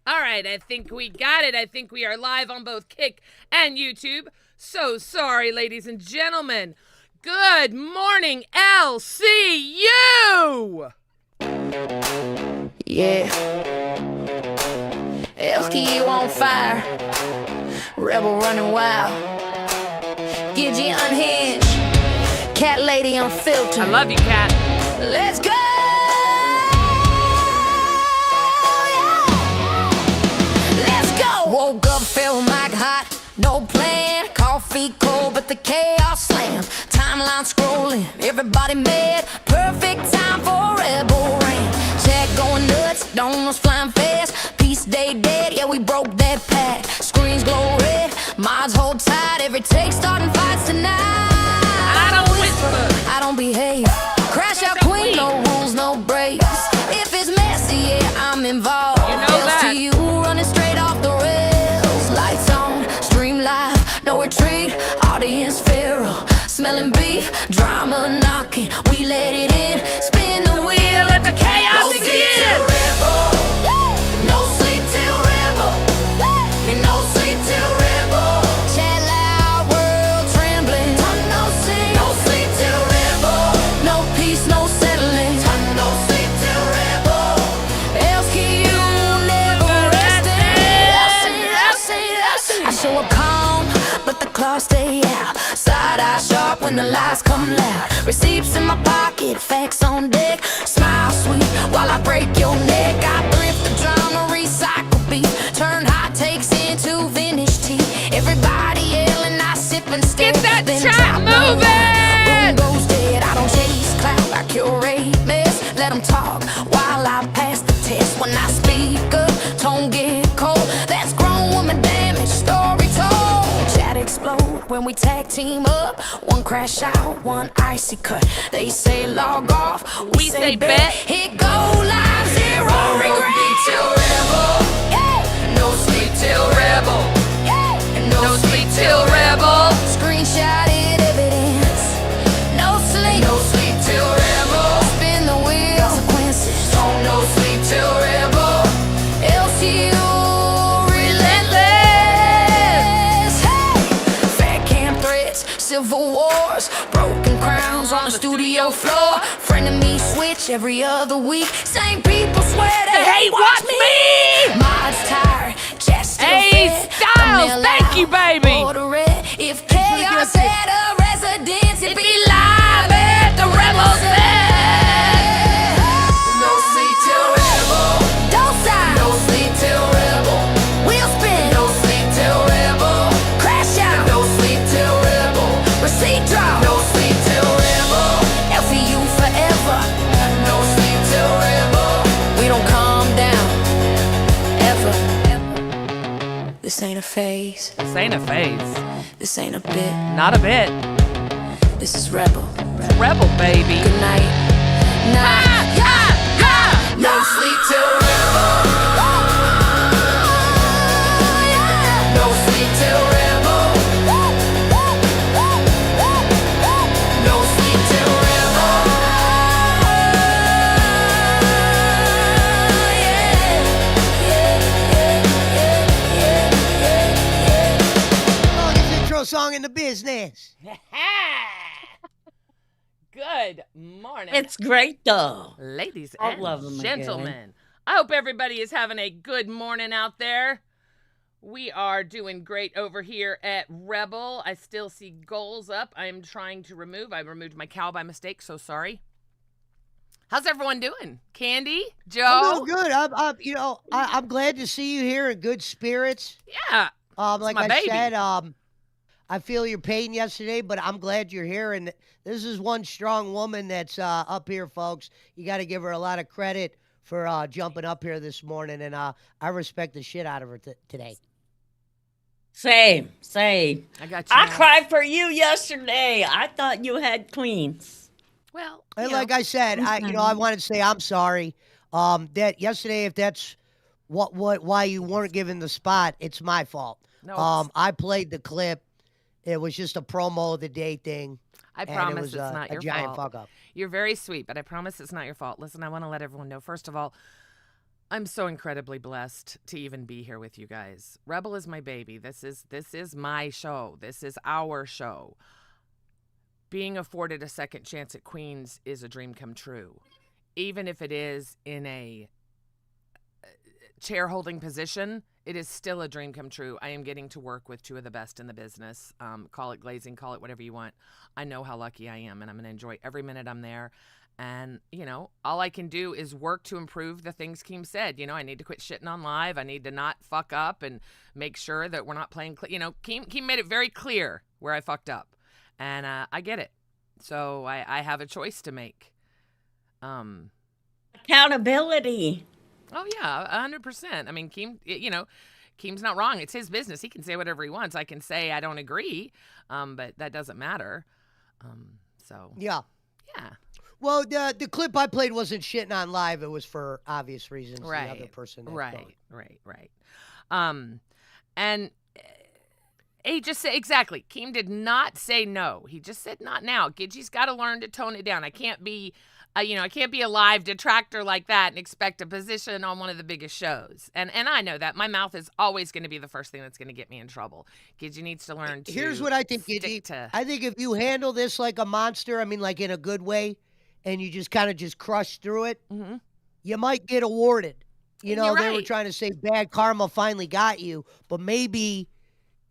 All right, I think we got it. I think we are live on both Kick and YouTube. So sorry, ladies and gentlemen. Good morning, LCU! Yeah. LCU on fire. Rebel running wild. Gidgy unhinged. Cat lady unfiltered. I love you, Cat. Let's go! Woke up, felt like hot, no plan. Coffee cold, but the chaos slammed. Timeline scrolling, everybody mad. Perfect time for rebel rain. Chat going nuts, donuts flying fast. Peace day dead, yeah, we broke that pact. Screens glow red, mods hold tight. Every take starting fights tonight. I don't whisper, I don't behave. Crash out queen, no rules, no breaks. If it's messy, yeah, I'm involved. You know that. LCU running straight off the rails. Lights on, stream live, no retreat. Audience feral, smelling beef. Drama knocking, we let it in. Spin the wheel, let the chaos begin. No sleep till rebel. And no sleep till rebel. Chat loud, world trembling. No sleep till rebel. No peace, no settling. No sleep till rebel. LCU never resting. I show up calm, but the claws stay out. Side eye sharp when the lies come loud. Receipts in my pocket, facts on deck. Smile sweet while I break your neck. I thrift the drama, recycle beef. Turn hot takes into vintage tea. Everybody yelling, I sip and stare. Get that Then track top moving! Room goes dead, I don't chase clout, I curate mess. Let them talk while I pass the test. When I speak up, tone get cold. That's grown woman damage, story told. Chat explode when we tag team up. One crash out, one icy cut. They say log off, we say bet. Hit go live, zero regret. Till rebel, no sleep till rebel. No sleep till rebel. Screenshotted evidence. No sleep till rebel. Spin the wheel. Consequences. No sleep till rebel. LCU relentless. Hey, fat cam threats, civil wars, broken crowns on the studio floor. Frenemy switch every other week. Same people swear they hate watch me. Mods tired, chest still Hey, fed. Styles, Thumbnail thank you, out, baby. order red. If chaos had a residence, it'd be live at the Rebel set. No sleep till rebel. Don't sign. No sleep till rebel. Wheel spin. No sleep till rebel. Crash out. No sleep till rebel. Receipt drop. No sleep till rebel. LCU forever. No sleep till rebel. We don't calm down. Ever. This ain't a phase. This ain't a phase. This ain't a bit. Not a bit. This is rebel. Rebel, baby. Good night. No sleep till rebel. No sleep till rebel. No sleep till rebel. Longest intro song in the business. Good morning. It's great though. Ladies All and of them again. gentlemen, I hope everybody is having a good morning out there. We are doing great over here at Rebel. I still see goals up. I am trying to remove. I removed my cow by mistake, so sorry. How's everyone doing? Candy? Joe? I'm doing good. I'm glad to see you here in good spirits. Yeah. Like my I baby. said, I feel your pain yesterday, but I'm glad you're here. And this is one strong woman that's up here, folks. You got to give her a lot of credit for jumping up here this morning, and I respect the shit out of her today. Same. I got you. I now. cried for you yesterday. I thought you had queens. Well, And you like know, I said, I wanted to say I'm sorry. That yesterday, if that's why you weren't given the spot, it's my fault. no, I played the clip. It was just a promo of the day thing. I and promise it was it's not a your giant fault. fuck up. You're very sweet, but I promise it's not your fault. Listen, I want to let everyone know, first of all, I'm so incredibly blessed to even be here with you guys. Rebel is my baby. This is my show. This is our show. Being afforded a second chance at Queens is a dream come true. Even if it is in a chair holding position, it is still a dream come true. I am getting to work with two of the best in the business. Call it glazing, call it whatever you want. I know how lucky I am, and I'm going to enjoy every minute I'm there. And, all I can do is work to improve the things Keem said. I need to quit shitting on live. I need to not fuck up and make sure that we're not playing. Keem made it very clear where I fucked up. And I get it. So I have a choice to make. Accountability. Oh, yeah, 100%. I mean, Keem, Keem's not wrong. It's his business. He can say whatever he wants. I can say I don't agree, but that doesn't matter. Yeah. Yeah. Well, the clip I played wasn't shitting on live. It was for obvious reasons. Right. The other person. Right. And he just said, exactly. Keem did not say no. He just said not now. Gidgy's got to learn to tone it down. I can't be, I can't be a live detractor like that and expect a position on one of the biggest shows. And I know that. My mouth is always going to be the first thing that's going to get me in trouble. Gidgy needs to learn to Here's what I think, Gidgy. I think if you handle this like a monster, I mean, like in a good way, and you just kind of just crush through it, you might get awarded. They were trying to say bad karma finally got you, but maybe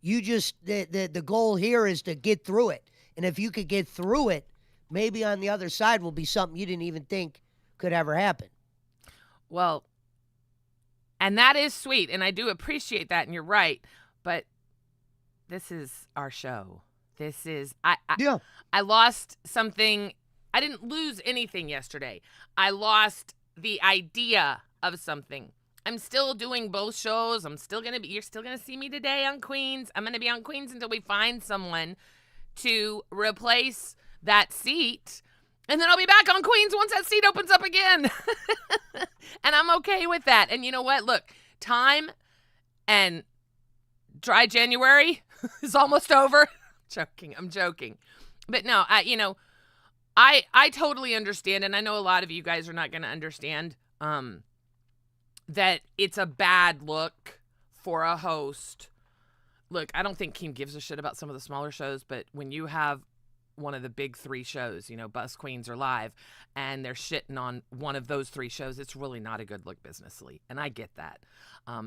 you just, the goal here is to get through it. And if you could get through it, maybe on the other side will be something you didn't even think could ever happen. Well, and that is sweet, and I do appreciate that, and you're right, but this is our show. This is, I lost something. I didn't lose anything yesterday. I lost the idea of something. I'm still doing both shows. You're still going to see me today on Queens. I'm going to be on Queens until we find someone to replace that seat. And then I'll be back on Queens once that seat opens up again. And I'm okay with that. And you know what? Look, time and dry January is almost over. I'm joking. But no, I totally understand, and I know a lot of you guys are not going to understand that it's a bad look for a host. Look, I don't think Keem gives a shit about some of the smaller shows, but when you have one of the big three shows, Bus Queens or Live, and they're shitting on one of those three shows, it's really not a good look businessly, and I get that.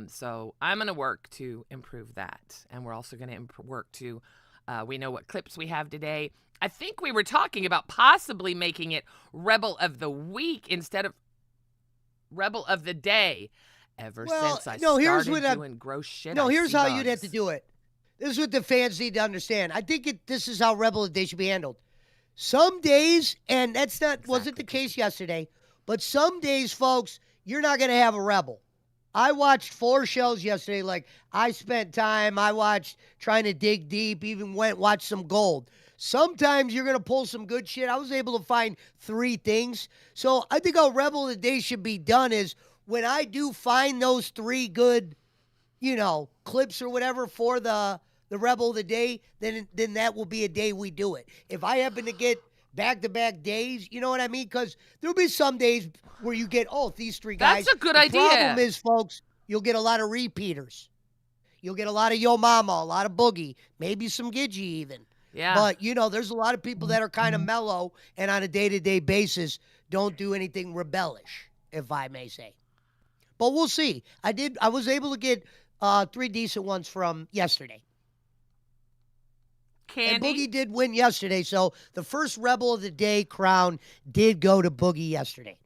So I'm going to work to improve that, and we're also going to work to, we know what clips we have today. I think we were talking about possibly making it Rebel of the Week instead of Rebel of the Day. Since I started doing gross shit. No, here's how bugs. You'd have to do it. This is what the fans need to understand. I think this is how Rebel of the Day should be handled. Some days, and wasn't the case yesterday, but some days, folks, you're not going to have a Rebel. I watched 4 shows yesterday. Like, I spent time. I watched trying to dig deep, even watched some gold. Sometimes you're going to pull some good shit. I was able to find 3 things. So I think how Rebel of the Day should be done is when I do find those 3 good, clips or whatever for the Rebel of the Day, then that will be a day we do it. If I happen to get back-to-back days, you know what I mean? Because there'll be some days where you get, these 3 guys. That's a good idea. The problem is, folks, you'll get a lot of repeaters. You'll get a lot of Yo Mama, a lot of Boogie, maybe some Gidgy even. Yeah. But, there's a lot of people that are kind of mellow and on a day-to-day basis don't do anything rebellish, if I may say. But we'll see. I was able to get 3 decent ones from yesterday. Candy. And Boogie did win yesterday, so the first Rebel of the Day crown did go to Boogie yesterday.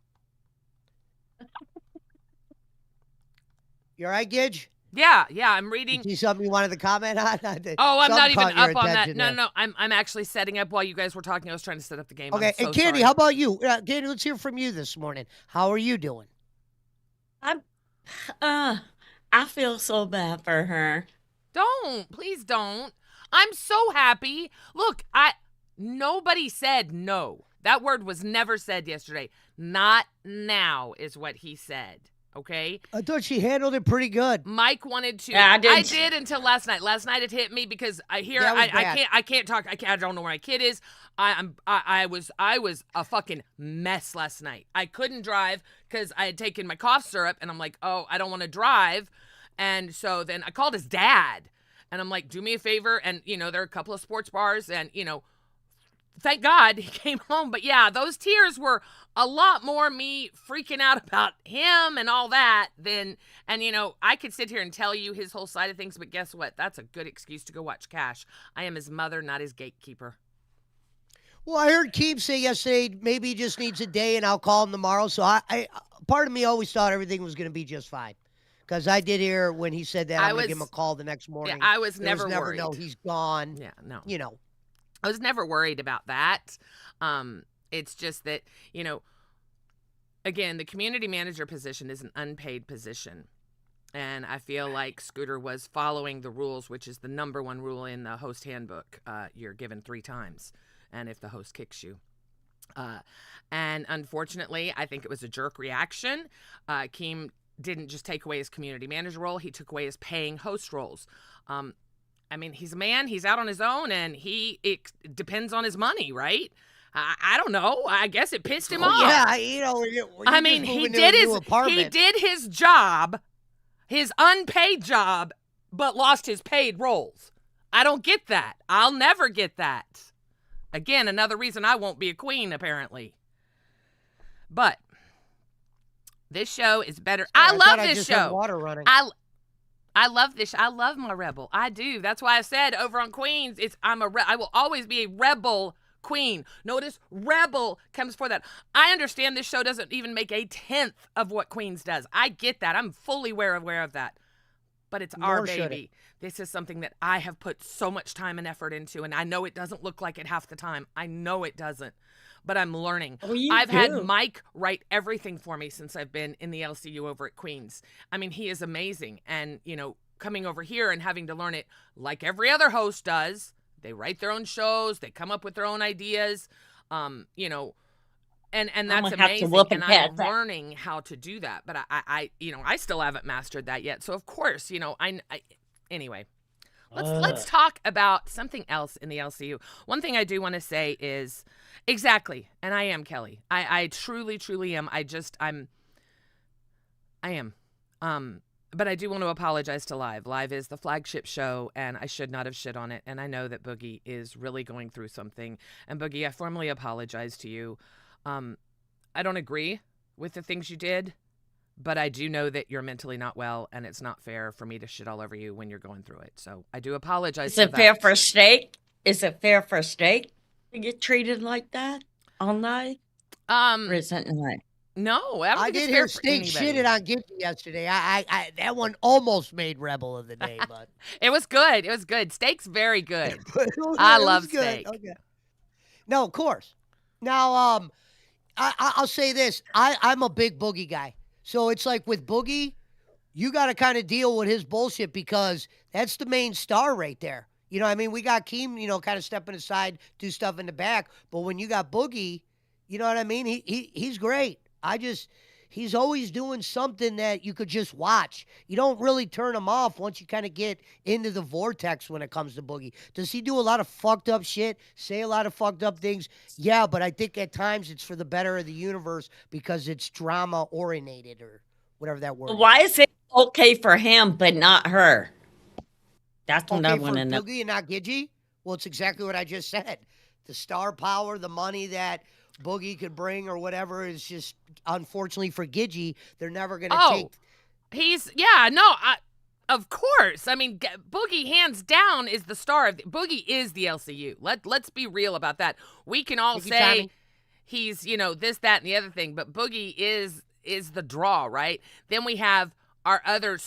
You all right, Gidge? Yeah, I'm reading. You see something you wanted to comment on? I'm not even up on that. No, I'm actually setting up while you guys were talking. I was trying to set up the game. Okay, and Candy, sorry. How about you? Candy, let's hear from you this morning. How are you doing? I feel so bad for her. Please don't. I'm so happy. Look, nobody said no. That word was never said yesterday. Not now is what he said. Okay? I thought she handled it pretty good. Mike wanted to. Yeah, I did until last night. Last night it hit me because I can't talk. I don't know where my kid is. I was a fucking mess last night. I couldn't drive, because I had taken my cough syrup, and I'm like, oh, I don't want to drive. And so then I called his dad, and I'm like, do me a favor. And, there are a couple of sports bars, and, thank God he came home. But yeah, those tears were a lot more me freaking out about him and all that and I could sit here and tell you his whole side of things, but guess what? That's a good excuse to go watch Cash. I am his mother, not his gatekeeper. Well, I heard Keem say yesterday maybe he just needs a day and I'll call him tomorrow. So I part of me always thought everything was going to be just fine. Because I did hear when he said that I'm going to give him a call the next morning. Yeah, I was never worried. No, he's gone. Yeah, no. I was never worried about that. It's just that, again, the community manager position is an unpaid position. And I feel like Scooter was following the rules, which is the number one rule in the host handbook. You're given 3 times. And if the host kicks you. And unfortunately, I think it was a jerk reaction. Keem didn't just take away his community manager role. He took away his paying host roles. He's a man. He's out on his own, and it depends on his money, right? I don't know. I guess it pissed him off. Yeah, he did his job, his unpaid job, but lost his paid roles. I don't get that. I'll never get that. Again, another reason I won't be a queen, apparently. But this show is better. I love this show. Water running. I love this. I love my Rebel. I do. That's why I said over on Queens, I will always be a Rebel queen. Notice Rebel comes for that. I understand this show doesn't even make a 10th of what Queens does. I get that. I'm fully aware of that. But it's our baby. This is something that I have put so much time and effort into, and I know it doesn't look like it half the time. I know it doesn't. But I'm learning. I've had Mike write everything for me since I've been in the LCU over at Queens. He is amazing. And, coming over here and having to learn it like every other host does, they write their own shows, they come up with their own ideas, and that's amazing. And I'm learning how to do that. But I still haven't mastered that yet. So, of course, anyway. Let's talk about something else in the LCU. One thing I do want to say is exactly, and I am Kelly. I truly, truly am. I am. But I do want to apologize to Live. Live is the flagship show, and I should not have shit on it. And I know that Boogie is really going through something. And Boogie, I formally apologize to you. I don't agree with the things you did. But I do know that you're mentally not well, and it's not fair for me to shit all over you when you're going through it. So I do apologize. Is it fair for steak? Is it fair for steak to get treated like that all night? Or is it not? No, I did hear steak shitted on Gidgy yesterday. I that one almost made Rebel of the day, but it was good. It was good. Steak's very good. I love steak. Okay. No, of course. Now, I'll say this: I'm a big Boogie guy. So it's like with Boogie, you got to kind of deal with his bullshit because that's the main star right there. We got Keem, kind of stepping aside, do stuff in the back. But when you got Boogie, you know what I mean? He's great. He's always doing something that you could just watch. You don't really turn him off once you kind of get into the vortex when it comes to Boogie. Does he do a lot of fucked up shit, say a lot of fucked up things? Yeah, but I think at times it's for the better of the universe because it's drama-oriented or whatever that word is. Why is it okay for him but not her? That's what I Okay want to for know. Boogie and not Gidgy? Well, it's exactly what I just said. The star power, the money that Boogie could bring or whatever is just, unfortunately for Gidgy, they're never going to take. Of course. Boogie hands down is the star of Boogie is the LCU. Let's be real about that. We can all say Tommy. He's, this, that, and the other thing, but Boogie is the draw, right? Then we have our other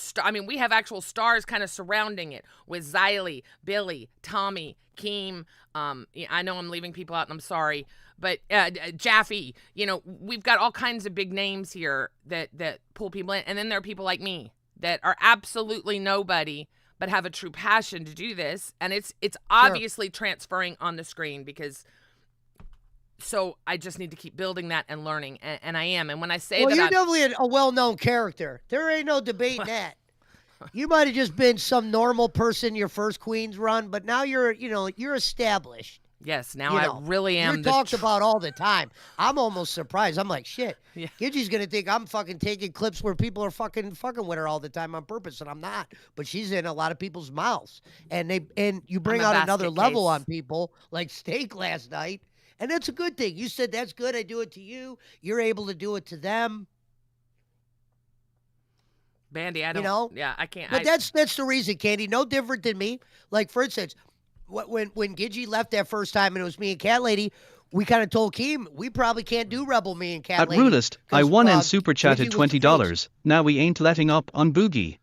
we have actual stars kind of surrounding it with Xylee, Billy, Tommy, Keem. I know I'm leaving people out and I'm sorry. But Jaffe, we've got all kinds of big names here that pull people in. And then there are people like me that are absolutely nobody but have a true passion to do this. And it's obviously transferring on the screen so I just need to keep building that and learning. And I am. And when I say that you're definitely a well-known character. There ain't no debating that. You might have just been some normal person your first Queens run, but now you're established. Yes, now I really am. You're talked about all the time. I'm almost surprised. I'm like, shit. Yeah. Gidgy's gonna think I'm fucking taking clips where people are fucking with her all the time on purpose, and I'm not. But she's in a lot of people's mouths, and you bring I'm a out another basket level case. on people, like Steak last night, and that's a good thing. You said that's good. I do it to you. You're able to do it to them. Bandy, I don't. Yeah, I can't. But that's the reason, Candy. No different than me. Like, for instance, when Gidgy left that first time and it was me and Cat Lady, we kind of told Keem we probably can't do Rebel, me and Cat At Lady. Rulist, I won and super Gidgy chatted was the $20. Now we ain't letting up on Boogie.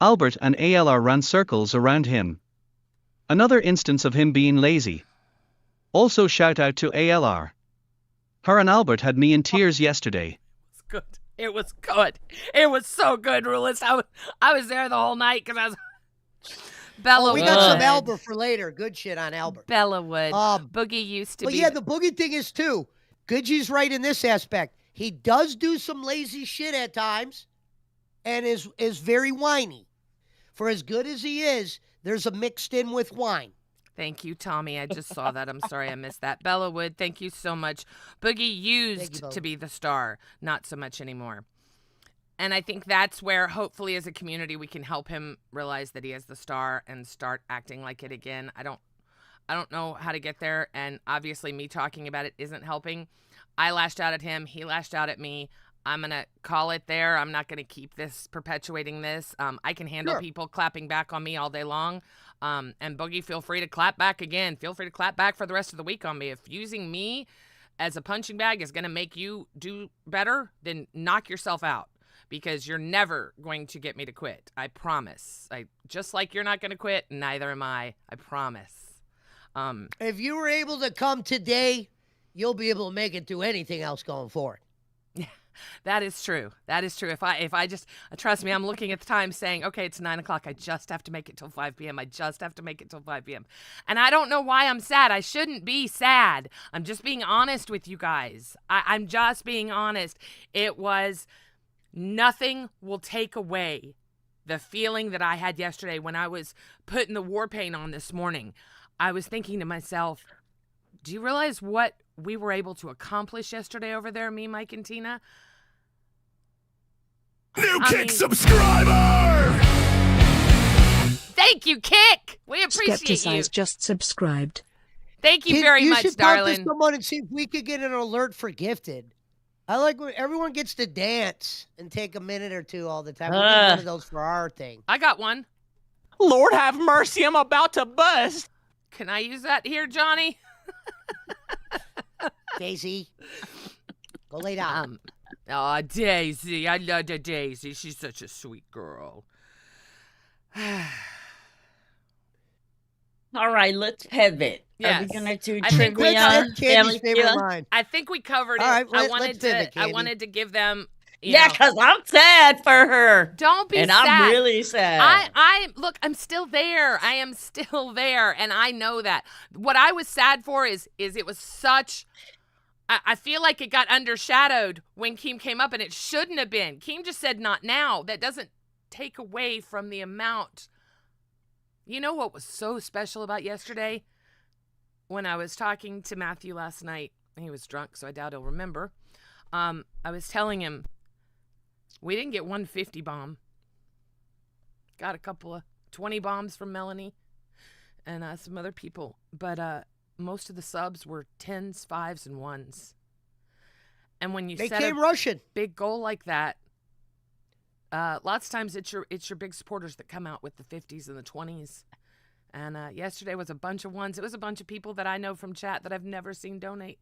Albert and ALR ran circles around him. Another instance of him being lazy. Also shout out to ALR. Her and Albert had me in tears yesterday. It's good. It was good. It was so good, Rulist. I was there the whole night because I was. Bella we Wood. got some Albert for later. Good shit on Albert. Bella Wood. Boogie used to be. But yeah, the Boogie thing is too. Gidgy's right in this aspect. He does do some lazy shit at times, and is very whiny. For as good as he is, there's a mixed in with whine. Thank you, Tommy. I just saw that. I'm sorry I missed that. Bella Wood, thank you so much. Boogie used to be the star, not so much anymore. And I think that's where, hopefully, as a community, we can help him realize that he is the star and start acting like it again. I don't know how to get there, and obviously me talking about it isn't helping. I lashed out at him. He lashed out at me. I'm going to call it there. I'm not going to keep perpetuating this. I can handle people clapping back on me all day long. And Boogie, feel free to clap back again. Feel free to clap back for the rest of the week on me. If using me as a punching bag is going to make you do better, then knock yourself out. Because you're never going to get me to quit. I promise. Just like you're not going to quit, neither am I. I promise. If you were able to come today, you'll be able to make it through anything else going forward. Yeah, that is true. That is true. If I just, trust me, I'm looking at the time saying, okay, it's 9 o'clock. I just have to make it till 5 p.m. I just have to make it till 5 p.m. And I don't know why I'm sad. I shouldn't be sad. I'm just being honest with you guys. I'm just being honest. It was... Nothing will take away the feeling that I had yesterday when I was putting the war paint on this morning. I was thinking to myself, do you realize what we were able to accomplish yesterday over there, me, Mike, and Tina? Kick subscriber! Thank you, Kick! We appreciate Skepticize you. just subscribed. Thank you very much, You should darling. talk to someone and see if we could get an alert for Gifted. I like when everyone gets to dance and take a minute or two all the time. We need one of those for our thing. I got one. Lord have mercy, I'm about to bust. Can I use that here, Johnny? Daisy, go lay down. Oh, Daisy. I love the Daisy. She's such a sweet girl. All right, let's pivot. Yes. Are we gonna do I think trivia? That's Candy's Family favorite Feud? line. I think we covered it. All right, I let's pivot, Candy. wanted to give them. Yeah, because I'm sad for her. Don't be and sad. I'm really sad. Look, I'm still there. I am still there, and I know that. What I was sad for is it was such. I feel like it got undershadowed when Keem came up, and it shouldn't have been. Keem just said not now. That doesn't take away from the amount. You know what was so special about yesterday? When I was talking to Matthew last night, he was drunk, so I doubt he'll remember. I was telling him, we didn't get 150 bomb. Got a couple of 20 bombs from Melanie and some other people. But most of the subs were 10s, 5s, and 1s. And when you They set came a rushing. big goal like that, lots of times it's your big supporters that come out with the 50s and the 20s. And yesterday was a bunch of 1s. It was a bunch of people that I know from chat that I've never seen donate.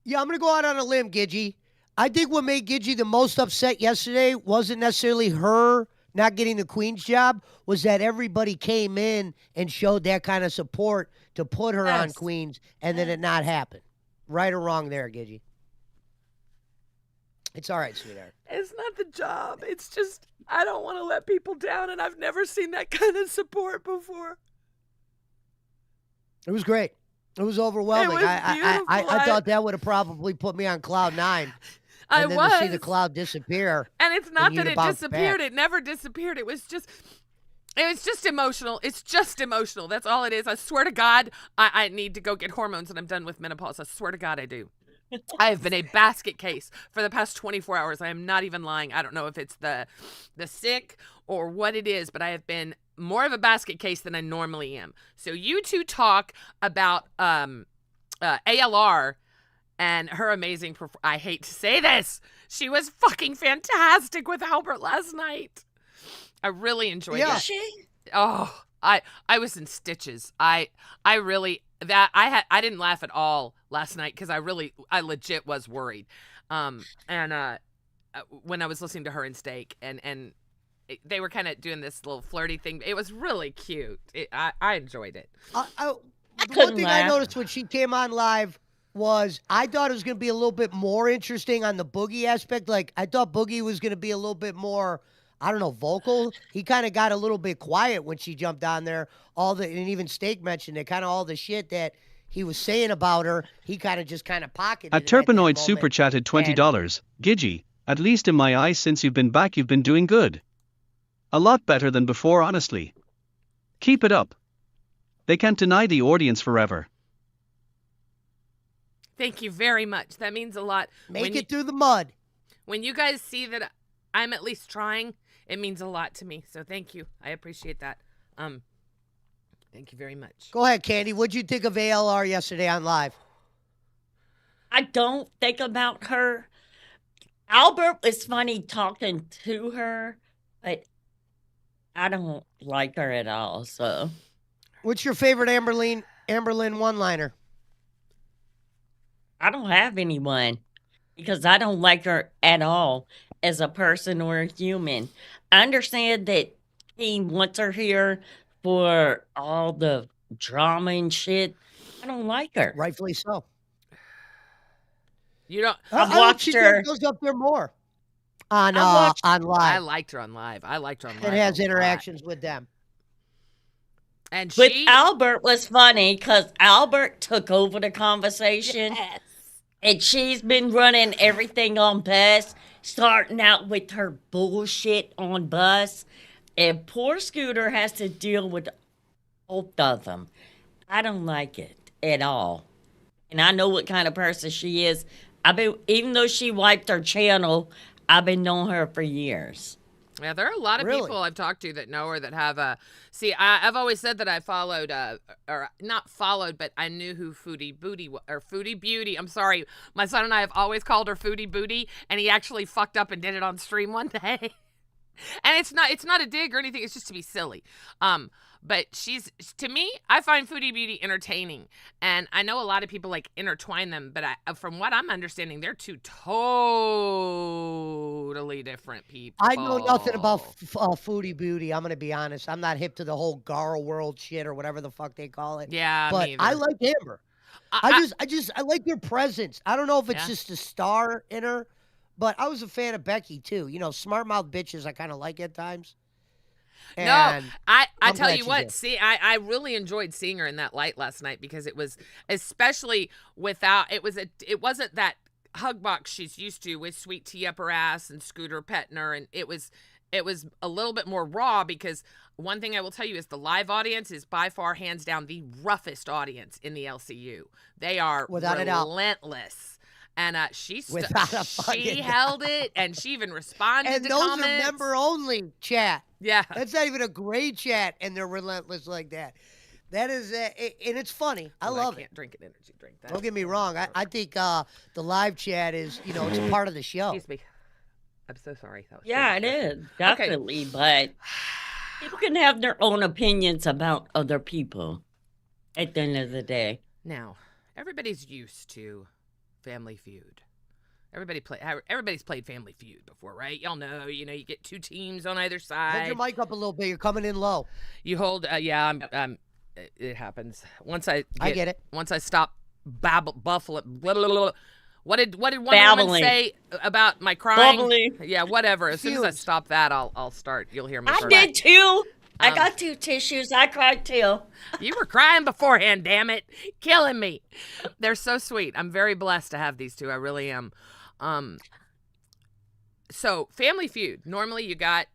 Yeah, I'm going to go out on a limb, Gidgy. I think what made Gidgy the most upset yesterday wasn't necessarily her not getting the Queen's job, was that everybody came in and showed that kind of support to put her on Queens, and then it not happen. Right or wrong there, Gidgy? It's all right, sweetheart. It's not the job. It's just I don't want to let people down, and I've never seen that kind of support before. It was great. It was overwhelming. It was I thought that would have probably put me on cloud 9. And then to see the cloud disappear. And it's not and you that to it bounce disappeared. back. It never disappeared. It was just It's just emotional. It's just emotional. That's all it is. I swear to God, I need to go get hormones and I'm done with menopause. I swear to God I do. I have been a basket case for the past 24 hours. I am not even lying. I don't know if it's the sick or what it is, but I have been more of a basket case than I normally am. So you two talk about ALR and her amazing I hate to say this. She was fucking fantastic with Albert last night. I really enjoyed it. She? Oh, I was in stitches. I didn't laugh at all last night because I legit was worried. When I was listening to her and Steak and they were kind of doing this little flirty thing. It was really cute. I enjoyed it. One thing I noticed when she came on live was I thought it was going to be a little bit more interesting on the Boogie aspect. Like, I thought Boogie was going to be a little bit more, I don't know, vocal. He kind of got a little bit quiet when she jumped on there. And even Steak mentioned it, kind of all the shit that he was saying about her, he kind of just pocketed A it at that Turpinoid super moment. chatted $20. Gidgy, at least in my eyes since you've been back you've been doing good. A lot better than before, honestly. Keep it up. They can't deny the audience forever. Thank you very much. That means a lot. Make it through the mud. When you guys see that I'm at least trying, it means a lot to me. So thank you. I appreciate that. Thank you very much. Go ahead, Candy. What'd you think of ALR yesterday on live? I don't think about her. Albert was funny talking to her, but I don't like her at all. So, What's your favorite Amberlynn one-liner? I don't have anyone because I don't like her at all as a person or a human. I understand that he wants her here for all the drama and shit. I don't like her. Rightfully so. You don't. I've I watched she her. goes up there more on I on live. I liked her on live. It has interactions with them. And But she Albert was funny because Albert took over the conversation. Yes. And she's been running everything on Bus, starting out with her bullshit on Bus. And poor Scooter has to deal with both of them. I don't like it at all. And I know what kind of person she is. Even though she wiped her channel, I've been knowing her for years. Yeah, there are a lot of Really? people I've talked to that know her that have see, I've always said that I followed, or not followed, but I knew who Foodie Beauty. I'm sorry. My son and I have always called her Foodie Booty, and he actually fucked up and did it on stream one day. And it's not a dig or anything. It's just to be silly. But to me, I find Foodie Beauty entertaining. And I know a lot of people like intertwine them, but from what I'm understanding, they're two totally different people. I know nothing about Foodie Beauty. I'm going to be honest. I'm not hip to the whole Garl World shit or whatever the fuck they call it. Yeah, but me either. I like Amber. I like their presence. I don't know if it's just the star in her, but I was a fan of Becky too. You know, smart mouth bitches I kind of like at times. No, I I'm tell glad you she what, did. see, I really enjoyed seeing her in that light last night because it was, especially without, it wasn't that hug box she's used to with Sweet Tea up her ass and Scooter petting her, and it was a little bit more raw because one thing I will tell you is the live audience is by far, hands down, the roughest audience in the LCU. They are Without a doubt. relentless. And she fucking held it, and she even responded And to those comments. are member only chat. Yeah. That's not even a grade chat, and they're relentless like that. That is, and it's funny. I love I it. can't drink an energy drink. Don't get me wrong. I think the live chat is, it's a part of the show. Excuse me. I'm so sorry. That was Yeah, so it disgusting. is. Definitely. But people can have their own opinions about other people at the end of the day. Now, everybody's used to Family Feud. Everybody's played Family Feud before, right? Y'all know, you get two teams on either Hold side. your mic up a little bit. You're coming in low. You hold, it happens. Once I get it. Once I stop buffalo. Blah, blah, blah, blah. What did one woman Babbling. say about my crying? Bubbling. Yeah, whatever. As soon as I Fumes. stop that, I'll start. You'll hear me. I start. did too. I got two tissues. I cried too. You were crying beforehand, damn it. Killing me. They're so sweet. I'm very blessed to have these two. I really am. So Family Feud. Normally you got,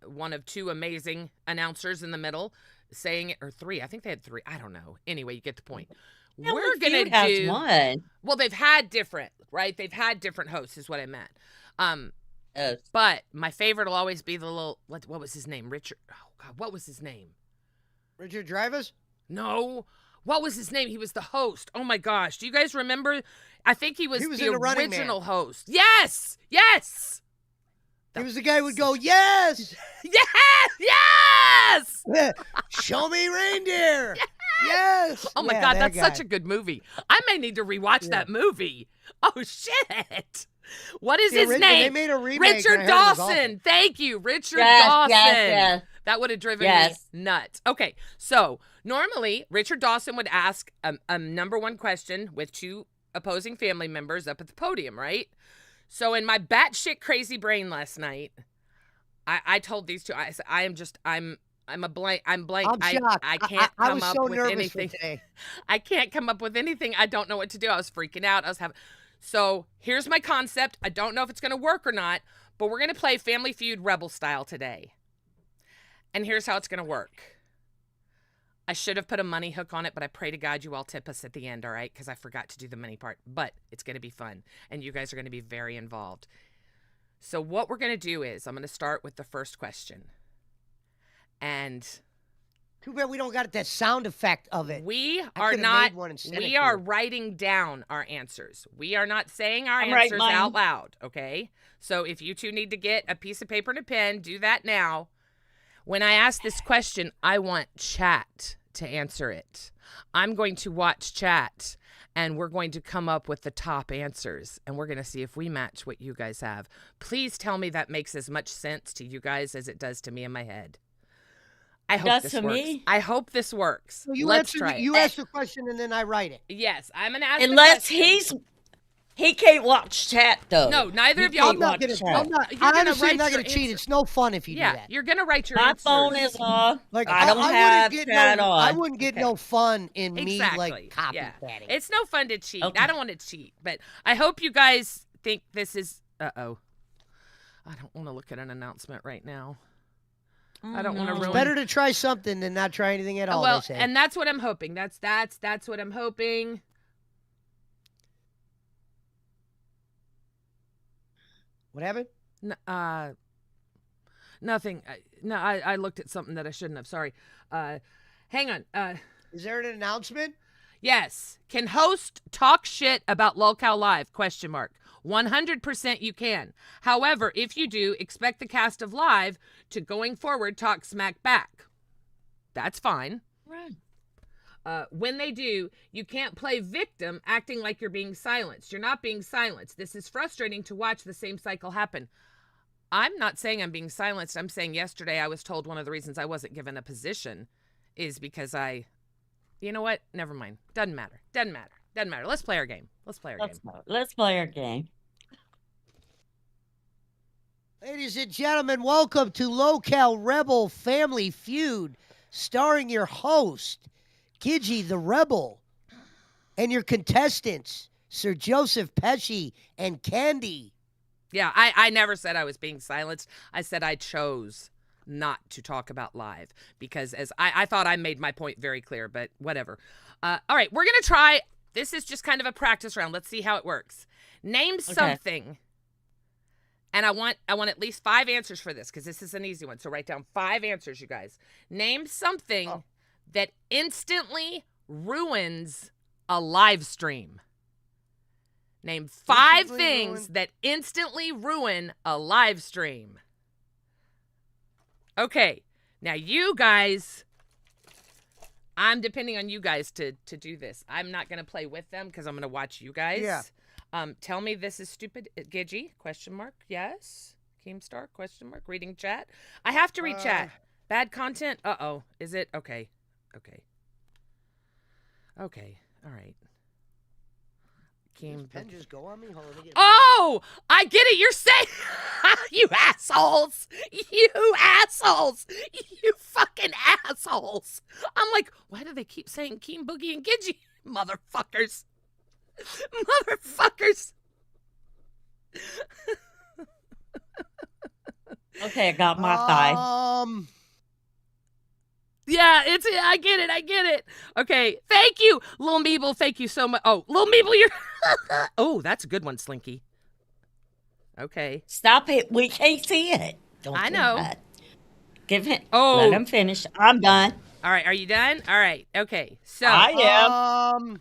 one of two amazing announcers in the middle saying it, or three. I think they had three. I don't know. Anyway, you get the point. We're going Feud to has do one. Well, they've had different, right? They've had different hosts is what I meant. Yes. But my favorite will always be the little what was his name? Richard. Oh god, what was his name? Richard Dreyfuss? No. What was his name? He was the host. Oh my gosh. Do you guys remember? I think he was in the The Running original Man. host. Yes. Yes. He was the guy who would go, yes! Yes. Yes. Show me reindeer! Yes! Oh my Yeah, god, that that's guy. such a good movie. I may need to rewatch that movie. Oh shit. What is his They name? made a remake. and I Richard heard it was awful. Dawson. Thank you, Richard Yes, Dawson. yes. That would have driven Yes. me nuts. Okay, so normally Richard Dawson would ask a number one question with two opposing family members up at the podium, right? So in my batshit crazy brain last night, I told these two, I said, I'm a blank. I'm blank. I'm shocked. I can't I come was up so with nervous anything. for today. I can't come up with anything. I don't know what to do. I was freaking out. So here's my concept. I don't know if it's going to work or not, but we're going to play Family Feud Rebel style today. And here's how it's going to work. I should have put a money hook on it, but I pray to God you all tip us at the end, all right? Because I forgot to do the money part. But it's going to be fun, and you guys are going to be very involved. So what we're going to do is I'm going to start with the first question. And Too bad we don't got that sound effect of it. we I are could've not, made one and sent it we to are you. writing down our answers. We are not saying our I'm writing answers mine. out loud, okay? So if you two need to get a piece of paper and a pen, do that now. When I ask this question, I want chat to answer it. I'm going to watch chat, and we're going to come up with the top answers, and we're going to see if we match what you guys have. Please tell me that makes as much sense to you guys as it does to me in my head. I hope does this to works. me? I hope this works. So you Let's answer, try it. you ask the question and then I write it. Yes, I'm gonna ask. the Unless question. he can't watch chat though. No, neither He of y'all can't I'm not watch gonna. chat. I'm not. You're I gonna honestly am write not your gonna cheat. answer. It's no fun if you do Yeah, that. you're gonna write your My answers. phone is off. Like I don't wouldn't have get chat no, on. I wouldn't get no fun in Exactly. me like copycatting. Yeah. It's no fun to cheat. Okay. I don't want to cheat, but I hope you guys think this is. Uh-oh. I don't want to look at an announcement right now. I don't want to ruin. Better to try something than not try anything at all. Well, they say. and that's what I'm hoping. That's what I'm hoping. What happened? Nothing. No, I looked at something that I shouldn't have. Sorry. Hang on. Is there an announcement? Yes. Can host talk shit about Lolcow Live? Question mark. 100% you can. However, if you do, expect the cast of Live to going forward talk smack back. That's fine. Right. When they do, you can't play victim acting like you're being silenced. You're not being silenced. This is frustrating to watch the same cycle happen. I'm not saying I'm being silenced. I'm saying yesterday I was told one of the reasons I wasn't given a position is because you know what? Never mind. Doesn't matter. Doesn't matter. Doesn't matter. Let's play our game. Let's play our game. Let's play our game. Ladies and gentlemen, welcome to Lolcow Rebel Family Feud, starring your host, Gidgy the Rebel, and your contestants, Sir Joseph Pesci and Candy. Yeah, I never said I was being silenced. I said I chose not to talk about Live because as I thought I made my point very clear, but whatever. All right, we're going to try. This is just kind of a practice round. Let's see how it works. Name something. And I want at least 5 answers for this because this is an easy one. So write down 5 answers, you guys. Name something that instantly ruins a live stream. Name 5 things that instantly ruin a live stream. Okay. Now you guys, I'm depending on you guys to do this. I'm not going to play with them because I'm going to watch you guys. Yeah. Tell me this is stupid. Gidgy? Question mark. Yes. Keemstar? Question mark. Reading chat. I have to read chat. Bad content? Uh-oh. Is it? Okay. Okay. Okay. All right. Does pen just go on me? Hold on, let me get Oh, I get it. You're saying, you assholes. You assholes. You fucking assholes. I'm like, why do they keep saying Keem, Boogie, and Gidgy? Motherfuckers. Motherfuckers. Okay, I got my 5. Yeah, I get it. Okay, thank you, Lil Meeble. Thank you so much. Oh, Lil Meeble, you're. Oh, that's a good one, Slinky. Okay. Stop it. We can't see it. Don't I do know. that. Give him. Oh. Let him finish. I'm done. All right, are you done? All right, okay. So. I am.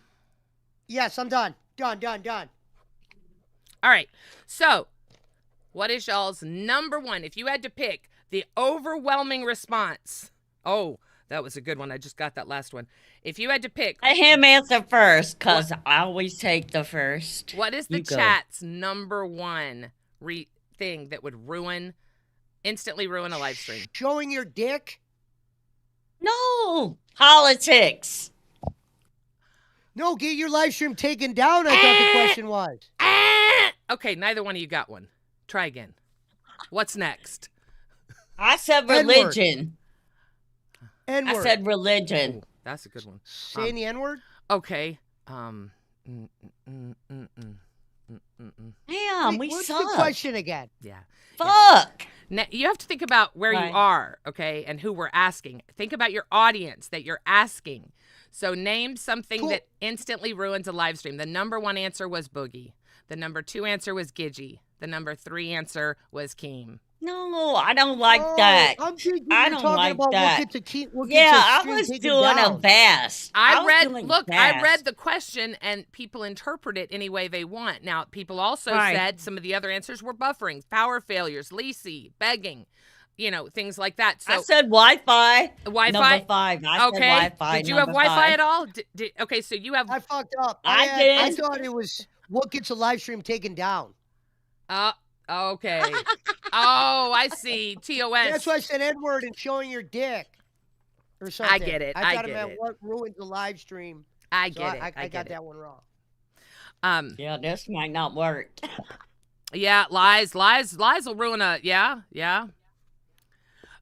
Yes, I'm done. Done. All right, so what is y'all's number one? If you had to pick the overwhelming response. Oh, that was a good one. I just got that last one. If you had to pick. Let him answer first, because I always take the first. What is the chat's number one thing that would instantly ruin a live stream? Showing your dick? No. Politics. No, get your live stream taken down, I thought the question was. Okay, neither one of you got one. Try again. What's next? I said religion. N-word. I said religion. Ooh, that's a good one. Saying the N-word? Okay. Damn, Wait, we what's suck. the question again? Yeah. Fuck. Now, you have to think about where Right. you are, okay, and who we're asking. Think about your audience that you're asking. So name something that instantly ruins a live stream. The number one answer was Boogie. The number 2 answer was Gidgy. The number 3 answer was Keem. No, I don't like that. I'm thinking I you're don't talking like about that. We'll get Yeah, the I stream was taken doing down. a vast. I read vast. the question and people interpret it any way they want. Now, people also Right. said some of the other answers were buffering, power failures, leasy, begging, things like that. So I said Wi-Fi. Wi-Fi. Number 5. I Okay. said Wi-Fi. Did you have number Wi-Fi 5. at all? Okay, so you have. I fucked up. I did. I thought it was what gets a live stream taken down. Okay. Oh, I see. TOS. That's why I said N-word and showing your dick or something. I get it. I thought get it meant it. what ruins the live stream. I So get it. I get got it. that one wrong. Yeah, this might not work. Yeah, lies will ruin yeah.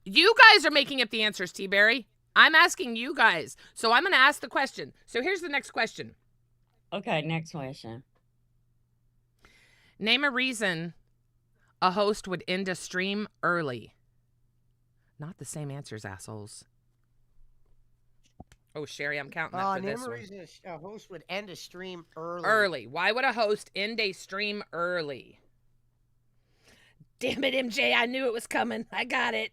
You guys are making up the answers, T-Berry. I'm asking you guys. So I'm going to ask the question. So here's the next question. Okay, next question. Name a reason a host would end a stream early. Not the same answers, assholes. Oh, Sherry, I'm counting that for Name this a one. reason a host would end a stream early. Early. Why would a host end a stream early? Damn it, MJ. I knew it was coming. I got it.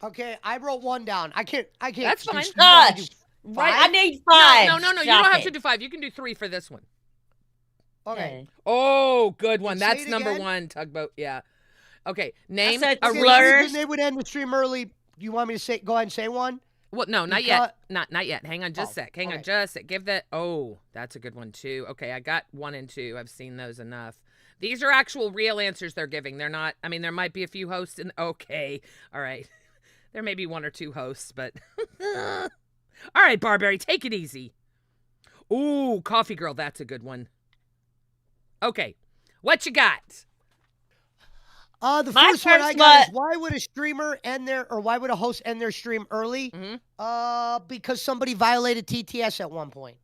Okay, I wrote one down. I can't. That's fine. You want me to do Right, five? I need 5. No. You Stop don't have it. to do 5. You can do 3 for this one. Okay. Oh, good one. Say That's it number again. 1, Tugboat. Yeah. Okay. Name said a Okay, slur. then they would end the stream early. Do you want me to say? Go ahead and say one. Well, no, not Because- yet. Not yet. Hang on just a sec. Hang on okay. just a sec. Give that. Oh, that's a good one, too. Okay, I got 1 and 2. I've seen those enough. These are actual real answers they're giving. They're not. I mean, there might be a few hosts in. Okay. All right. There may be 1 or 2 hosts, but. All right, Barberry, take it easy. Ooh, Coffee Girl. That's a good one. Okay. What you got? The My first one I first got one- is why would a streamer why would a host end their stream early? Mhm. Because somebody violated TTS at one point.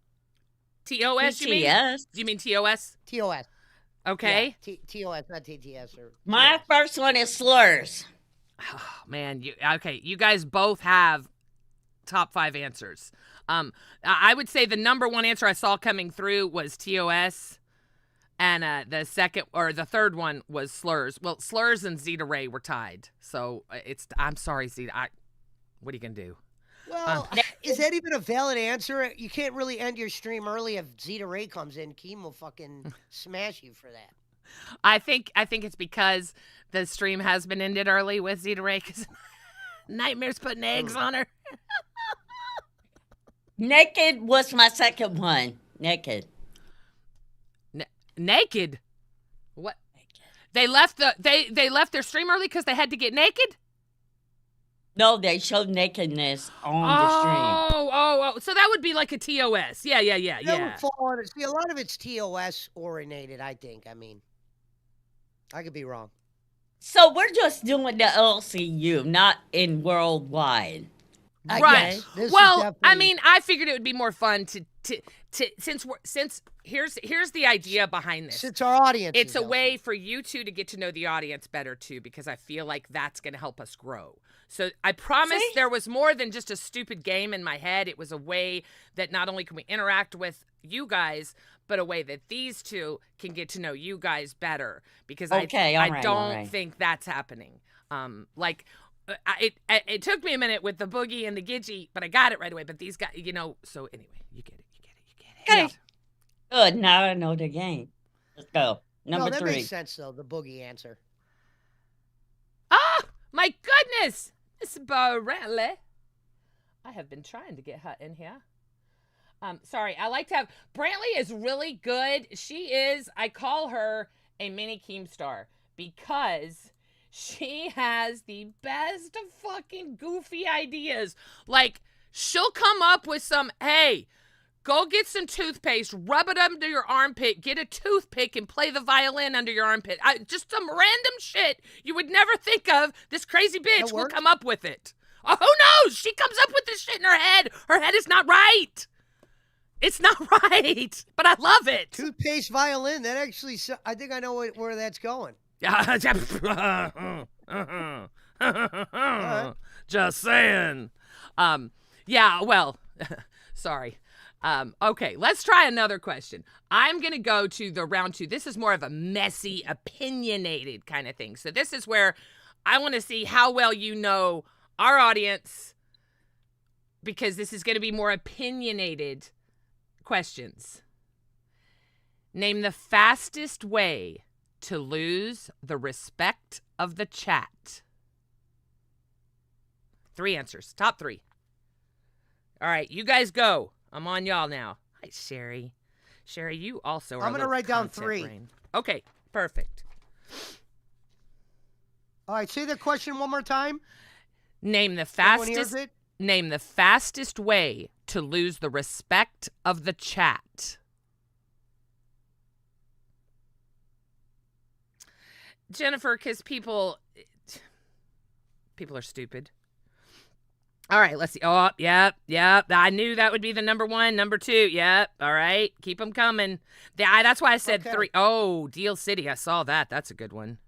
TOS, you mean? Yes. You mean TOS? TOS. Okay. Yeah, TOS, not TTS. Or My TOS. first one is slurs. Oh, man, you guys both have top 5 answers. I would say the number 1 answer I saw coming through was TOS, and the second or the third one was slurs. Well, slurs and Zeta Ray were tied, so I'm sorry, Zeta. What are you gonna do? Well, is that even a valid answer? You can't really end your stream early if Zeta Ray comes in. Keem will fucking smash you for that. I think it's because the stream has been ended early with Zeta Ray because Nightmare's putting eggs on her. Naked was my second one. Naked. Naked? What? They left they left their stream early because they had to get naked? No, they showed nakedness on the stream. Oh. So that would be like a TOS. Yeah. That would fall on it. See, a lot of it's TOS oriented, I think. I mean, I could be wrong. So we're just doing the LCU, not in worldwide. Right. Yes, this is Well, I definitely- mean, I figured it would be more fun since here's the idea behind this. Since our audience, It's a way for you two to get to know the audience better too, because I feel like that's going to help us grow. So I promise there was more than just a stupid game in my head. It was a way that not only can we interact with you guys, but a way that these two can get to know you guys better, because I don't think that's happening. It took me a minute with the boogie and the Gidgy, but I got it right away. But these guys, so anyway, you get it. Okay. Yeah. Good. Now I know the game. Let's go. Number that 3. makes sense though. The boogie answer. Ah, my goodness, Miss Brantley. I have been trying to get her in here. Sorry, I like to have Brantley is really good. She is. I call her a mini Keemstar because she has the best fucking goofy ideas. Like, she'll come up with some, hey, go get some toothpaste, rub it under your armpit, get a toothpick, and play the violin under your armpit. Just some random shit you would never think of. This crazy bitch will come up with it. Oh, who knows? She comes up with this shit in her head. Her head is not right. It's not right, but I love it. Toothpaste violin. That actually, I think I know where that's going. Just saying. Yeah, well, sorry. Okay, let's try another question. I'm going to go to the round 2. This is more of a messy, opinionated kind of thing. So this is where I want to see how well you know our audience, because this is going to be more opinionated questions. Name the fastest way to lose the respect of the chat. 3 answers. Top 3. All right, you guys go. I'm on y'all now. Hi, Sherry. Sherry, you also are. I'm going to write down 3. Brain. Okay, perfect. All right, say the question one more time. Name the Everyone hears fastest. it? Name the fastest way to lose the respect of the chat. Jennifer, because people are stupid. All right, let's see. Oh, yep. I knew that would be the number 1. Number 2, yep. All right, keep them coming. That's why I said 3. Oh, Deal City, I saw that. That's a good one.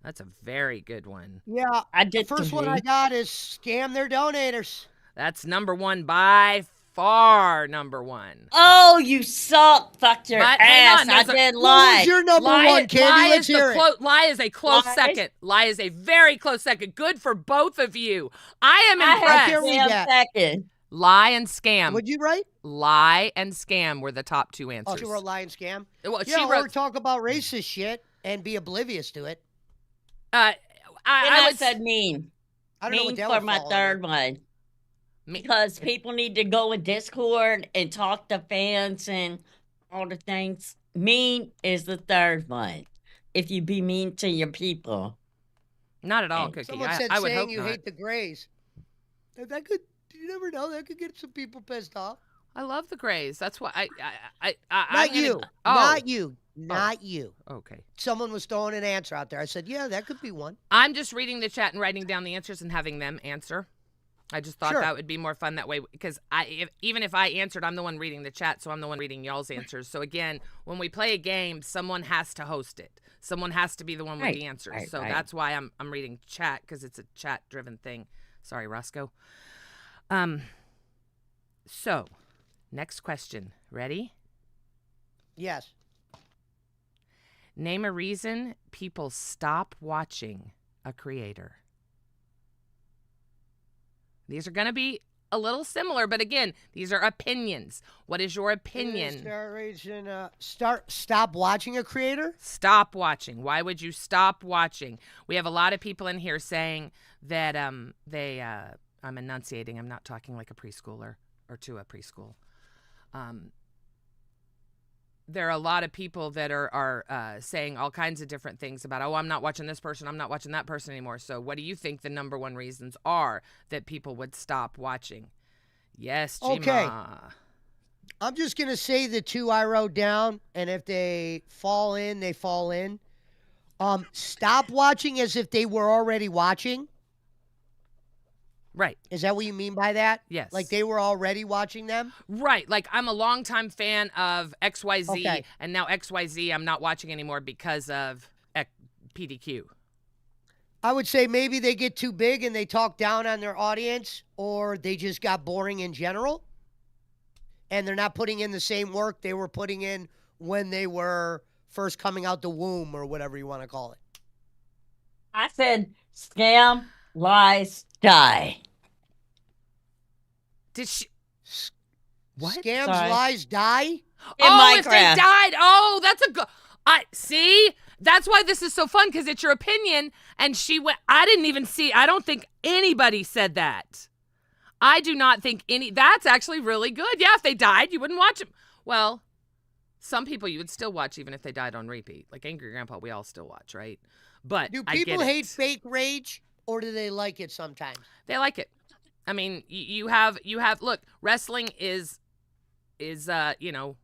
That's a very good one. Yeah, I did. The first one I got is scam their donators. That's number 1 by far. Number 1. Oh, you suck. Fuck your ass. I did lie. What was your number 1, Candy? Let's hear it. Lie is a close second. Lie is a very close second. Good for both of you. I am impressed. can't read that. Second. Lie and scam. What'd you write? Lie and scam were the top 2 answers. Oh, she wrote lie and scam? Well, Yeah, she or wrote. talk about racist shit and be oblivious to it. I said mean. I don't know what Mean that for would my fall third under. one. Because people need to go in Discord and talk to fans and all the things. Mean is the third one. If you be mean to your people. Not at all, Cookie. Someone said I would saying hope you not. hate the Grays. That could, you never know, that could get some people pissed off. I love the Grays. That's why Not I'm you. Gonna, Not you. Not you. Okay. Someone was throwing an answer out there. I said, yeah, that could be one. I'm just reading the chat and writing down the answers and having them answer. I just thought Sure. that would be more fun that way, because even if I answered, I'm the one reading the chat, so I'm the one reading y'all's answers. So again, when we play a game, someone has to host it. Someone has to be the one with the answers. So that's why I'm reading chat, because it's a chat-driven thing. Sorry, Roscoe. So, next question. Ready? Yes. Name a reason people stop watching a creator. These are going to be a little similar, but again, these are opinions. What is your opinion? Stop watching a creator? Stop watching. Why would you stop watching? We have a lot of people in here saying that I'm enunciating. I'm not talking like a preschooler or to a preschool. There are a lot of people that are saying all kinds of different things about, oh, I'm not watching this person, I'm not watching that person anymore. So what do you think the number 1 reasons are that people would stop watching? Yes, Gima. Okay. I'm just going to say the 2 I wrote down, and if they fall in, they fall in. Stop watching as if they were already watching. Right. Is that what you mean by that? Yes. Like they were already watching them? Right. Like I'm a longtime fan of XYZ, Okay. and now XYZ I'm not watching anymore because of PDQ. I would say maybe they get too big and they talk down on their audience, or they just got boring in general. And they're not putting in the same work they were putting in when they were first coming out the womb, or whatever you want to call it. I said scam, lies, die. Did she? What? Scams, Sorry. lies, die? In If they Minecraft. died. Oh, that's a good. I see. That's why this is so fun, because it's your opinion. And she went. I didn't even see. I don't think anybody said that. I do not think any. That's actually really good. Yeah, if they died, you wouldn't watch them. Well, some people you would still watch even if they died on repeat. Like Angry Grandpa, we all still watch, right? But Do I get people it. hate fake rage, or do they like it sometimes? They like it. I mean, you have. Look, wrestling is you know.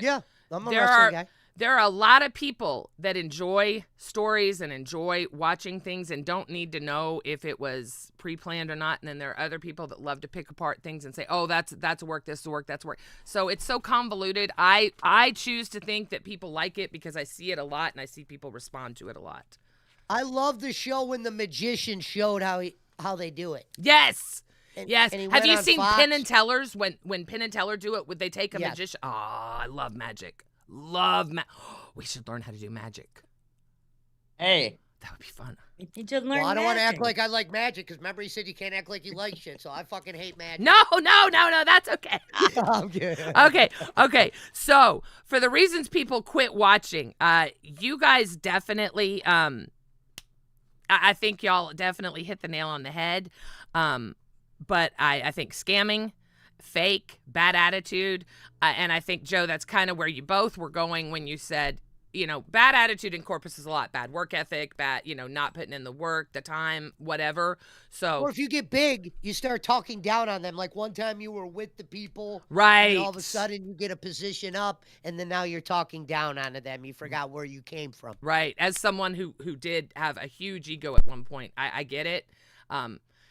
Yeah, I'm a there wrestling are guy. there are a lot of people that enjoy stories and enjoy watching things and don't need to know if it was pre-planned or not. And then there are other people that love to pick apart things and say, "Oh, that's work. This is work. That's work." So it's so convoluted. I choose to think that people like it because I see it a lot and I see people respond to it a lot. I love the show when the magician showed how they do it. Yes. And- Yes. and he Have went you on seen Fox. Penn and Tellers? When Penn and Teller do it, would they take a Yes. magician? Oh, I love magic. We should learn how to do magic. Hey, That would be fun. you just learn Well, I don't want to act magic. like I like magic, because remember he said you can't act like you like shit, so I fucking hate magic. No, that's okay. I'm kidding. Okay. So, for the reasons people quit watching, you guys definitely, I think y'all definitely hit the nail on the head. But I think scamming, fake, bad attitude, and I think, Joe, that's kind of where you both were going when you said, bad attitude encompasses a lot. Bad work ethic, bad, not putting in the work, the time, whatever. So, Or if you get big, you start talking down on them. Like one time you were with the people, right. and all of a sudden you get a position up, and then now you're talking down onto them. You forgot where you came from. Right. As someone who did have a huge ego at one point, I get it.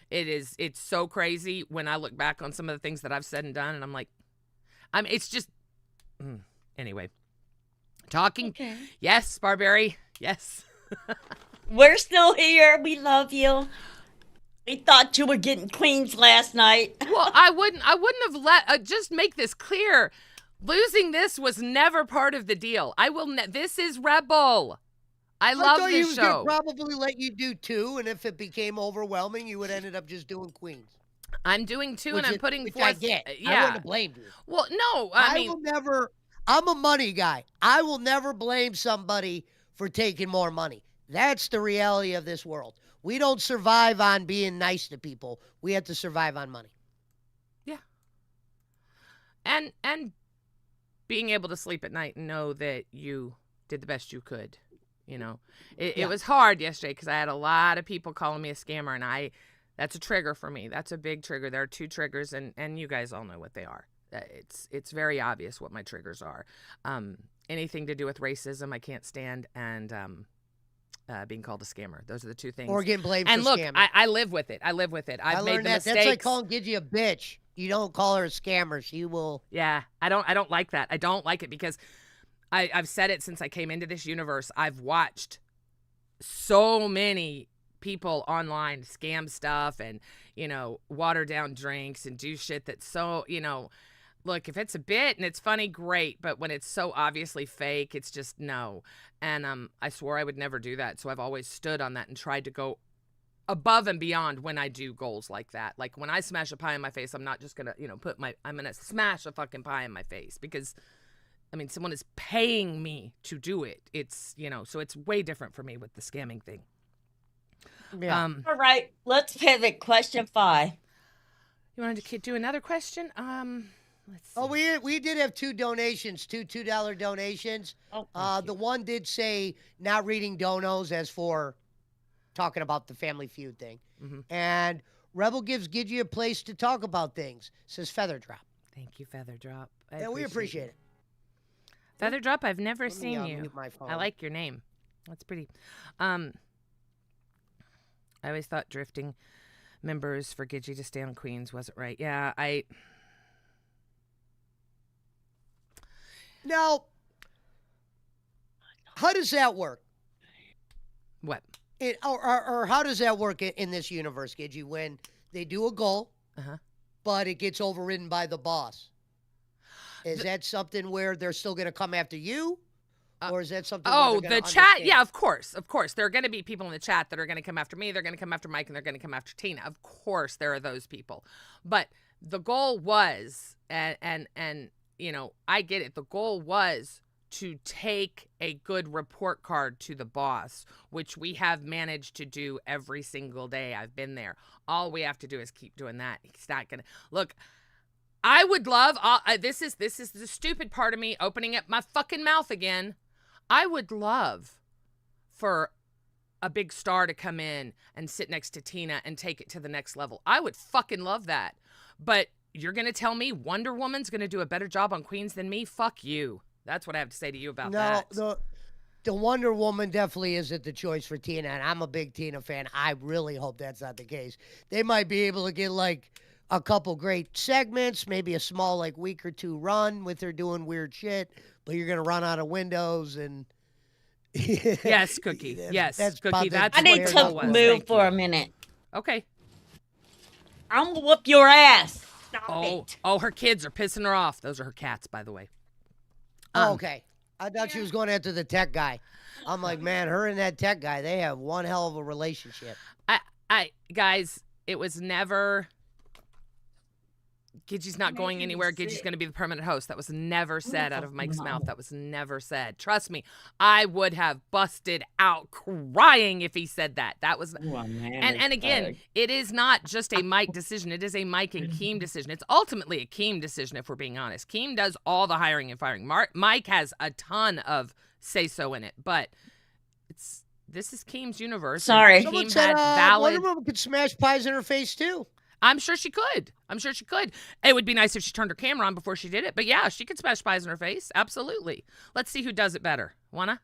It's so crazy when I look back on some of the things that I've said and done, and I'm like, it's just, anyway. Talking. Okay. Yes, Barberry. Yes. We're still here. We love you. We thought you were getting queens last night. Well, I wouldn't have just make this clear. Losing this was never part of the deal. This is Rebel. I love thought this he was gonna show. probably let you do two, and if it became overwhelming, you would ended up just doing queens. I'm doing two, Which and I'm is- putting which forth. I get. I Yeah. wouldn't have blamed you. Well, no, I mean, will never. I'm a money guy. I will never blame somebody for taking more money. That's the reality of this world. We don't survive on being nice to people. We have to survive on money. and being able to sleep at night and know that you did the best you could. Yeah. It was hard yesterday because I had a lot of people calling me a scammer, and that's a trigger for me. That's a big trigger. There are two triggers, and you guys all know what they are. It's very obvious what my triggers are. Anything to do with racism, I can't stand, and being called a scammer. Those are the two things. Or getting blamed And for look, scamming. I live with it. I've I made learned the that. mistakes. That's like calling Gidgy a bitch. You don't call her a scammer. She will. Yeah, I don't like that. I don't like it because I've said it since I came into this universe. I've watched so many people online scam stuff and, water down drinks and do shit that's so, look, if it's a bit and it's funny, great. But when it's so obviously fake, it's just no. And I swore I would never do that. So I've always stood on that and tried to go above and beyond when I do goals like that. Like when I smash a pie in my face, I'm not just going to, I'm going to smash a fucking pie in my face because, someone is paying me to do it. It's, so it's way different for me with the scamming thing. Yeah. All right, let's pivot. Question 5. You wanted to do another question? Let's see. Oh, we did have two donations, two $2 donations. Oh, thank The you. one did say not reading donos as for talking about the Family Feud thing. Mhm. And Rebel gives Gidgy a place to talk about things. Says Feather Drop. Thank you, Feather Drop. Yeah, we appreciate it. Feather Drop, I've never Let me, seen you. mute my phone. I like your name. That's pretty. I always thought drifting members for Gidgy to stay on Queens wasn't right. Yeah, Now, how does that work? What? Or how does that work in this universe, Gidgy, when they do a goal, but it gets overridden by the boss? Is that something where they're still going to come after you? Or is that something where they're the gonna chat? understand? Yeah, of course. Of course. There are going to be people in the chat that are going to come after me. They're going to come after Mike, and they're going to come after Tina. Of course, there are those people. But the goal was, and you know, I get it. The goal was to take a good report card to the boss, which we have managed to do every single day I've been there. All we have to do is keep doing that. He's not going to look. I would love, this is the stupid part of me opening up my fucking mouth again. I would love for a big star to come in and sit next to Tina and take it to the next level. I would fucking love that. But you're going to tell me Wonder Woman's going to do a better job on Queens than me? Fuck you. That's what I have to say to you about that. No, the Wonder Woman definitely isn't the choice for Tina, and I'm a big Tina fan. I really hope that's not the case. They might be able to get, like, a couple great segments, maybe a small, like, week or two run with her doing weird shit, but you're going to run out of windows and... Yes, Cookie. Yes, Cookie. That's I need what to it was. move Thank for you. a minute. Okay. I'm going to whoop your ass. Stop it. Oh, her kids are pissing her off. Those are her cats, by the way. Okay. I thought she was going after the tech guy. I'm like, man, her and that tech guy, they have one hell of a relationship. Guys, it was never... Gidgy's not going anywhere. Gidgy's going to be the permanent host. That was never said out of Mike's mouth. That was never said. Trust me, I would have busted out crying if he said that. That was, and again, it is not just a Mike decision. It is a Mike and Keem decision. It's ultimately a Keem decision, if we're being honest. Keem does all the hiring and firing. Mike has a ton of say-so in it, but this is Keem's universe. Sorry. Someone Keem said had valid. Wonder Woman could smash pies in her face, too. I'm sure she could. It would be nice if she turned her camera on before she did it. But yeah, she could smash pies in her face. Absolutely. Let's see who does it better. Wanna?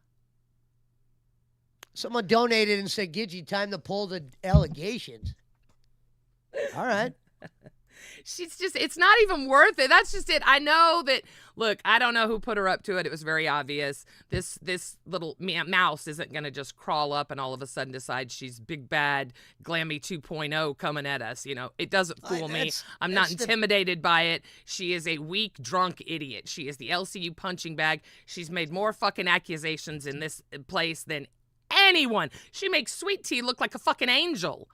Someone donated and said, Gidgy, time to pull the allegations. All right. It's not even worth it. That's just it. I know that, look, I don't know who put her up to it. It was very obvious. This little mouse isn't going to just crawl up and all of a sudden decide she's big bad Glammy 2.0 coming at us. You know, it doesn't fool me. I'm not intimidated by it. She is a weak, drunk idiot. She is the LCU punching bag. She's made more fucking accusations in this place than anyone. She makes Sweet Tea look like a fucking angel.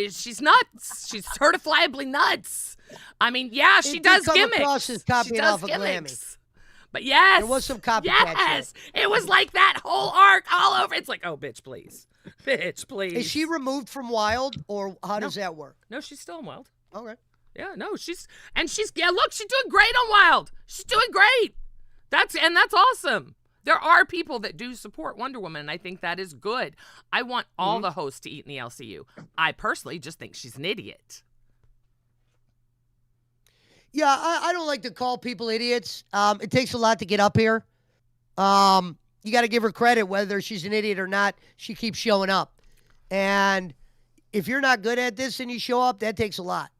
She's nuts. She's certifiably nuts. I mean, yeah, she does gimmicks. Across as copying off of Glammy. But yes. There was some copycat Yes. It was like that whole arc all over. It's like, oh, bitch, please. Bitch, please. Is she removed from Wild, or how does that work? No, she's still in Wild. Okay. Yeah, no, look, she's doing great on Wild. She's doing great. That's awesome. There are people that do support Wonder Woman, and I think that is good. I want all the hosts to eat in the LCU. I personally just think she's an idiot. Yeah, I don't like to call people idiots. It takes a lot to get up here. You got to give her credit, whether she's an idiot or not. She keeps showing up. And if you're not good at this and you show up, that takes a lot.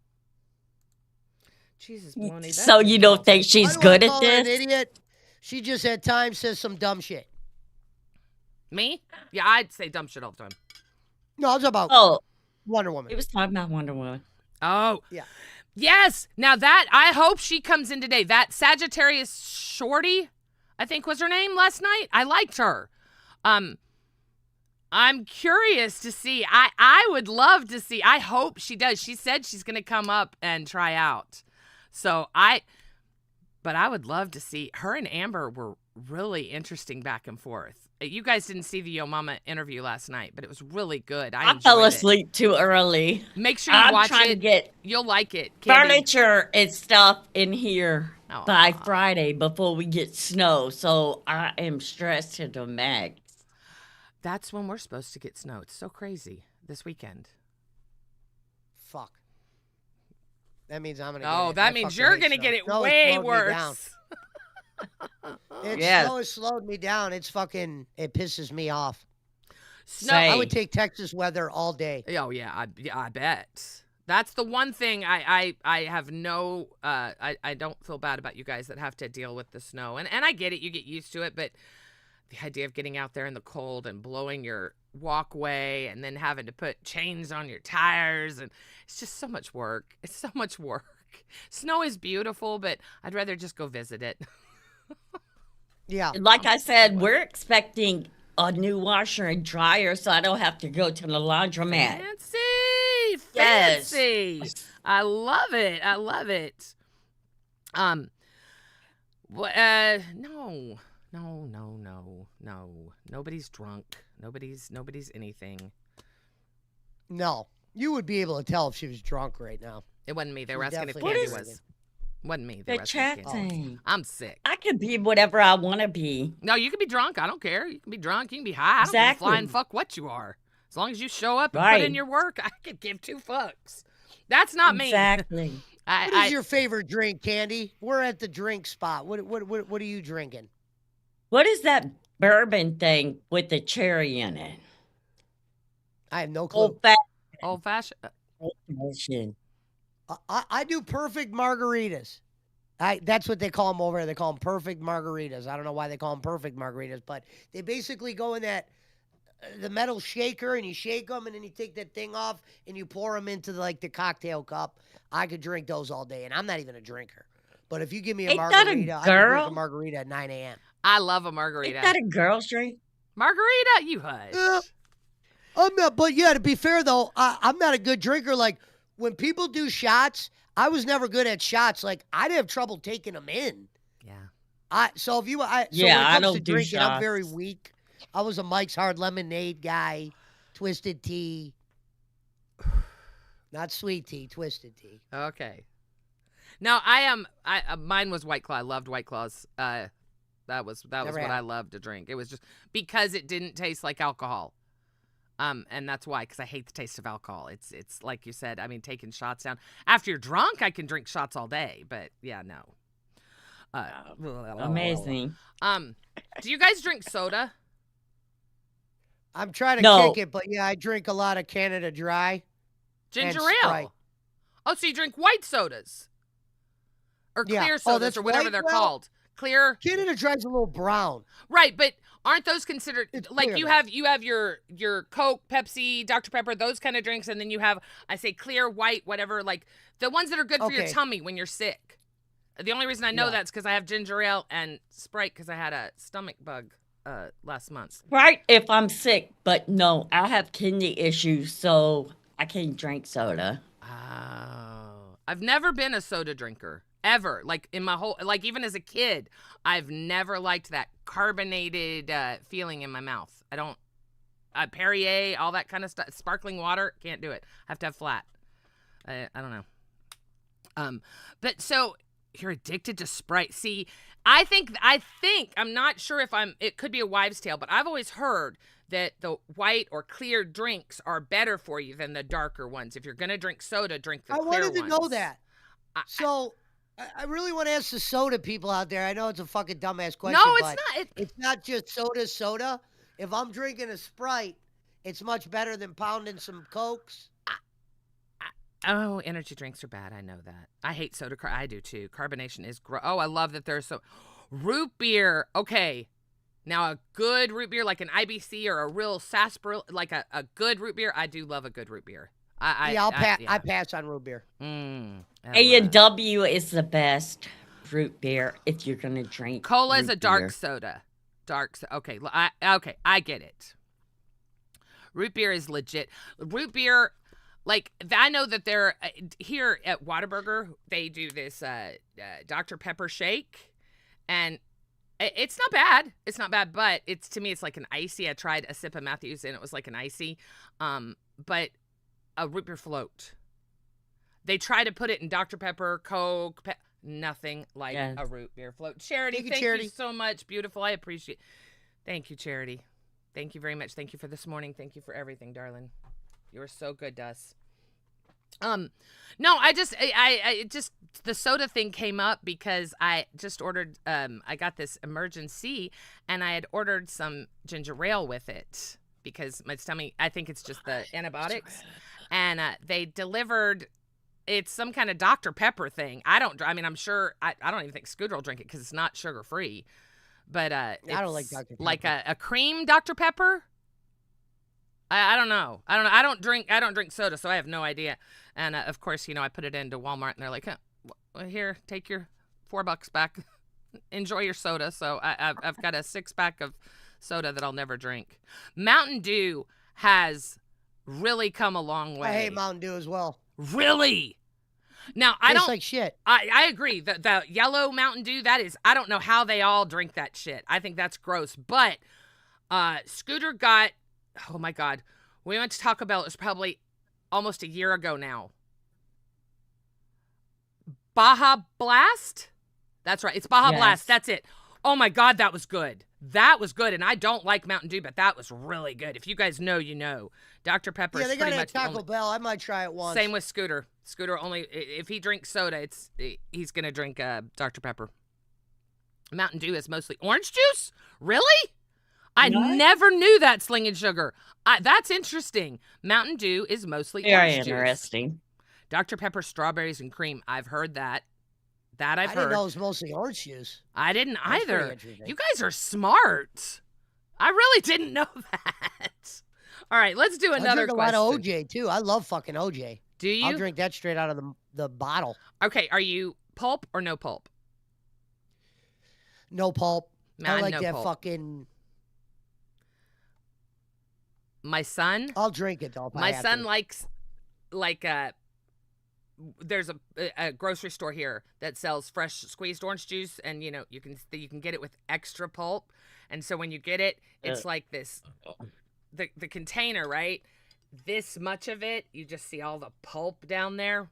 Jesus, Bonnie. So you don't think she's good at this? An idiot. She just at times says some dumb shit. Me? Yeah, I'd say dumb shit all the time. No, it's about Wonder Woman. It was talking about Wonder Woman. Oh. Yeah. Yes. Now that, I hope she comes in today. That Sagittarius Shorty, I think was her name last night. I liked her. I'm curious to see. I would love to see. I hope she does. She said she's going to come up and try out. But I would love to see. Her and Amber were really interesting back and forth. You guys didn't see the Yo Mama interview last night, but it was really good. I fell asleep too early. Make sure you watch it. I'm trying to get You'll like it. Candy. Furniture and stuff in here by Friday before we get snow. So I am stressed to the max. That's when we're supposed to get snow. It's so crazy this weekend. Fuck. That means I'm going to get it. That means you're going to get it way worse. Snow has slowed me down. It pisses me off. Snow. I would take Texas weather all day. Oh yeah, I bet. That's the one thing I have no I don't feel bad about you guys that have to deal with the snow. And I get it, you get used to it, but the idea of getting out there in the cold and blowing your walkway and then having to put chains on your tires, and it's just so much work. It's so much work. Snow is beautiful, but I'd rather just go visit it. Yeah. Like I said, we're expecting a new washer and dryer, so I don't have to go to the laundromat. Fancy. Yes. I love it. I love it. No. Nobody's drunk. Nobody's anything. No. You would be able to tell if she was drunk right now. It wasn't me. They were She's asking if definitely Candy not was. Wasn't me. They were asking if Candy. Detracting. I'm sick. I can be whatever I want to be. No, you can be drunk. I don't care. You can be drunk. You can be high. I don't give a Exactly. flying fuck what you are. As long as you show up and put Right. in your work, I could give two fucks. That's not me. Exactly. What is your favorite drink, Candy? We're at the drink spot. What are you drinking? What is that bourbon thing with the cherry in it? I have no clue. Old fashioned. Old-fashioned. I do perfect margaritas. That's what they call them over here. They call them perfect margaritas. I don't know why they call them perfect margaritas, but they basically go in the metal shaker, and you shake them, and then you take that thing off, and you pour them into the cocktail cup. I could drink those all day, and I'm not even a drinker. But if you give me a Ain't that a margarita, I can drink girl? a margarita at 9 a.m. I love a margarita. Ain't that a girl's drink? Margarita, you hush. I'm not, but yeah, to be fair though, I'm not a good drinker. Like when people do shots, I was never good at shots. Like I'd have trouble taking them in. Yeah. So if you, so Yeah, when it I comes don't to do drinking, I'm very shots. weak. I was a Mike's Hard Lemonade guy, twisted tea, not sweet tea, twisted tea. Okay. No, I am. Mine was White Claw. I loved White Claws. That was Never what had. I loved to drink. It was just because it didn't taste like alcohol. And that's why, because I hate the taste of alcohol. It's like you said. I mean, taking shots down after you're drunk, I can drink shots all day. But yeah, no. Amazing. Do you guys drink soda? I'm trying to No. kick it, but yeah, I drink a lot of Canada Dry. Ginger And Sprite. ale. Oh, so you drink white sodas or Yeah. clear Oh, sodas that's or whatever white? they're Well- called. Clear. Canada Dry's a little brown. Right, but aren't those considered It's like clear, you though. have your Coke, Pepsi, Dr Pepper, those kind of drinks, and then you have I say clear, white, whatever, like the ones that are good for your Okay. tummy when you're sick. The only reason I know Yeah. that's because I have ginger ale and Sprite because I had a stomach bug last month. Right if I'm sick, but no, I have kidney issues, so I can't drink soda. Oh, I've never been a soda drinker ever. Like in my whole like even as a kid, I've never liked that carbonated feeling in my mouth. I don't. Perrier, all that kind of stuff. Sparkling water, can't do it. I have to have flat. I don't know. But so you're addicted to Sprite. See, I think I'm not sure if it could be a wives' tale, but I've always heard that the white or clear drinks are better for you than the darker ones. If you're gonna drink soda, drink the I clear wanted to know ones. that. So I really want to ask the soda people out there. I know it's a fucking dumbass question. No, it's but not. It's not just soda. If I'm drinking a Sprite, it's much better than pounding some Cokes. Oh, energy drinks are bad. I know that. I hate soda. I do too. Carbonation is gross. Oh, I love that there's so root beer. Okay, now a good root beer like an IBC or a real sarsaparilla, like a good root beer. I do love a good root beer. I pass on root beer. A&W is the best root beer if you're gonna drink. Cola is root a dark beer. soda. Okay, I get it. Root beer is legit. Root beer, like I know that they're here at Whataburger. They do this Dr Pepper shake, and it's not bad. It's not bad, but to me it's like an icy. I tried a sip of Matthews and it was like an icy, but a root beer float. They try to put it in Dr Pepper, Coke. Nothing like a root beer float. Charity, thank you so much. Beautiful. I appreciate. Thank you, Charity. Thank you very much. Thank you for this morning. Thank you for everything, darling. You were so good to us. No, I just the soda thing came up because I just ordered. I got this emergency, and I had ordered some ginger ale with it. because my stomach, I think it's just the antibiotics. And they delivered, it's some kind of Dr. Pepper thing. I mean, I'm sure, I don't even think Scooter will drink it because it's not sugar-free. But I don't like it's Dr. Pepper. like a cream Dr. Pepper. I don't know. I don't drink soda, so I have no idea. And of course, I put it into Walmart, and they're like, well, here, take your $4 back. Enjoy your soda. So I've got a 6-pack of soda that I'll never drink. Mountain Dew has really come a long way. I hate Mountain Dew as well. Really? Now, I Tastes don't like shit. I agree. The yellow Mountain Dew, that is, I don't know how they all drink that shit. I think that's gross. But Scooter got, oh my God, we went to Taco Bell. It was probably almost a year ago now. Baja Blast? That's right. It's Baja Blast. That's it. Oh my God, that was good. That was good. And I don't like Mountain Dew, but that was really good. If you guys know, you know. Dr. Pepper Yeah, is they got pretty it much at Taco only, Bell. I might try it once. same with Scooter. Scooter only, if he drinks soda, he's going to drink Dr. Pepper. Mountain Dew is mostly orange juice? Really? I never knew that, Slinging Sugar. That's interesting. Mountain Dew is mostly Very orange juice. interesting. Dr. Pepper, strawberries, and cream. I've heard that. I've I heard. didn't know it was mostly orange juice. I didn't That's pretty either. interesting. You guys are smart. I really didn't know that. All right, let's do I another drink a question. lot of OJ, too. I love fucking OJ. Do you? I'll drink that straight out of the bottle. Okay, are you pulp or no pulp? No pulp. I Mine, like no that pulp. fucking... My son? I'll drink it, though. if I My have son to. likes, there's a grocery store here that sells fresh squeezed orange juice, and you can get it with extra pulp. And so when you get it, it's like this, the container, right? This much of it, you just see all the pulp down there.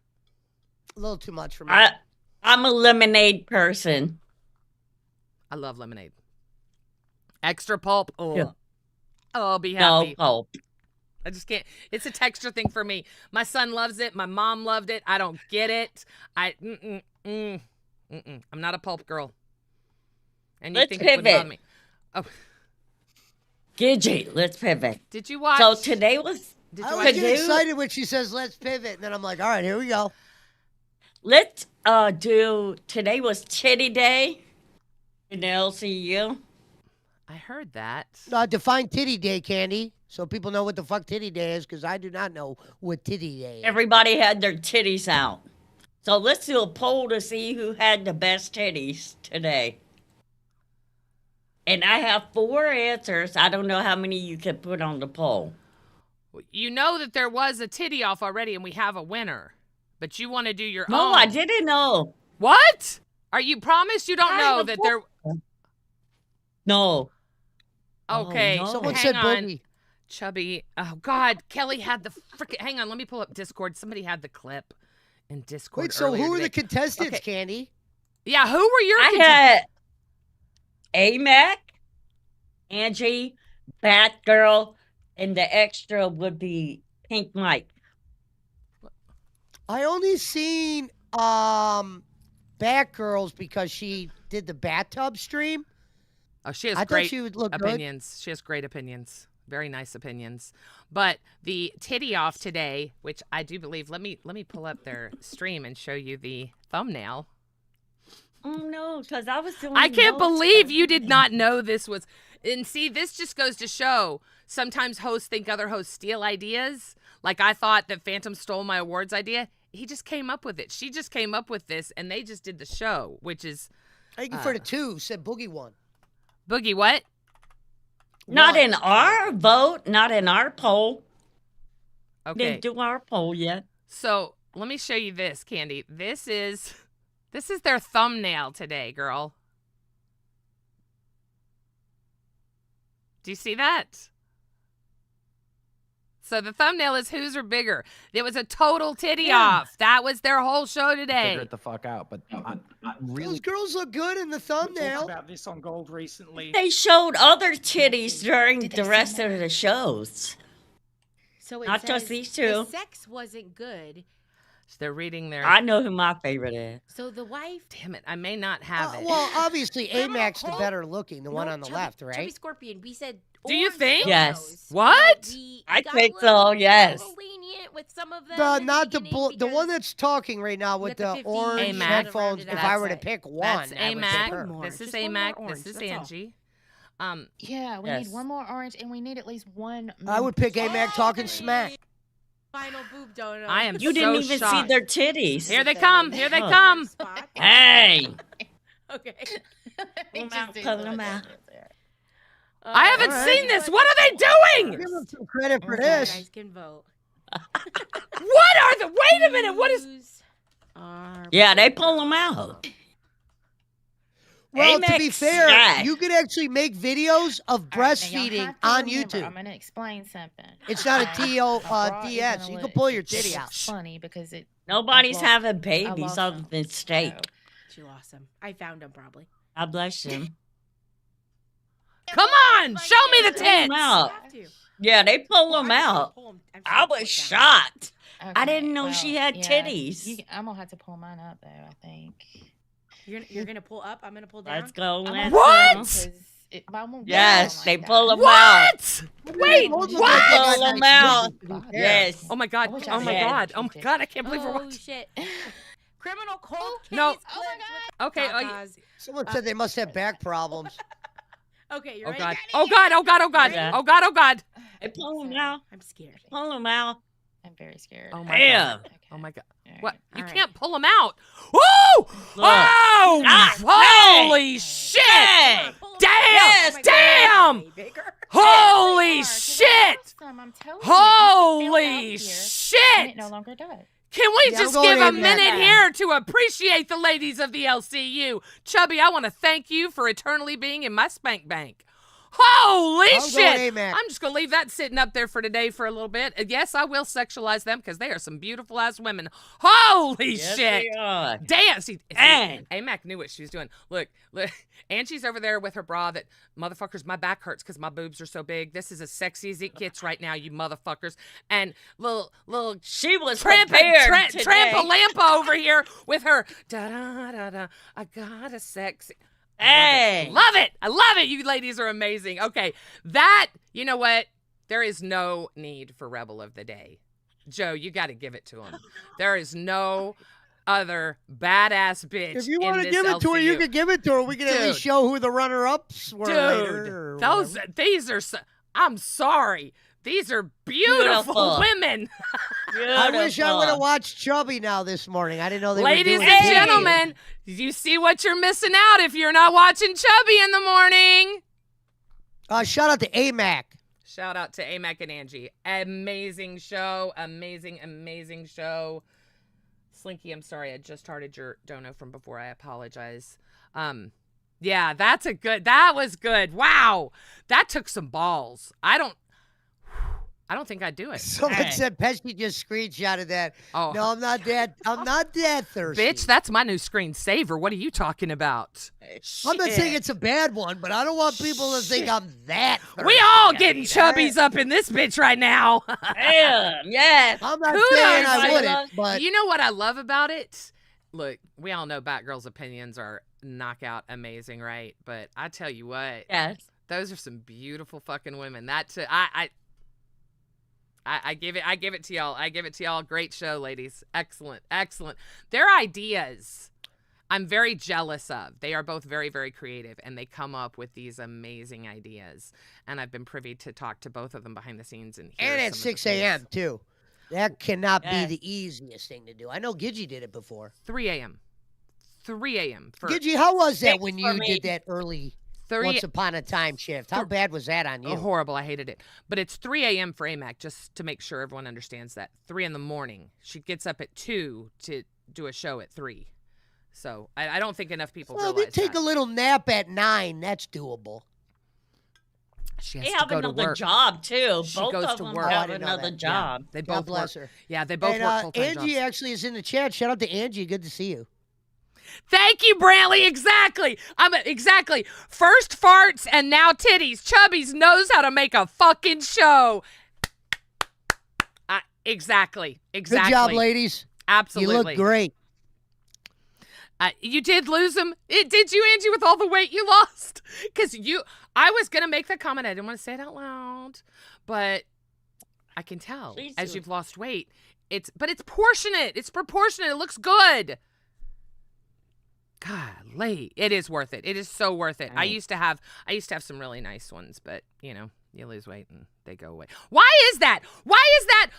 A little too much for me. I'm a lemonade person. I love lemonade. Extra pulp. Oh, Yeah. oh, I'll be No happy. pulp. I just can't. It's a texture thing for me. My son loves it. My mom loved it. I don't get it. I'm not a pulp girl. And you Let's think it would pivot. bother me? Oh, Gidgy, let's pivot. did you watch? So today was. Did I you always watch? get excited when she says, let's pivot. And then I'm like, all right, here we go. Let's do. Today was Titty Day in the LCU. I heard that. Define Titty Day, Candy, so people know what the fuck Titty Day is, because I do not know what Titty Day is. Everybody had their titties out. So let's do a poll to see who had the best titties today. And I have 4 answers. I don't know how many you can put on the poll. You know that there was a titty off already, and we have a winner. But you want to do your No, own. I didn't know. What? Are you promised you don't I know have that a- there? No. Okay, no. Someone hang said on. Boogie. Chubby. Oh God, Kelly had the freaking. Hang on, let me pull up Discord. Somebody had the clip in Discord. Wait, so earlier who were the today. contestants, Okay. Candy? Yeah, who were your? I had AMAC, Angie, Batgirl, and the extra would be Pink Mike. I only seen Batgirls because she did the bathtub stream. Oh, she has I thought great she would look good. opinions. She has great opinions. Very nice opinions. But the titty off today, which I do believe. Let me pull up their stream and show you the thumbnail. Oh no, because I was doing. I can't notes believe for you did everything. not know this was. And see, this just goes to show sometimes hosts think other hosts steal ideas. Like I thought that Phantom stole my awards idea. He just came up with it. She just came up with this, and they just did the show, which is Thank you for the 2. Said Boogie won. Boogie. What? Not Won. in our vote, not in our poll. Okay. Didn't do our poll yet. So let me show you this, Candy. This is their thumbnail today, girl. Do you see that? So the thumbnail is whose are bigger. It was a total titty off. That was their whole show today. Figure it the fuck out. But I Those really girls look good in the talked thumbnail. about this on Gold recently. They showed other titties during Did they the say rest that? of the shows. So it Not just says these the two. sex wasn't good. So they're reading their. I know who my favorite is. So the wife. Damn it! I may not have it. Well, obviously, Criminal AMAC's the Cole? better looking, the one No, on the Chubby- left, Chubby right? Scorpion. We said Do you think? Yes. What? I think so, yes. A little lenient with some of them. The in not the beginning the one because that's talking right now with got the the 50 orange AMAC. headphones. Rounded If I out. were to pick one, That's I would pick AMAC. her. more. This is Just one more AMAC. This orange, is that's all. Angie. Yeah, we Yes. need one more orange, and we need at least one. I would pick AMAC talking smack. Final boob donut. I am You so didn't even shocked. see their titties. Here they come. Here they Huh. come. Spot. Hey. Okay. Pull them out. I haven't All right. seen this. What are they doing? Give them some credit for You this. guys can vote. What are the? Wait a minute. What is? Whose are Yeah, they pull them out. Well, to AMAC be fair, snack. you could actually make videos of breastfeeding on YouTube. I'm gonna explain something. It's not a Okay? TO, bra is DS. gonna You can look- pull your it's titty out. Funny because it. Nobody's I lost- having I babies lost other them, than steak. so- She lost them. I found them probably. God bless him. Come on, show me the Pull 'em tits. out. Have to. Yeah, they pull Well, them I'm just gonna out. pull 'em- I'm just I gonna pull was it down. shocked. I Okay, didn't know she had titties. I'm gonna have to pull mine up though. I think. You're gonna pull up. I'm gonna pull down. Let's go. I'm Let's gonna What? pull 'em 'cause I won't go Yes, like they that. pull them out. What? Wait, Both of them what? got Pull 'em nice out. titties, to be fair. Yes. Oh my god. I wish I Oh my had god. Oh my titties. god. I can't believe we're Oh watching. shit. Criminal cold case. No. Oh my Okay. Oh, god. Someone said they must have back problems. Okay, you're oh ready. god. Oh god. Oh god. Oh god. Yeah. Oh god. Oh god. They pull them out. I'm scared. Pull them out. I'm very scared. Oh my Damn. god. Oh my god. Alright. What? You All can't pull them out. Woo! Oh! Ah, Holy hey. shit! Hey. Damn! Yes, Damn! Bigger. Holy They are, 'cause I shit! lost them, I'm telling you, it used to feel Holy out here, and shit! it no longer does. Can we Yeah, I'm just going give a in that. minute here to appreciate the ladies of the LCU? Chubby, I want to thank you for eternally being in my spank bank. Holy I'm shit! going AMAC. I'm just going to leave that sitting up there for today for a little bit. And yes, I will sexualize them because they are some beautiful ass women. Holy Yes, shit! they are. Damn! See, Dang. AMAC knew what she was doing. Look, Angie's over there with her bra that, motherfuckers, my back hurts because my boobs are so big. This is as sexy as it gets right now, you motherfuckers. And little She was Trampa prepared today. Lampa over here with her da-da-da-da, I got a sexy. Hey. Love it. I love it. You ladies are amazing. Okay, that, you know what? There is no need for Rebel of the Day. Joe, you got to give it to him. There is no other badass bitch. If you want want to give it to her, you can give it to her. We can at least Dude. show who the runner-ups were later. Dude, or those whatever. these are. I'm sorry. These are beautiful Beautiful. women. I wish I would have Beautiful. watched Chubby now this morning. I didn't know they Ladies were and doing it. gentlemen, you see what you're missing out if you're not watching Chubby in the morning. Shout out to AMAC. Shout out to AMAC and Angie. Amazing show. Amazing show. Slinky, I'm sorry. I just started your dono from before. I apologize. Yeah, that was good. Wow. That took some balls. I don't think I'd do it. Someone Hey. said Pesci just screenshotted that. Oh. No, I'm not that thirsty. Bitch, that's my new screensaver. What are you talking about? I'm not Shit. saying it's a bad one, but I don't want people to think I'm that thirsty. We all getting chubbies up in this bitch right now. Damn. Yes. I'm not Kudos, saying I I wouldn't, love- but You know what I love about it? Look, we all know Batgirl's opinions are knockout amazing, right? But I tell you what, Yes. those are some beautiful fucking women. I give it to y'all. I give it to y'all. Great show, ladies. Excellent. Their ideas, I'm very jealous of. They are both very, very creative, and they come up with these amazing ideas. And I've been privy to talk to both of them behind the scenes and hear and at some of the 6 a.m. things. too. That cannot be Yes. the easiest thing to do. I know Gidgy did it before. 3 a.m. 3 a.m. for Gidgy, how was that Six when for you me. did that early 3 Once Upon a Time shift? How bad was that on you? Oh, horrible. I hated it. But it's 3 a.m. for AMAC, just to make sure everyone understands that. 3 in the morning. She gets up at 2 to do a show at 3. So I don't think enough people Well, they realize take that. a little nap at 9. That's doable. She has They to have go to another work. job too. She Both goes of to them work. Oh, I have didn't know another that. job. They God both bless work. her. Yeah, they both And work full-time Angie jobs. actually is in the chat. Shout out to Angie. Good to see you. Thank you, Brantley. Exactly. Exactly. First farts and now titties. Chubby's knows how to make a fucking show. Exactly. Good job, ladies. Absolutely. You look great. You did lose him. Did you, Angie, with all the weight you lost? Because I was going to make that comment. I didn't want to say it out loud. But I can tell as you've lost weight. But it's proportionate. It's proportionate. It looks good. Golly, it is worth it. It is so worth it. I used to have some really nice ones, but you lose weight and they go away. Why is that? Why is that?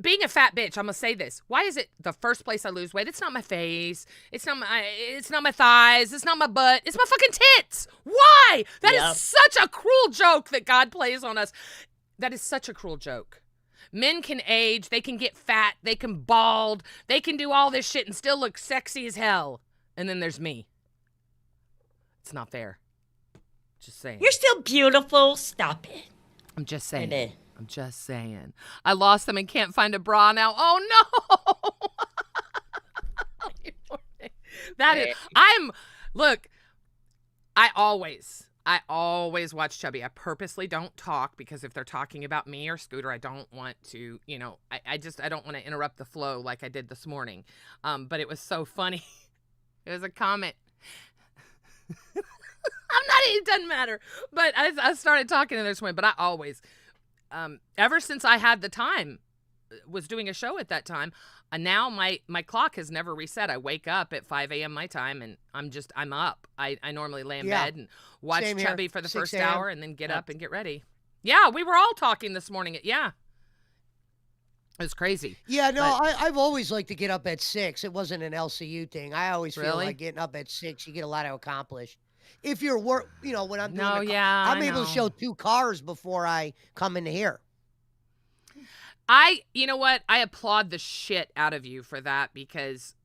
Being a fat bitch, I'm gonna say this. Why is it the first place I lose weight? It's not my face. It's not my thighs. It's not my butt. It's my fucking tits. Why? That is such a cruel joke that God plays on us. That is such a cruel joke. Men can age. They can get fat. They can bald. They can do all this shit and still look sexy as hell. And then there's me. It's not fair. Just saying. You're still beautiful. Stop it. I'm just saying. I'm just saying. I lost them and can't find a bra now. Oh, no. Look, I always watch Chubby. I purposely don't talk because if they're talking about me or Scooter, I don't want to, I don't want to interrupt the flow like I did this morning. But it was so funny. It was a comment. It doesn't matter. But I started talking to this one, but I always, ever since I had the time, was doing a show at that time, now my clock has never reset. I wake up at 5 a.m. my time, and I'm up. I normally lay in bed and watch Chubby for the first hour and then get up and get ready. Yeah, we were all talking this morning. It was crazy. Yeah, no, I've always liked to get up at 6. It wasn't an LCU thing. I always feel like getting up at 6, you get a lot accomplished. If you're when I'm doing I'm able to show 2 cars before I come into here. You know what? I applaud the shit out of you for that because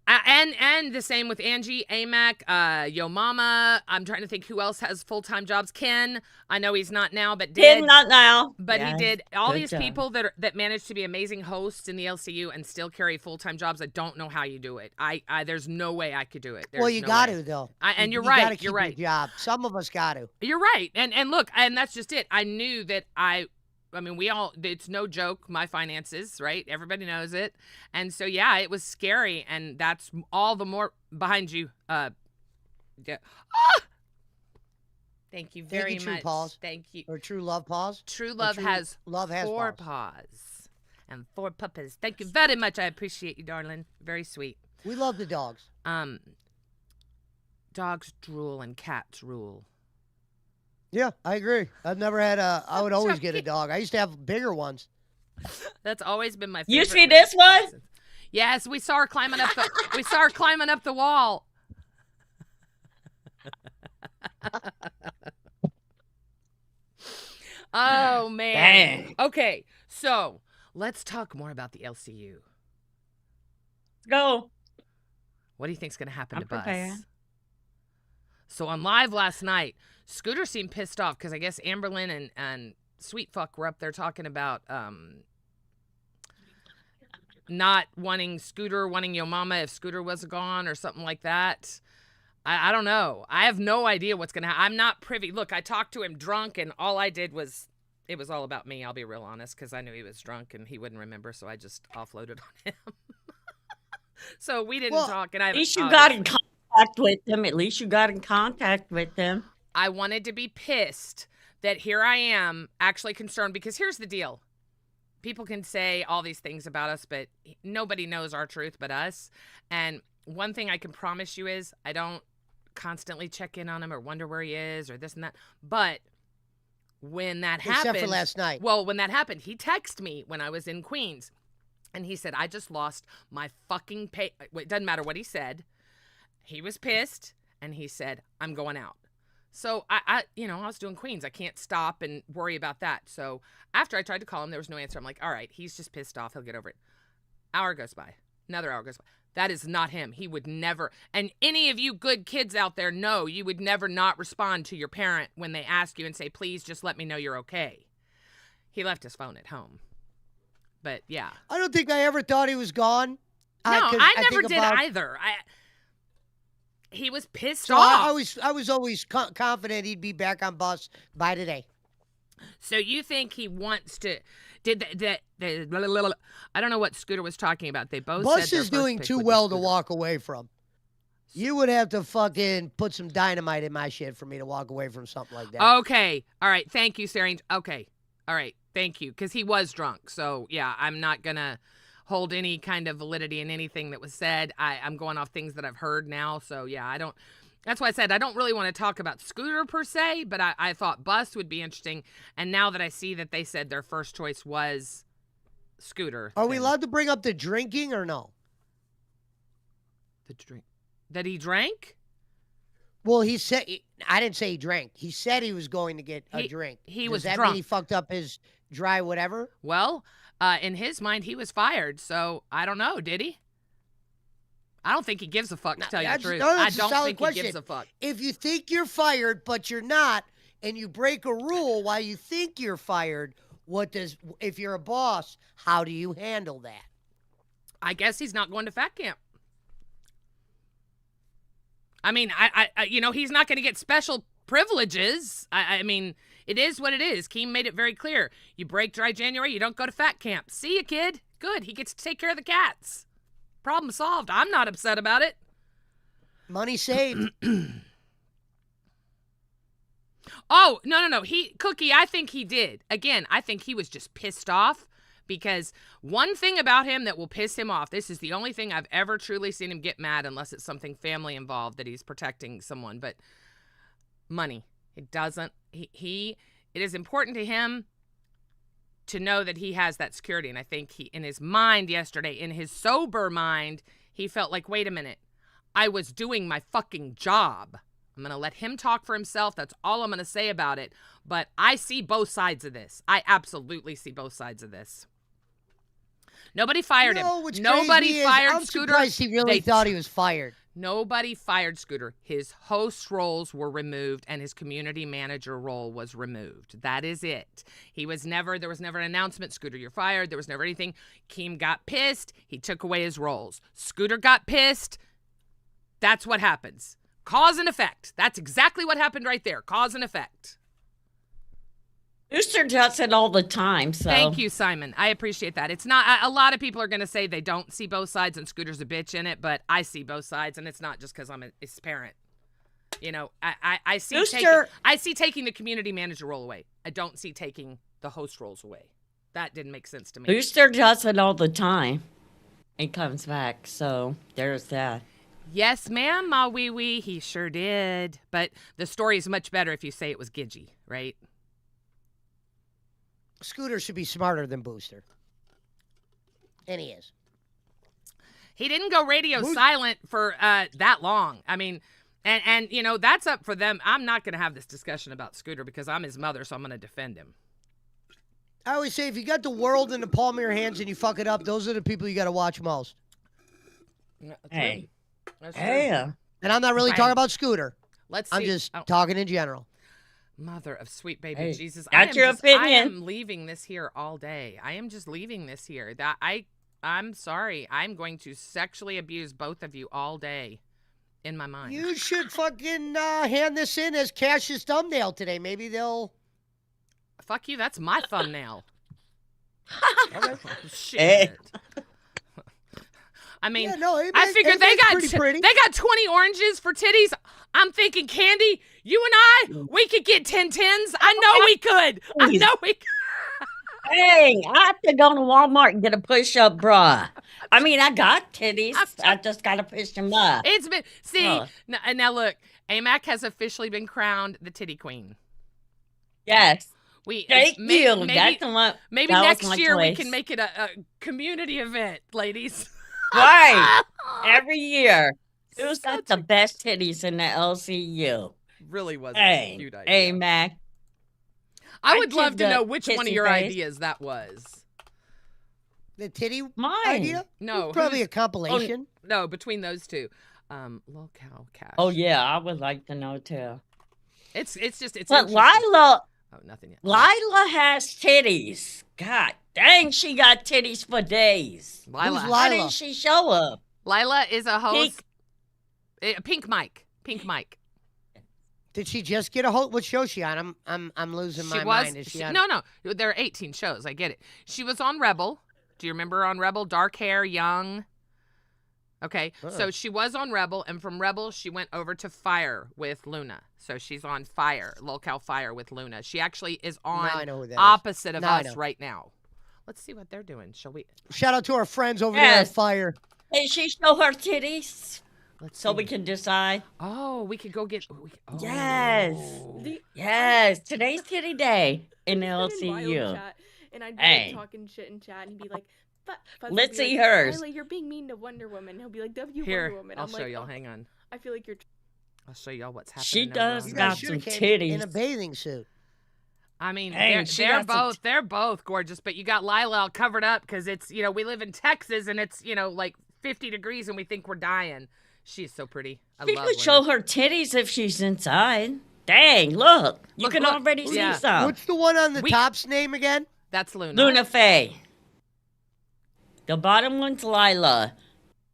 and the same with Angie, Amac, Yo Mama. I'm trying to think who else has full-time jobs. Ken, I know he's not now, but did. Ken, not now. But he did. All these people that managed to be amazing hosts in the LCU and still carry full-time jobs. I don't know how you do it. There's no way I could do it. Well, you got to though. And you're right. Gotta keep you're right. Your job. Some of us got to. You're right. And look, and that's just it. I knew that it's no joke, my finances, right? Everybody knows it. And so, it was scary. And that's all the more behind you. Thank you very much. Pause. Thank you. Or True Love pause. True Love has 4 paws and 4 puppies. Thank you very much. I appreciate you, darling. Very sweet. We love the dogs. Dogs drool and cats rule. Yeah, I agree. I've never had I would always get a dog. I used to have bigger ones. That's always been my favorite. You see this one? Yes, we saw her climbing up the wall. Oh man. Dang. Okay, so let's talk more about the LCU. Let's go. What do you think's gonna happen to prepared. Bus? So on live last night, Scooter seemed pissed off because I guess Amberlynn and Sweet Fuck were up there talking about not wanting Yo Mama if Scooter was gone or something like that. I don't know. I have no idea what's going to happen. I'm not privy. Look, I talked to him drunk, and all I did was, it was all about me, I'll be real honest, because I knew he was drunk and he wouldn't remember, so I just offloaded on him. So we didn't talk. And at least you got in contact with him. At least you got in contact with him. I wanted to be pissed that here I am actually concerned, because here's the deal. People can say all these things about us, but nobody knows our truth but us. And one thing I can promise you is I don't constantly check in on him or wonder where he is or this and that. But when that happened, except for last night. Well, when that happened, he texted me when I was in Queens, and he said, I just lost my fucking pay. It doesn't matter what he said. He was pissed, and he said, I'm going out. So I was doing Queens. I can't stop and worry about that. So after I tried to call him, there was no answer. I'm like, all right, he's just pissed off. He'll get over it. Hour goes by. Another hour goes by. That is not him. He would never. And any of you good kids out there know you would never not respond to your parent when they ask you and say, please just let me know you're okay. He left his phone at home. But yeah. I don't think I ever thought he was gone. No, I never did either. He was pissed off. I was always confident he'd be back on Bus by today. So you think he wants to? I don't know what Scooter was talking about. They both Bus said their is first doing pick too would be well to Scooter. walk away from. You would have to fucking put some dynamite in my shit for me to walk away from something like that. Okay. All right. Thank you, Sarah. Okay. All right. Thank you. Because he was drunk. So, yeah, I'm not going to hold any kind of validity in anything that was said. I'm going off things that I've heard now. So, yeah, I don't. That's why I said I don't really want to talk about Scooter per se, but I thought Bus would be interesting. And now that I see that they said their first choice was Scooter. Are we then allowed to bring up the drinking or no? the drink that he drank? Well, he said, I didn't say he drank. He said he was going to get a He- drink. he Does was that drunk. mean he fucked up his dry whatever? Well, in his mind, he was fired. So I don't know. Did he? I don't think he gives a fuck, to tell you the That's- truth. no, I that's a don't solid think he gives question. a fuck. If you think you're fired, but you're not, and you break a rule while you think you're fired, if you're a boss, how do you handle that? I guess he's not going to fat camp. I mean, I he's not going to get special privileges. I mean, it is what it is. Keem made it very clear. You break dry January, you don't go to fat camp. See ya, kid. Good. He gets to take care of the cats. Problem solved. I'm not upset about it. Money saved. Oh, no. Cookie, I think he did. Again, I think he was just pissed off because one thing about him that will piss him off, this is the only thing I've ever truly seen him get mad unless it's something family involved that he's protecting someone, but money. It doesn't. It is important to him to know that he has that security. And I think he, in his mind yesterday, in his sober mind, he felt like, wait a minute, I was doing my fucking job. I'm going to let him talk for himself. That's all I'm going to say about it. But I see both sides of this. I absolutely see both sides of this. Nobody fired him. What's Nobody crazy is fired I'm Scooter. surprised he really thought he was fired. Nobody fired Scooter. His host roles were removed and his community manager role was removed. That is it. There was never an announcement, Scooter, you're fired. There was never anything. Keem got pissed. He took away his roles. Scooter got pissed. That's what happens. Cause and effect. That's exactly what happened right there. Cause and effect. Booster does it all the time, so. Thank you, Simon. I appreciate that. It's not, a lot of people are going to say they don't see both sides and Scooter's a bitch in it, but I see both sides, and it's not just because I'm his parent. You know, I see taking the community manager role away. I don't see taking the host roles away. That didn't make sense to me. Booster does it all the time. He comes back, so there's that. Yes, ma'am, ma wee wee. He sure did. But the story is much better if you say it was Gidgy, right? Scooter should be smarter than Booster. And he is. He didn't go radio silent for that long. I mean, and you know, that's up for them. I'm not going to have this discussion about Scooter because I'm his mother, so I'm going to defend him. I always say if you got the world in the palm of your hands and you fuck it up, those are the people you got to watch most. Hey. That's true. Yeah. And I'm not really Right. talking about Scooter. Let's see. I'm just talking in general. Mother of sweet baby Hey, Jesus. got your I opinion. am leaving this here all day. I am just leaving this here. I'm sorry. I'm going to sexually abuse both of you all day in my mind. You should fucking hand this in as Cash's thumbnail today. Maybe they'll... Fuck you. That's my thumbnail. Okay. Shit. I mean, Yeah, no, I figured they pretty pretty. got 20 oranges for titties. I'm thinking, Candy, you and I, we could get 10 tens. I know we could. I know we could. Hey, I have to go to Walmart and get a push-up bra. I mean, I got titties. I just got to push them up. It's been, see, Oh. now look, AMAC has officially been crowned the titty queen. Yes. Thank Maybe, you. That's what, maybe that was next my year we choice. can make it a community event, ladies. Right. Every year. Who's Such got the best titties in the LCU? Really was Hey. a cute idea. Hey, Mac. I would I love did to the know which one of kissy your face. ideas that was. The titty Mine. idea? No, Probably a who's- compilation. No, between those two. Lil Cow Cash. Oh, yeah. I would like to know, too. It's But interesting. Lila Oh, nothing yet. Lila has titties. God dang, she got titties for days. Lila. Who's Why Lila? didn't she show up? Lila is a host. Pink Mike. Pink Mike. Did she just get a hold? What show is she on? I'm losing my mind. Is she on? No, there are 18 shows. I get it. She was on Rebel. Do you remember her on Rebel? Dark hair, young. Okay, so she was on Rebel, and from Rebel, she went over to Fire with Luna. So she's on Fire, Locale Fire with Luna. She actually is on I know who that is. opposite of Now I us know. right now. Let's see what they're doing. Shall we? Shout out to our friends over there at Yes. Fire. Did she show her titties Let's so see. we can decide? Oh, we could go get. Yes. Yes. Today's titty day in the LCU. Chat, and I'd be Hey. like talking shit in chat, and he'd be like, Fuzz would Let's be see like, hers. Lila, you're being mean to Wonder Woman. He'll be like, W Here, Wonder Woman. I'll I'm show like, y'all. "Oh, Hang on. I feel like you're. I'll show y'all what's happening. She over does on You the- guys got shoulda some came in a titties. bathing suit. I mean, Hey, she they're got some they're both gorgeous, but you got Lila all covered up because it's we live in Texas and it's like 50 degrees and we think we're dying. She's so pretty. I She love could Luna. show her titties if she's inside. Dang, look. You Look, can look. already see Yeah. some. What's the one on the We- top's name again? That's Luna. Luna Faye. The bottom one's Lila.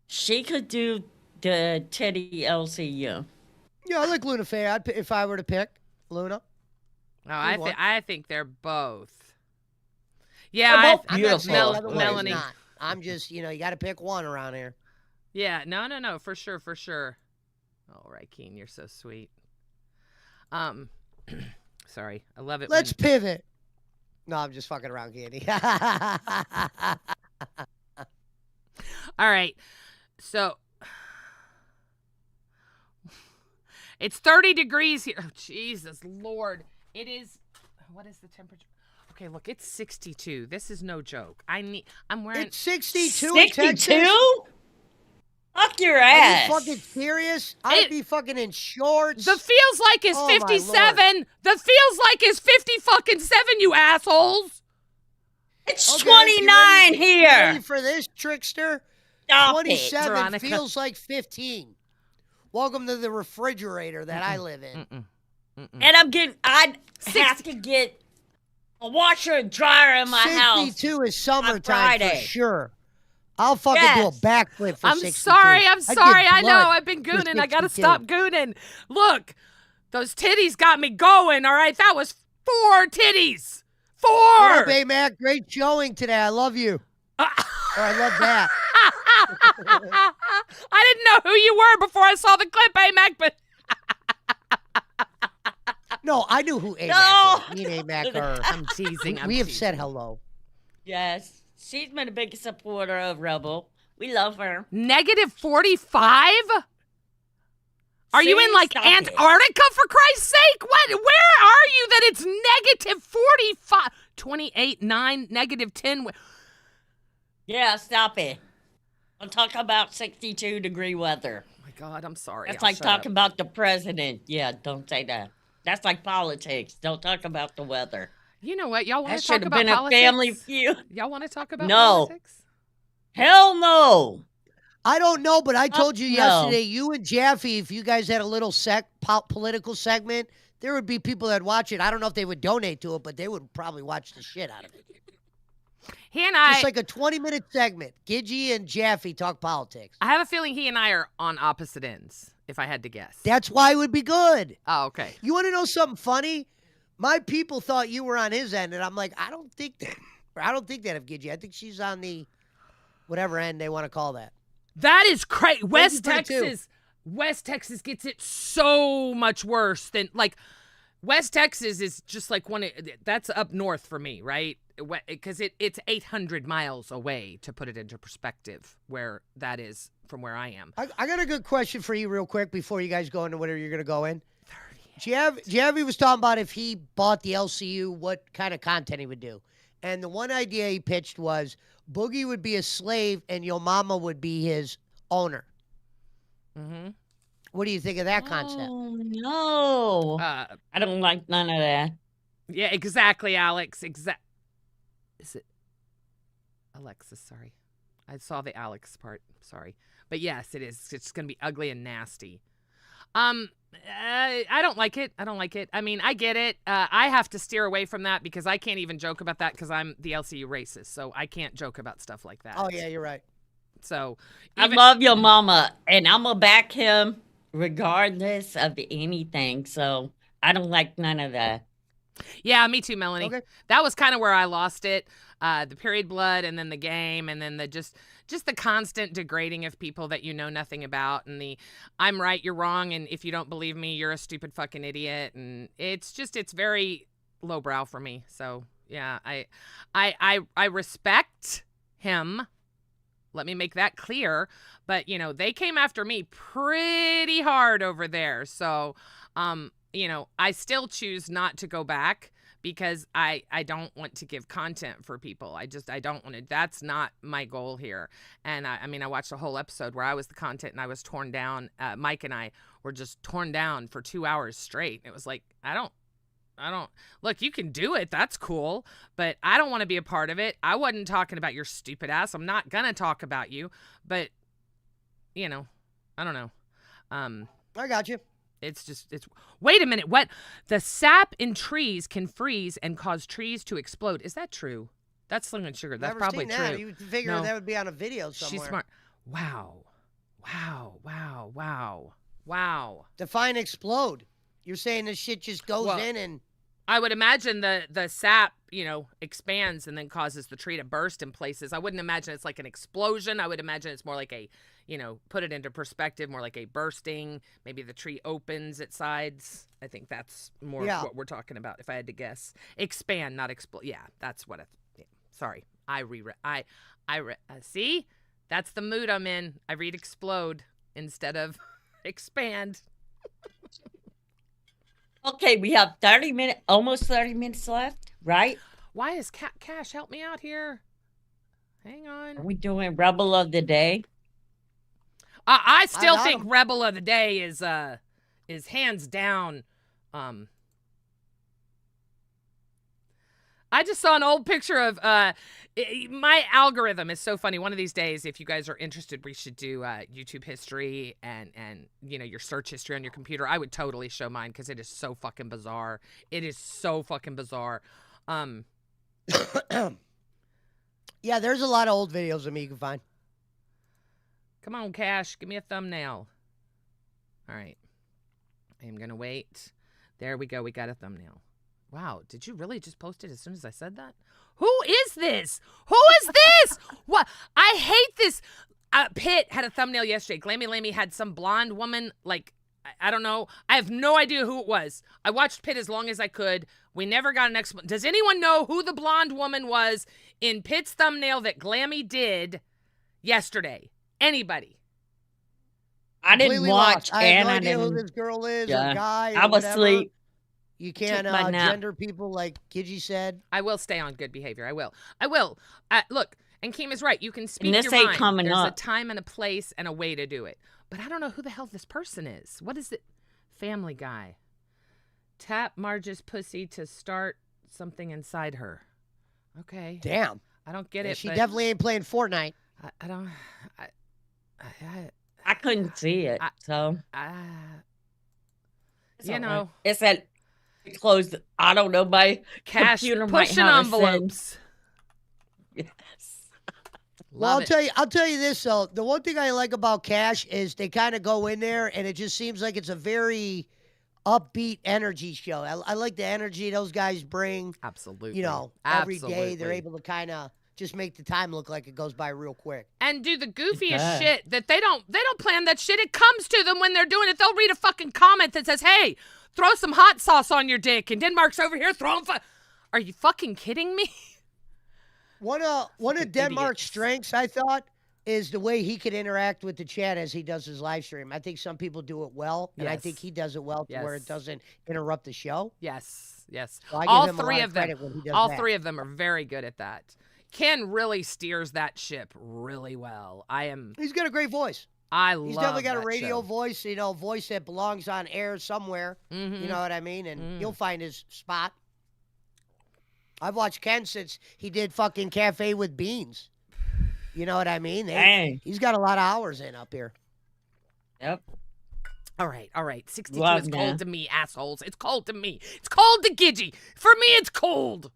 She could do the titty LCU. Yeah, I like Luna Faye. If I were to pick Luna. Oh, one. I think they're both. Yeah, They're both I'm not beautiful. saying otherwise Melanie. not. I'm just, you got to pick one around here. Yeah, no, for sure. All right, Keen, you're so sweet. Sorry, I love it. Let's when- pivot. No, I'm just fucking around, Candy. All right, so it's 30 degrees here. Oh, Jesus Lord, it is. What is the temperature? Okay, look, it's 62. This is no joke. I'm wearing. It's 62 in Texas. 62? Fuck your Are ass. you fucking serious? I'd be fucking in shorts. The feels like is Oh, my 57. The feels like is 50 fucking 7, you assholes. It's Okay, 29 you here. ready for this, trickster? Stop it. 27 Veronica. feels like 15. Welcome to the refrigerator that I live in. And I'd have to get a washer and dryer in my house. 62 is summertime for Friday. sure. I'll fucking do a Yes. backflip for I'm 62. sorry. I'd get I know. blood I've been for gooning. I got to 62. stop gooning. Look, those titties got me going, all right? That was 4 titties. 4. What up, A-Mac? Great showing today. I love you. Or I love that. I didn't know who you were before I saw the clip, A-Mac, but No, I knew who A-Mac No. was. Me and A-Mac are... I'm teasing. we have said hello. Yes. She's been a big supporter of Rebel. We love her. Negative 45? Are you in See? like Stop it. Antarctica for Christ's sake? What? Where are you that it's negative 45? 28, 9, negative 10. Yeah, stop it. I'm talking about 62-degree weather. Oh my God, I'm sorry. That's I'll like shut talking up. about the president. Yeah, don't say that. That's like politics. Don't talk about the weather. You know what? Y'all want That to talk should have about been politics? a family feud. Y'all want to talk about No. politics? Hell no. I don't know, but I told you no. yesterday, you and Jaffe, if you guys had a little political segment, there would be people that watch it. I don't know if they would donate to it, but they would probably watch the shit out of it. He and I, Just like a 20-minute segment. Gidgy and Jaffe talk politics. I have a feeling he and I are on opposite ends, if I had to guess. That's why it would be good. Oh, okay. You want to know something funny? My people thought you were on his end, and I'm like, I don't think that of Gidgy. I think she's on the whatever end they want to call that. That is crazy. West 32. Texas gets it so much worse than like West Texas is just like that's up north for me, right? Because it's 800 miles away, to put it into perspective, where that is from where I am. I got a good question for you real quick before you guys go into whatever you're going to go in. Jaffe was talking about if he bought the LCU, what kind of content he would do. And the one idea he pitched was Boogie would be a slave and Yo Mama would be his owner. Mm-hmm. What do you think of that concept? Oh, no. I don't like none of that. Yeah, exactly, Alex. Is it Alexis? Sorry. I saw the Alex part. Sorry. But yes, it is. It's going to be ugly and nasty. I don't like it. I mean, I get it. I have to steer away from that because I can't even joke about that because I'm the LCU racist. So I can't joke about stuff like that. Oh, yeah, you're right. So I love your mama, and I'm going to back him regardless of anything. So I don't like none of that. Yeah, me too, Melanie. Okay. That was kind of where I lost it. The period blood, and then the game, and then the just the constant degrading of people that you know nothing about, and the I'm right, you're wrong, and if you don't believe me, you're a stupid fucking idiot, and it's very lowbrow for me. So yeah, I respect him. Let me make that clear. But they came after me pretty hard over there. So I still choose not to go back because I don't want to give content for people. I don't want to. That's not my goal here. And I watched a whole episode where I was the content and I was torn down. Mike and I were just torn down for 2 hours straight. It was like, I don't look, you can do it. That's cool. But I don't want to be a part of it. I wasn't talking about your stupid ass. I'm not going to talk about you. But, I don't know. I got you. It's wait a minute. What? The sap in trees can freeze and cause trees to explode. Is that true? That's Slim and Sugar. That's Never probably seen that. true. You would figure No. that would be on a video somewhere. She's smart. Wow. Define explode. You're saying this shit just goes Well, in and I would imagine the sap, expands and then causes the tree to burst in places. I wouldn't imagine it's like an explosion. I would imagine it's more like a, put it into perspective, more like a bursting. Maybe the tree opens its sides. I think that's more what we're talking about, if I had to guess. Expand, not explode. Yeah, that's what sorry. See? That's the mood I'm in. I read explode instead of expand. Okay, we have almost 30 minutes left, right? Why is Cash help me out here? Hang on. Are we doing Rebel of the Day? I still think Rebel of the Day is hands down. I just saw an old picture of my algorithm is so funny. One of these days, if you guys are interested, we should do YouTube history and your search history on your computer. I would totally show mine because it is so fucking bizarre. It is so fucking bizarre. yeah, there's a lot of old videos of me you can find. Come on, Cash, give me a thumbnail. All right, I'm gonna wait. There we go. We got a thumbnail. Wow, did you really just post it as soon as I said that? Who is this? Who is this? What? I hate this. Pitt had a thumbnail yesterday. Glammy Lammy had some blonde woman, like, I don't know. I have no idea who it was. I watched Pitt as long as I could. We never got an explanation. Does anyone know who the blonde woman was in Pitt's thumbnail that Glammy did yesterday? Anybody? I didn't Completely watch. lost. I have no and idea who didn't- this girl is Yeah. or guy or I was whatever. asleep. You can't Took my nap. gender people like Gidgy said. I will stay on good behavior. I will. Look, and Keem is right. You can speak this your ain't mind. coming There's a up. time and a place and a way to do it. But I don't know who the hell this person is. What is it? Family Guy. Tap Marge's pussy to start something inside her. Okay. Damn. I don't get Yeah, it. she but definitely ain't playing Fortnite. I don't. I couldn't see it, so it's you all right. know, It's that closed. I don't know. My Cash computer might pushing have a envelopes. Yes. Well, Love I'll tell you this though. The one thing I like about Cash is they kind of go in there and it just seems like it's a very upbeat energy show. I like the energy those guys bring. Absolutely. Every day they're Absolutely. able to kind of just make the time look like it goes by real quick. And do the goofiest does. shit that they don't plan that shit. It comes to them when they're doing it. They'll read a fucking comment that says, "Hey, throw some hot sauce on your dick," and Denmark's over here throwing. Are you fucking kidding me? One of Fucking Denmark's idiots. strengths, I thought, is the way he could interact with the chat as he does his live stream. I think some people do it well, and I think Yes. he does it well to where it Yes. doesn't interrupt the show. Yes. So I give All him a three lot of them. credit when he does All that. three of them are very good at that. Ken really steers that ship really well. He's got a great voice. I love He's definitely got a that radio show. voice, voice that belongs on air somewhere. Mhm. You know what I mean? And Mm. he'll find his spot. I've watched Ken since he did fucking Cafe with Beans. You know what I mean? Dang. He's got a lot of hours in up here. Yep. All right. 62 Love is that. cold to me, assholes. It's cold to me. It's cold to Gidgy. For me, it's cold.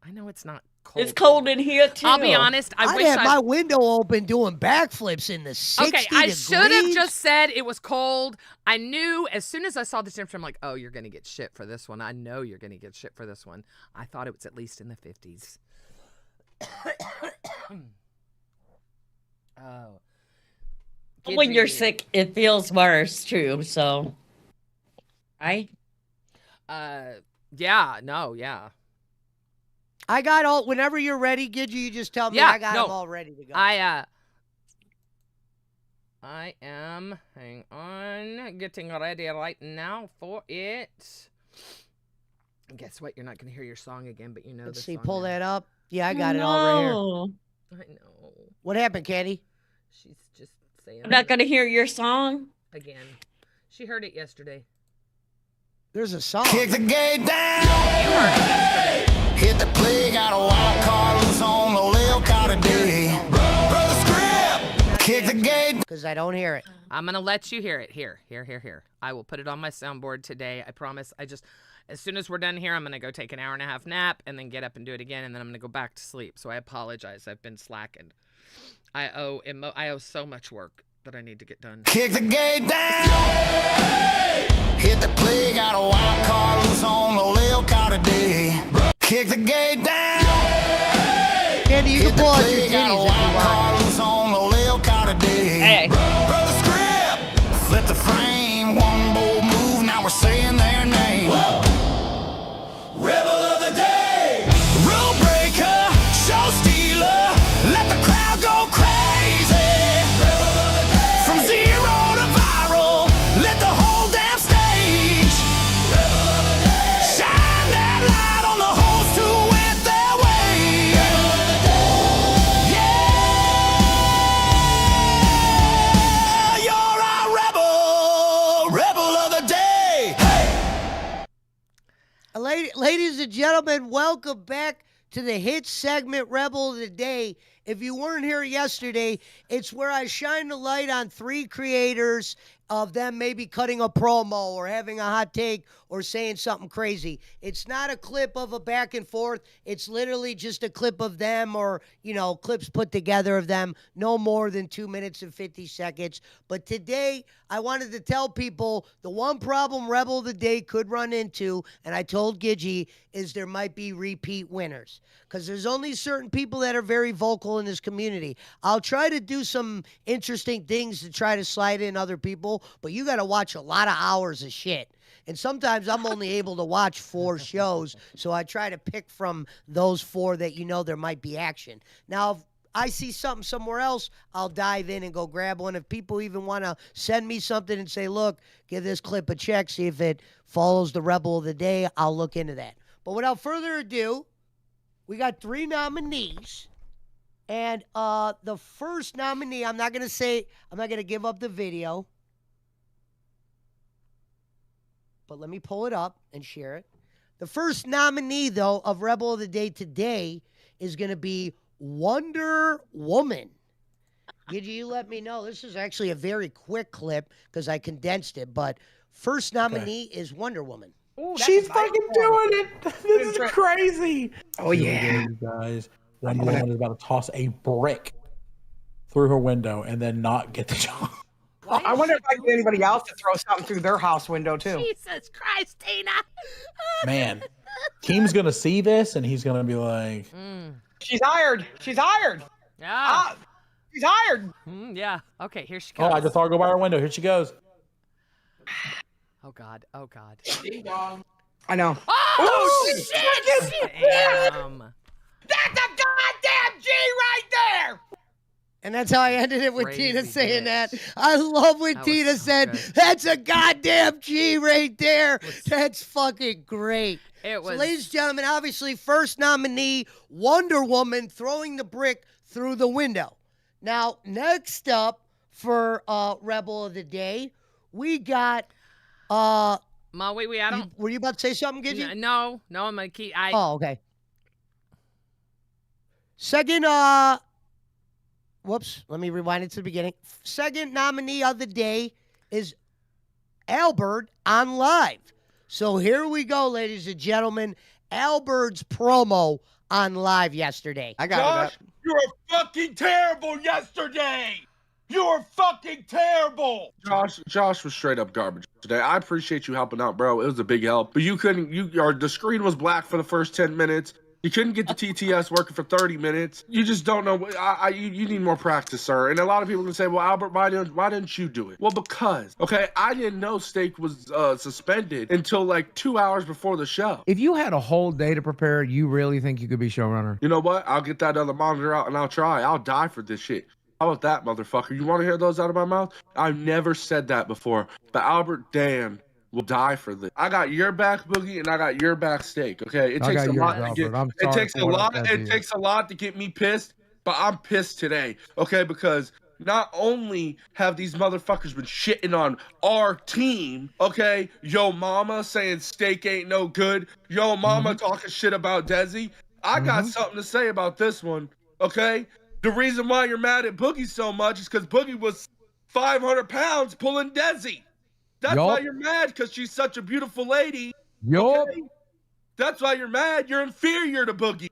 I know it's not cold. It's cold in here too. I'll be honest. I I'd wish have my window open doing backflips in the 60 Okay, I degrees. should have just said it was cold. I knew as soon as I saw the temperature, I'm like, oh, you're going to get shit for this one. I know you're going to get shit for this one. I thought it was at least in the 50s. Oh. When you're Gidgy. sick, it feels worse too. So, right? Yeah, no, yeah. I got all. Whenever you're ready, Gidgy, you just tell me. Yeah, I got no. them all ready to go. I am, hang on, getting ready right now for it. Guess what? You're not going to hear your song again, but you know Let's the see. song Pull now. that up. Yeah, I got it all right here. No. I know. What happened, Candy? She's just saying I'm not gonna hear your song. again. She heard it yesterday. There's a song. Kick the gate down. You heard it yesterday. Hit the play, got a wild card loose on the Lil Carter day. Brother Script, kick the gate. Because I don't hear it. I'm going to let you hear it. Here. I will put it on my soundboard today. I promise. As soon as we're done here, I'm going to go take an hour-and-a-half nap and then get up and do it again, and then I'm going to go back to sleep. So I apologize. I've been slacking. I owe so much work that I need to get done. Kick the gate down. Hit the play, got a wild card loose on the Lil Carter day. Kick the gate down. Candy, you can Hit the pull out your play, titties got a if you wild want. card loose on the Lil Carter day. Hey. Brother Script, flip the frame, one bold move, now we're saying their name. Rebel of the day, rule breaker, show stealer, let the crowd go crazy. Rebel of the day, from zero to viral, let the whole damn stage. Rebel of the day, shine that light on the host who went their way. Rebel of the day, yeah, you're our rebel of the day. Hey. Ladies and gentlemen, welcome back to the hit segment Rebel of the Day. If you weren't here yesterday, it's where I shine the light on 3 creators of them maybe cutting a promo or having a hot take or saying something crazy. It's not a clip of a back and forth. It's literally just a clip of them or, clips put together of them, no more than 2 minutes and 50 seconds. But today, I wanted to tell people the one problem Rebel of the Day could run into, and I told Gidgy, is there might be repeat winners. Because there's only certain people that are very vocal in this community. I'll try to do some interesting things to try to slide in other people, but you got to watch a lot of hours of shit. And sometimes I'm only able to watch 4 shows, so I try to pick from those 4 that there might be action. Now, if I see something somewhere else, I'll dive in and go grab one. If people even want to send me something and say, look, give this clip a check, see if it follows the Rebel of the Day, I'll look into that. But without further ado, we got 3 nominees. And the first nominee, I'm not going to give up the video. But let me pull it up and share it. The first nominee, though, of Rebel of the Day today is going to be Wonder Woman. Did you let me know? This is actually a very quick clip because I condensed it. But first nominee is Wonder Woman. Ooh, she's fucking doing it. This is crazy. Oh yeah, you guys. Wonder Woman is about to toss a brick through her window and then not get the job. I wonder if I get anybody else to throw something through their house window too. Jesus Christ, Tina. Man, Keem's gonna see this and he's gonna be like, She's hired. She's hired. Yeah. She's hired. Yeah. Okay, here she goes. "Oh, I just saw her go by her window. Here she goes." Oh, God. Oh, God. I know. Oh, shit. Damn. That's a goddamn G right there. And that's how I ended it with Crazy Tina saying bitch. that. I love when That was Tina so said, good. that's a goddamn G right there. That's fucking great. It was. So, ladies and gentlemen, obviously, first nominee, Wonder Woman throwing the brick through the window. Now, next up for Rebel of the Day, we got... Ma, wait, I don't... Were you about to say something, Gidgy? No, I'm going to keep... Oh, okay. Second, whoops, let me rewind it to the beginning. Second nominee of the day is Albert on Live. So here we go, ladies and gentlemen. Albert's promo on live yesterday. I got it. You were fucking terrible yesterday. You were fucking terrible. Josh was straight up garbage today. I appreciate you helping out, bro. It was a big help. But you couldn't. The screen was black for the first 10 minutes. You couldn't get the TTS working for 30 minutes. You just don't know. You need more practice, sir. And a lot of people can say, well, Albert, why didn't you do it? Well, because, okay, I didn't know Steak was suspended until like 2 hours before the show. If you had a whole day to prepare, you really think you could be showrunner? You know what? I'll get that other monitor out and I'll try. I'll die for this shit. How about that, motherfucker? You want to hear those out of my mouth? I've never said that before. But Albert Dan will die for this. I got your back, Boogie, and I got your back, Steak. Okay, it takes a lot to get. It takes a lot to get me pissed, but I'm pissed today. Okay, because not only have these motherfuckers been shitting on our team, okay, yo mama saying Steak ain't no good, yo mama talking shit about Desi. I got something to say about this one. Okay. The reason why you're mad at Boogie so much is because Boogie was 500 pounds pulling Desi. That's why you're mad, because she's such a beautiful lady. Okay? That's why you're mad. You're inferior to Boogie.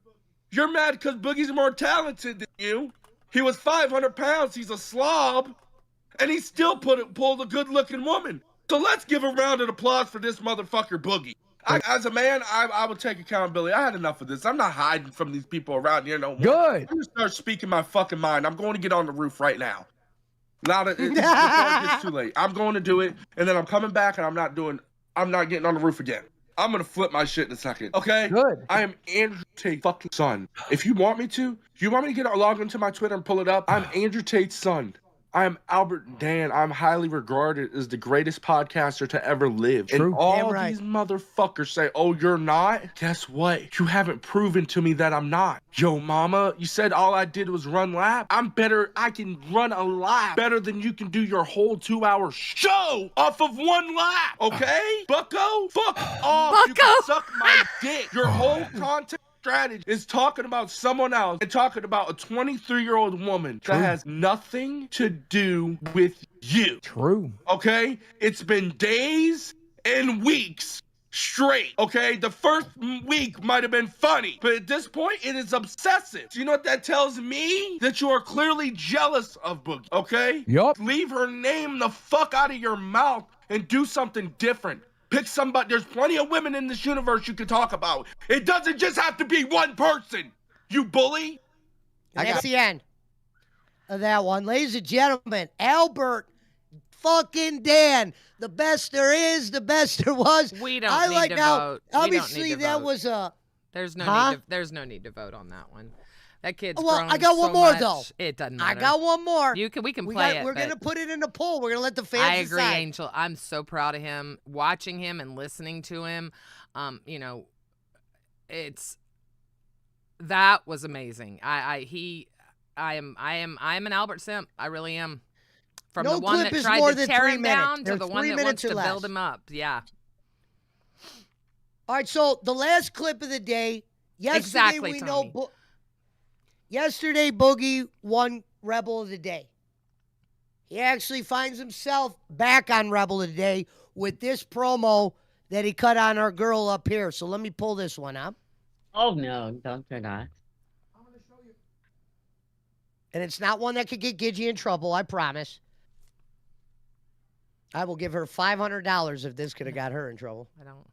You're mad because Boogie's more talented than you. He was 500 pounds. He's a slob. And he still pulled a good-looking woman. So let's give a round of applause for this motherfucker Boogie. As a man, I would take accountability. I had enough of this. I'm not hiding from these people around here no more. Good. I'm going to start speaking my fucking mind. I'm going to get on the roof right now. Now that before it gets too late. I'm going to do it, and then I'm coming back, and I'm not getting on the roof again. I'm going to flip my shit in a second. Okay? Good. I am Andrew Tate's fucking son. If you want me to log into my Twitter and pull it up? I'm Andrew Tate's son. I am Albert Dan. I'm highly regarded as the greatest podcaster to ever live. True. And all these motherfuckers say, oh, you're not? Guess what? You haven't proven to me that I'm not. Yo, mama, you said all I did was run lap. I'm better. I can run a lap better than you can do your whole 2-hour show off of one lap. Okay? Bucko? Fuck off. Bucko. You can suck my dick. Your whole content strategy is talking about someone else and talking about a 23-year-old woman that has nothing to do with you. True. Okay? It's been days and weeks straight. Okay? The first week might have been funny, but at this point, it is obsessive. Do you know what that tells me? That you are clearly jealous of Boogie. Okay? Yup. Leave her name the fuck out of your mouth and do something different. Pick somebody. There's plenty of women in this universe you can talk about. It doesn't just have to be one person, you bully. And that's the end of that one. Ladies and gentlemen, Albert fucking Dan. The best there is, the best there was. We don't need to vote. Obviously, that was a... There's no need to vote on that one. That kid's well, grown I got one so more much, though. It doesn't matter. I got one more. We can play it. We're gonna put it in the poll. We're gonna let the fans I agree, decide. Angel. I'm so proud of him. Watching him and listening to him, that was amazing. I am an Albert Simp. I really am. From No the one clip that is tried more to than tear 3 him minutes. down to They're the 3 one that wants minutes or to build less. him up. Yeah. All right, so the last clip of the day. Yesterday Exactly, we Tony. know. Yesterday Boogie won Rebel of the Day. He actually finds himself back on Rebel of the Day with this promo that he cut on our girl up here. So let me pull this one up. Oh, no, don't do that. And it's not one that could get Gidgy in trouble, I promise. I will give her $500 if this could have got her in trouble. I don't.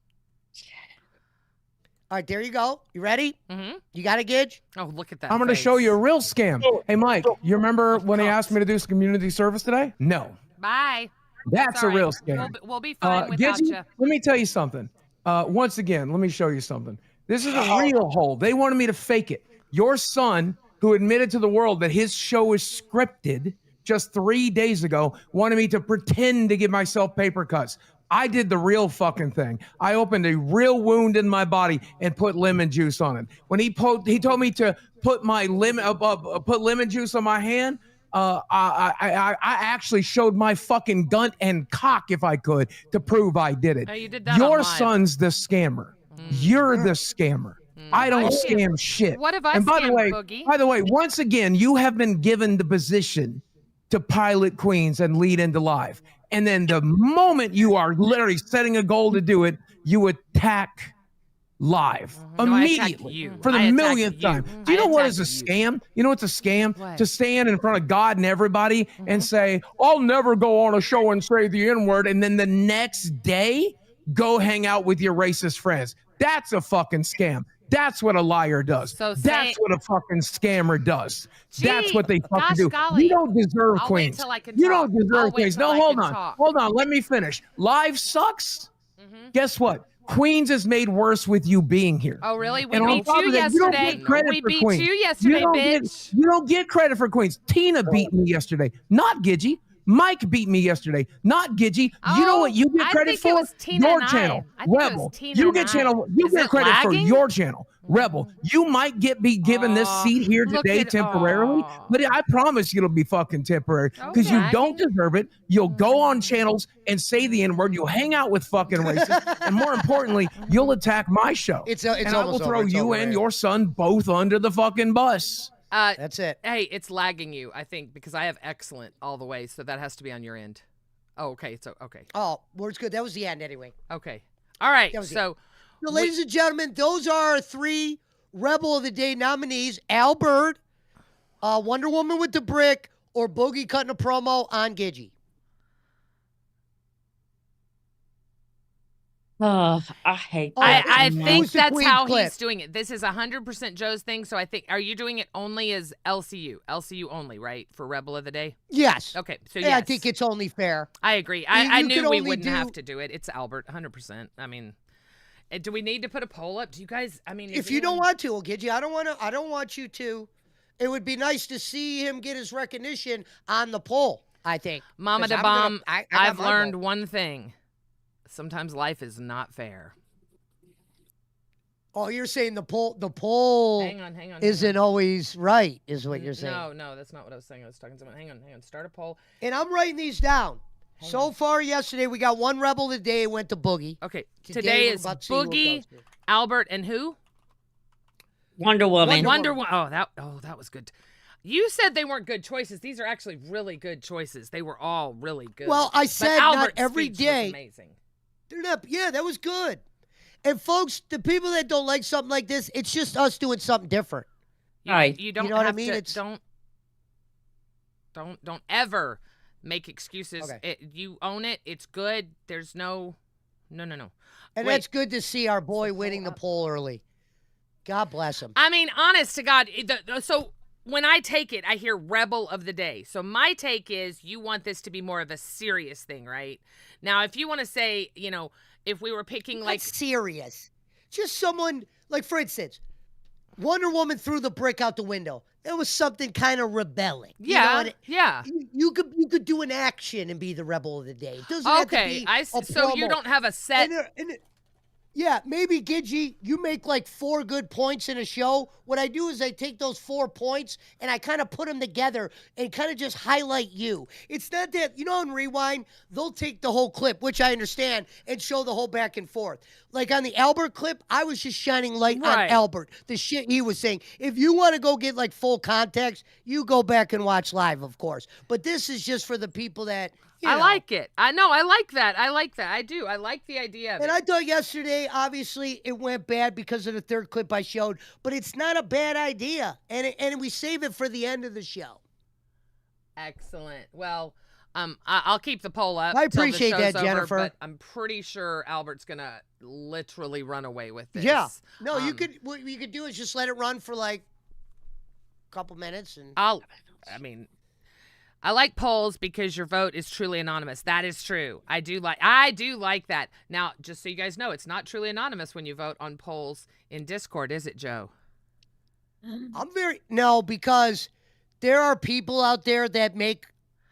All right, there you go. You ready? Mm-hmm. You got a Gidge? Oh, look at that. I'm going to show you a real scam. Hey, Mike, you remember when they asked me to do some community service today? No. Bye. That's a real scam. We'll be fine without Gidgy, you. let me tell you something. Once again, let me show you something. This is a real hole. They wanted me to fake it. Your son, who admitted to the world that his show is scripted just 3 days ago, wanted me to pretend to give myself paper cuts. I did the real fucking thing. I opened a real wound in my body and put lemon juice on it. When he told me to put my put lemon juice on my hand, I actually showed my fucking gunt and cock, if I could, to prove I did it. Oh, you did that Your online. son's the scammer. You're the scammer. I don't scam shit. What if I and by the scammed way, Boogie? once again, you have been given the position to pilot Queens and lead into live. And then the moment you are literally setting a goal to do it, you attack live No, I attacked immediately you. for the I attacked millionth you. time. Do you I know what is a attacked you. scam? You know what's a scam? What? To stand in front of God and everybody and say, I'll never go on a show and say the N-word, and then the next day go hang out with your racist friends. That's a fucking scam. That's what a liar does. So That's what a fucking scammer does. That's Gee, what they fucking gosh do. golly. You don't deserve I'll wait queens. till I can You talk. don't deserve I'll wait queens. till No, I hold can on. talk. Hold on. Let me finish. Live sucks. Guess what? Queens is made worse with you being here. Oh, really? We And on beat top you of that, you don't yesterday. get credit We for beat Queens. you yesterday, bitch. You don't get credit for Queens. Tina beat me yesterday, not Gidgy. Mike beat me yesterday, not Gidgy. You know what you get I credit think for? it was Tina Your and I. channel, I think it was Rebel. Tina You and get I. channel. You Is get it credit for lagging? your channel, Rebel. You might be given this seat here look today at- temporarily, but I promise you it'll be fucking temporary because you Okay. don't deserve it. You'll go on channels and say the N-word. You'll hang out with fucking racists, and more importantly, you'll attack my show. It's and I will almost throw over. It's you over, and yeah. your son both under the fucking bus. That's it. Hey, it's lagging you, I think, because I have excellent all the way, so that has to be on your end. Oh, okay. So, okay. Oh, word's good. That was the end anyway. Okay. All right. That was So, So, ladies and gentlemen, those are our 3 Rebel of the Day nominees: Albert, Wonder Woman with the brick, or Boogie cutting a promo on Gidgy. Oh, I hate Oh, that. I Who's think the that's Queen how clip? he's doing it. This is 100% Joe's thing, so I think, are you doing it only as LCU? LCU only, right? For Rebel of the Day? Yes. Okay, so Yeah, yes. I think it's only fair. I agree. You I could knew we only wouldn't have do- to do it. It's Albert, 100%. I mean, do we need to put a poll up? Do you guys, I mean, If you don't want to, we'll get you. I don't want you to. It would be nice to see him get his recognition on the poll, I think. Mama 'Cause da I'm gonna- Bomb, I got I've my learned vote. one thing. Sometimes life is not fair. Oh, you're saying the poll Hang on. isn't always right, is what you're saying. No, that's not what I was saying. I was talking to someone. Hang on. Start a poll. And I'm writing these down. So far yesterday, we got 1 Rebel of the Day. It went to Boogie. Okay, Today, today we're is about to see who it Boogie, goes to. Albert, and who? Wonder Woman. Wonder Woman. Oh, that was good. You said they weren't good choices. These are actually really good choices. They were all really good. Well, I But said not Albert's every speech was day. amazing. They're not. Yeah, that was good. And folks, the people that don't like something like this, it's just us doing something different. Right. You don't know what I have mean? to. It's- Don't ever make excuses. Okay. You own it. It's good. There's no. And Wait. that's good to see our boy winning the poll early. God bless him. I mean, honest to God. So when I take it, I hear Rebel of the Day. So my take is you want this to be more of a serious thing, right? Now, if you want to say, if we were picking Not like serious. Just someone, like for instance, Wonder Woman threw the brick out the window. That was something kind of rebelling. yeah. You could do an action and be the Rebel of the Day. It doesn't have to Okay, be so you promo. don't have a set. Yeah, maybe Gidgy, you make like 4 good points in a show. What I do is I take those 4 points and I kind of put them together and kind of just highlight you. It's not that, on Rewind, they'll take the whole clip, which I understand, and show the whole back and forth. Like on the Albert clip, I was just shining light on Right. Albert, the shit he was saying. If you want to go get like full context, you go back and watch live, of course. But this is just for the people that, I like it. I know. I like that. I do. I like the idea of And it. I thought yesterday, obviously, it went bad because of the 3rd clip I showed, but it's not a bad idea. And we save it for the end of the show. Excellent. Well, I'll keep the poll up. I till the appreciate show's that, over, Jennifer. but I'm pretty sure Albert's gonna literally run away with this. Yeah. No, what you could do is just let it run for like a couple minutes. And I like polls because your vote is truly anonymous. That is true. I do like that. Now, just so you guys know, it's not truly anonymous when you vote on polls in Discord, is it, Joe? No, because there are people out there that make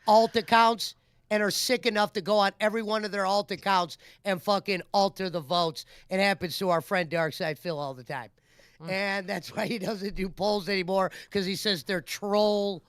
alt accounts and are sick enough to go on every one of their alt accounts and fucking alter the votes. It happens to our friend Darkside Phil all the time. And that's why he doesn't do polls anymore, because he says they're troll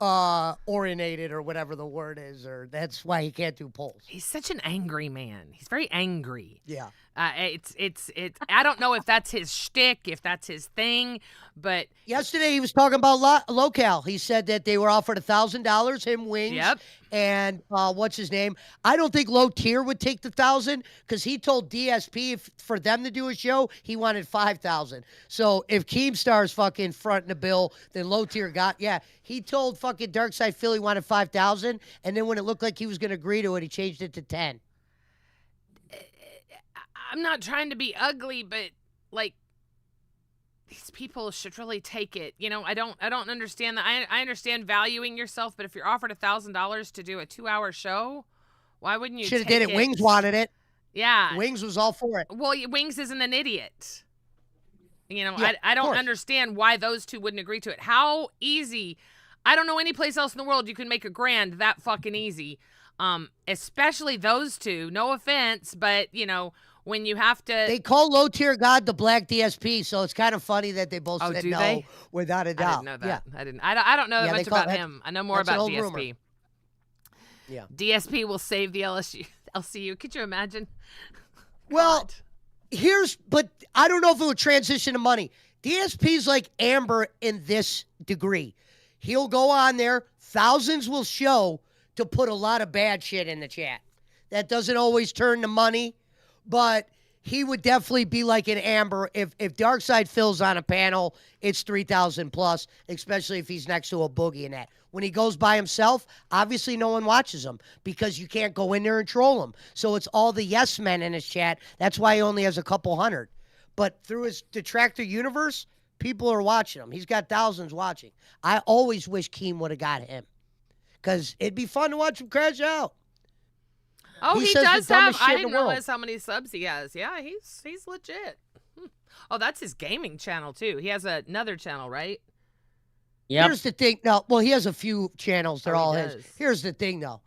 orientated or whatever the word is, or that's why he can't do polls. He's such an angry man. He's very angry. Yeah. It's. I don't know if that's his shtick, if that's his thing, but Yesterday he was talking about locale. He said that they were offered $1,000, him, Wings, Yep. and what's his name? I don't think Low Tier would take the 1,000 because he told DSP for them to do a show, he wanted 5,000. So if Keemstar's fucking fronting the bill, then Low Tier he told fucking Darkside Philly wanted 5,000, and then when it looked like he was going to agree to it, he changed it to 10. I'm not trying to be ugly, but like these people should really take it. You know, I don't understand that. I understand valuing yourself, but if you're offered $1,000 to do a 2-hour show, why wouldn't you? Should have did it. Wings wanted it. Yeah. Wings was all for it. Well, Wings isn't an idiot. You know, Yeah, I don't course. understand why those two wouldn't agree to it. How easy? I don't know any place else in the world you can make $1,000 that fucking easy. Especially those two. No offense, but you know, when you have to. They call Low Tier God the Black DSP, so it's kind of funny that they both said do no they? without a doubt. I didn't know that. Yeah. I didn't. I don't know Yeah, much they call- about that's- him. I know more that's an about old DSP. rumor. Yeah. DSP will save the LCU. Could you imagine? Well, but I don't know if it would transition to money. DSP's like Amber in this degree. He'll go on there, thousands will show to put a lot of bad shit in the chat. That doesn't always turn to money, but he would definitely be like an Amber. If Darkside Phil's on a panel, it's 3,000 plus, especially if he's next to a Boogie and that. When he goes by himself, obviously no one watches him because you can't go in there and troll him. So it's all the yes men in his chat. That's why he only has a couple hundred. But through his detractor universe, people are watching him. He's got thousands watching. I always wish Keem would have got him because it'd be fun to watch him crash out. Oh, he says the does have. dumbest shit I in didn't the world. realize how many subs he has. Yeah, he's legit. Oh, that's his gaming channel too. He has another channel, right? Yep. Here's the thing. No, well, he has a few channels. They're Oh, he all does. his. Here's the thing, though.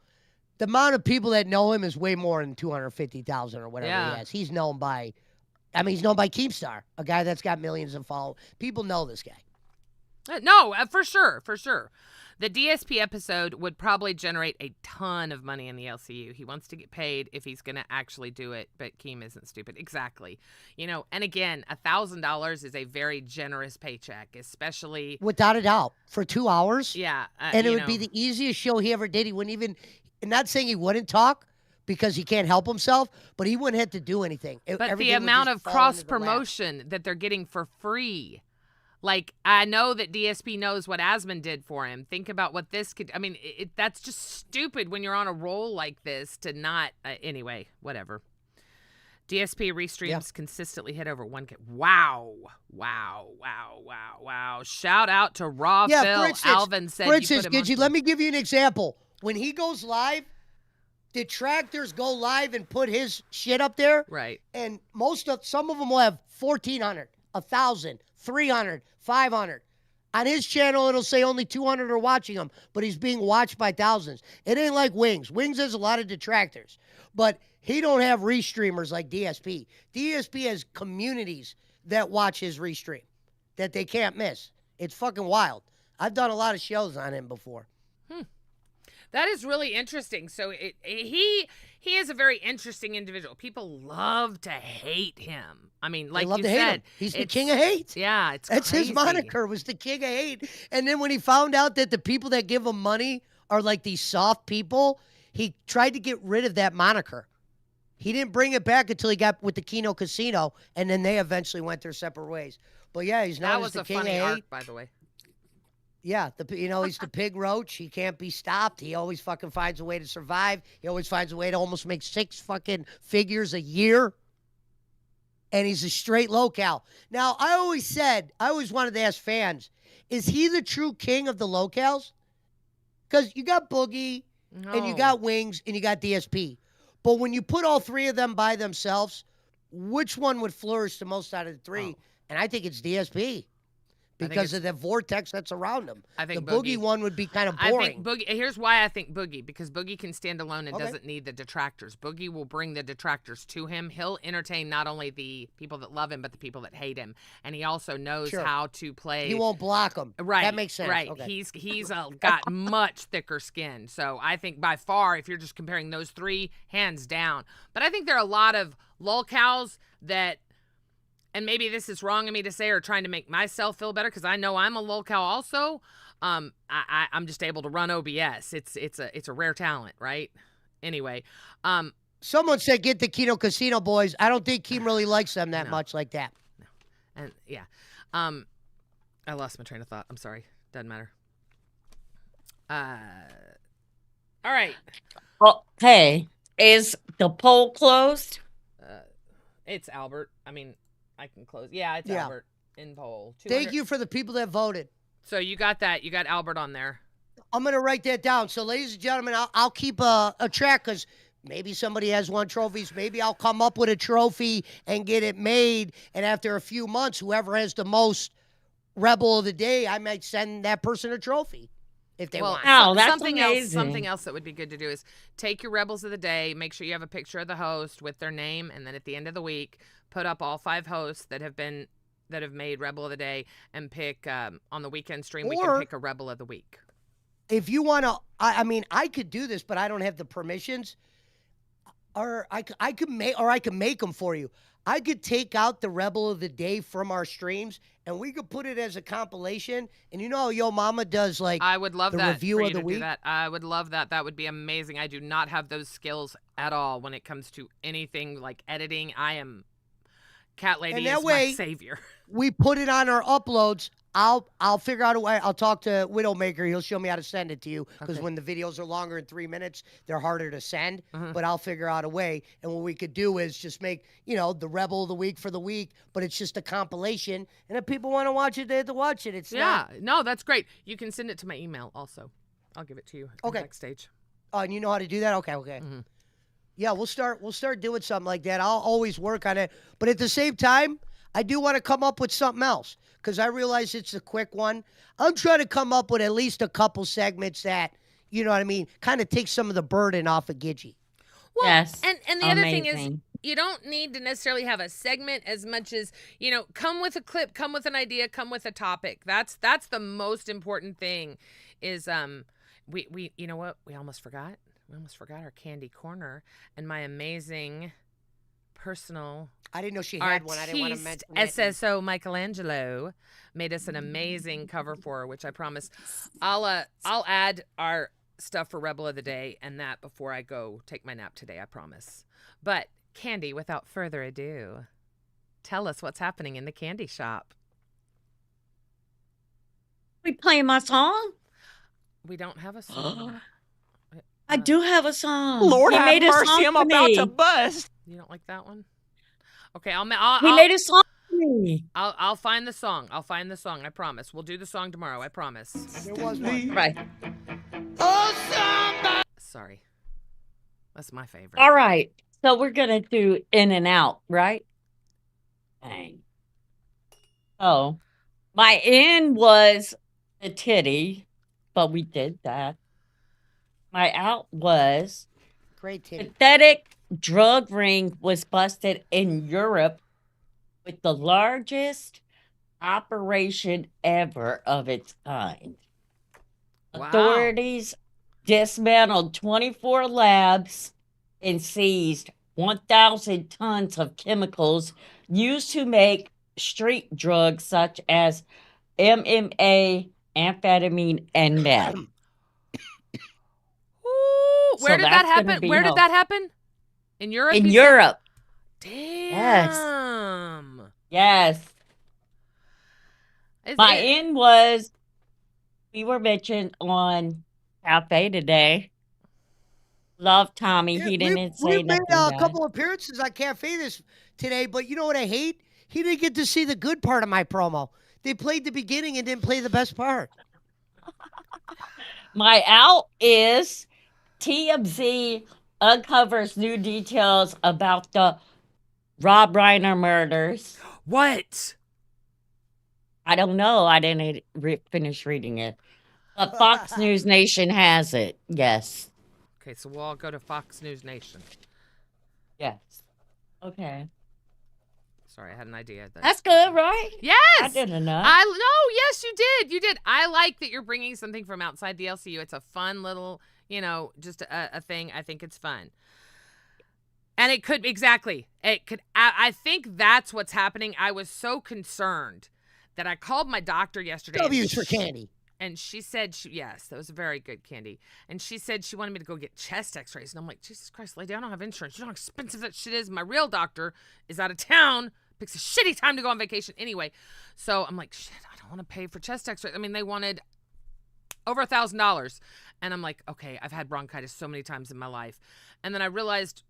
The amount of people that know him is way more than 250,000 or whatever Yeah. he has. He's known by Keemstar, a guy that's got millions of followers. People know this guy. No, for sure. The DSP episode would probably generate a ton of money in the LCU. He wants to get paid if he's going to actually do it, but Keem isn't stupid. Exactly. You know, and again, $1,000 is a very generous paycheck, especially. Without a doubt. For 2 hours. Yeah. And it would be the easiest show he ever did. He wouldn't even, and not saying he wouldn't talk because he can't help himself, but he wouldn't have to do anything. But the Everything would amount just of fall cross into the lap. promotion that they're getting for free. Like, I know that DSP knows what Asmund did for him. Think about what this could. I mean, that's just stupid when you're on a roll like this to not. Anyway, whatever. DSP restreams consistently hit over 1K. Wow. Shout out to Raw Yeah, Phil. for instance, Alvin said you put him on. Gidgy, let me give you an example. When he goes live, detractors go live and put his shit up there. Right. And some of them will have 1,400, 1,000, 300, 500. On his channel, it'll say only 200 are watching him, but he's being watched by thousands. It ain't like Wings. Wings has a lot of detractors, but he don't have restreamers like DSP. DSP has communities that watch his restream that they can't miss. It's fucking wild. I've done a lot of shows on him before. That is really interesting. So he is a very interesting individual. People love to hate him. I mean, like They love you to hate said, him. He's the king of hate. Yeah, That's crazy. his moniker, was the king of hate. And then when he found out that the people that give him money are like these soft people, he tried to get rid of that moniker. He didn't bring it back until he got with the Kino Casino, and then they eventually went their separate ways. But yeah, he's That known as was the a king funny of hate. arc, by the way. Yeah, he's the pig roach. He can't be stopped. He always fucking finds a way to survive. He always finds a way to almost make 6 fucking figures a year. And he's a straight locale. Now, I always wanted to ask fans, is he the true king of the locales? Because you got Boogie, and you No. got Wings, and you got DSP. But when you put all three of them by themselves, which one would flourish the most out of the three? And I think it's DSP. because of the vortex that's around him. I think the Boogie one would be kind of boring. I think Boogie. Here's why I think Boogie, because Boogie can stand alone and Okay. doesn't need the detractors. Boogie will bring the detractors to him. He'll entertain not only the people that love him, but the people that hate him. And he also knows Sure. how to play. He won't block them. Right. That makes sense. Right. Okay. He's got much thicker skin. So I think by far, if you're just comparing those three, hands down. But I think there are a lot of lolcows that, and maybe this is wrong of me to say or trying to make myself feel better because I know I'm a lolcow also. I'm just able to run OBS. It's a rare talent, right? Anyway, someone said get the Keno Casino boys. I don't think Keem really likes them that much like that. No. And yeah, I lost my train of thought. I'm sorry. Doesn't matter. All right. Okay, is the poll closed? It's Albert. I mean, I can close. Yeah, it's Yeah. Albert in poll. Thank you for the people that voted. So you got that. You got Albert on there. I'm going to write that down. So, ladies and gentlemen, I'll keep a track because maybe somebody has won trophies. Maybe I'll come up with a trophy and get it made. And after a few months, whoever has the most Rebel of the Day, I might send that person a trophy if they want. Oh, that's something amazing. else. Something else that would be good to do is take your Rebels of the Day. Make sure you have a picture of the host with their name, and then at the end of the week, put up all 5 hosts that have made Rebel of the Day, and pick on the weekend stream. We can Or- pick a Rebel of the Week. If you want to, I mean, I could do this, but I don't have the permissions. Or I could make them for you. I could take out the Rebel of the Day from our streams, and we could put it as a compilation. And you know how Yo Mama does, like, I would love the that review for of you the to week? do that. I would love that. That would be amazing. I do not have those skills at all when it comes to anything like editing. I am Cat Lady And that is way- my savior. We put it on our uploads. I'll figure out a way. I'll talk to Widowmaker. He'll show me how to send it to you because Okay. when the videos are longer than 3 minutes, they're harder to send. Mhm. But I'll figure out a way. And what we could do is just make, the Rebel of the Week for the week, but it's just a compilation. And if people want to watch it, they have to watch it. It's Yeah, not. no, that's great. You can send it to my email also. I'll give it to you Okay. backstage. Oh, and you know how to do that? Okay. Mm-hmm. Yeah, we'll start doing something like that. I'll always work on it. But at the same time, I do want to come up with something else because I realize it's a quick one. I'm trying to come up with at least a couple segments that, you know what I mean, kind of take some of the burden off of Gidgy. Well, Yes. and the other thing is, Amazing. you don't need to necessarily have a segment as much as, come with a clip, come with an idea, come with a topic. That's the most important thing is we you know what? We almost forgot. We almost forgot our candy corner and my amazing personal I didn't know she had one. I didn't want to artiste, mention it. SSO Michelangelo made us an amazing cover for her, which I promise I'll add our stuff for Rebel of the Day and that before I go take my nap today, I promise. But Candy, without further ado, tell us what's happening in the candy shop. We playing my song? We don't have a song. I do have a song. Lord He have made a mercy, song I'm for about me. to bust. You don't like that one? Okay, He I'll made a song for me. I'll find the song. I'll find the song. I promise. We'll do the song tomorrow. I promise. There was one. Right. Sorry. That's my favorite. All right. So we're gonna do in and out, right? Dang. Oh, my in was a titty, but we did that. My out was Great team. pathetic drug ring was busted in Europe with the largest operation ever of its kind. Wow. Authorities dismantled 24 labs and seized 1,000 tons of chemicals used to make street drugs such as MMA, amphetamine, and meth. Ooh, So where did that that's gonna happen? be Where did help. that happen? In Europe? In you said? Europe, Damn. yes. Is My it- in was, we were mentioned on Cafe today. Love Tommy. Yeah, He didn't say we made nothing a bad. couple appearances on Cafe today, but you know what I hate? He didn't get to see the good part of my promo. They played the beginning and didn't play the best part. My out is TMZ uncovers new details about the Rob Reiner murders. What? I don't know. I didn't finish reading it. But Fox News Nation has it. Yes. Okay, so we'll all go to Fox News Nation. Yes. Okay. Sorry, I had an idea. That's good, right? Yes. I didn't know. No, yes, you did. You did. I like that you're bringing something from outside the LCU. It's a fun little, just a thing. I think it's fun. And it could, exactly. It could, I think that's what's happening. I was so concerned that I called my doctor yesterday. W's for candy. And she said, yes, that was a very good candy. And she said she wanted me to go get chest x-rays. And I'm like, Jesus Christ, lady, I don't have insurance. You know how expensive that shit is? My real doctor is out of town. Picks a shitty time to go on vacation anyway. So I'm like, shit, I don't want to pay for chest x-rays. I mean, they wanted over $1,000. And I'm like, okay, I've had bronchitis so many times in my life. And then I realized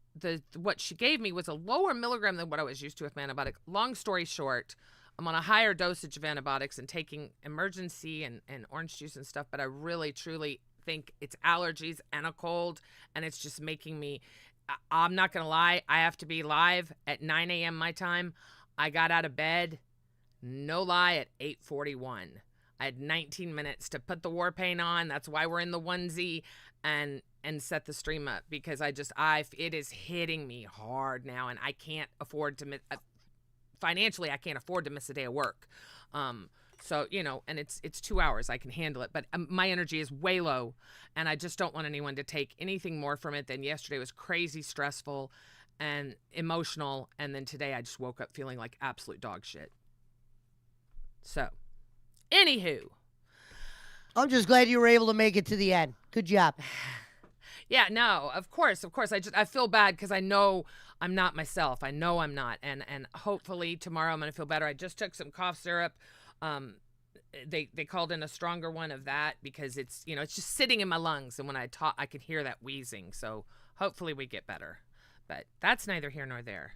what she gave me was a lower milligram than what I was used to with my antibiotic. Long story short, I'm on a higher dosage of antibiotics and taking emergency and orange juice and stuff, but I really, truly think it's allergies and a cold, and it's just making me, I'm not going to lie, I have to be live at 9 a.m. my time. I got out of bed, no lie, at 8:41. I had 19 minutes to put the war paint on. That's why we're in the onesie and set the stream up, because it is hitting me hard now, and I can't afford to miss. Financially, I can't afford to miss a day of work. So, and it's 2 hours. I can handle it. But my energy is way low, and I just don't want anyone to take anything more from it than yesterday was crazy stressful and emotional. And then today I just woke up feeling like absolute dog shit. So, anywho. I'm just glad you were able to make it to the end. Good job. Yeah, no, of course. I feel bad because I know I'm not myself. I know I'm not. And hopefully tomorrow I'm going to feel better. I just took some cough syrup. They called in a stronger one of that because it's just sitting in my lungs. And when I talk, I can hear that wheezing. So hopefully we get better. But that's neither here nor there.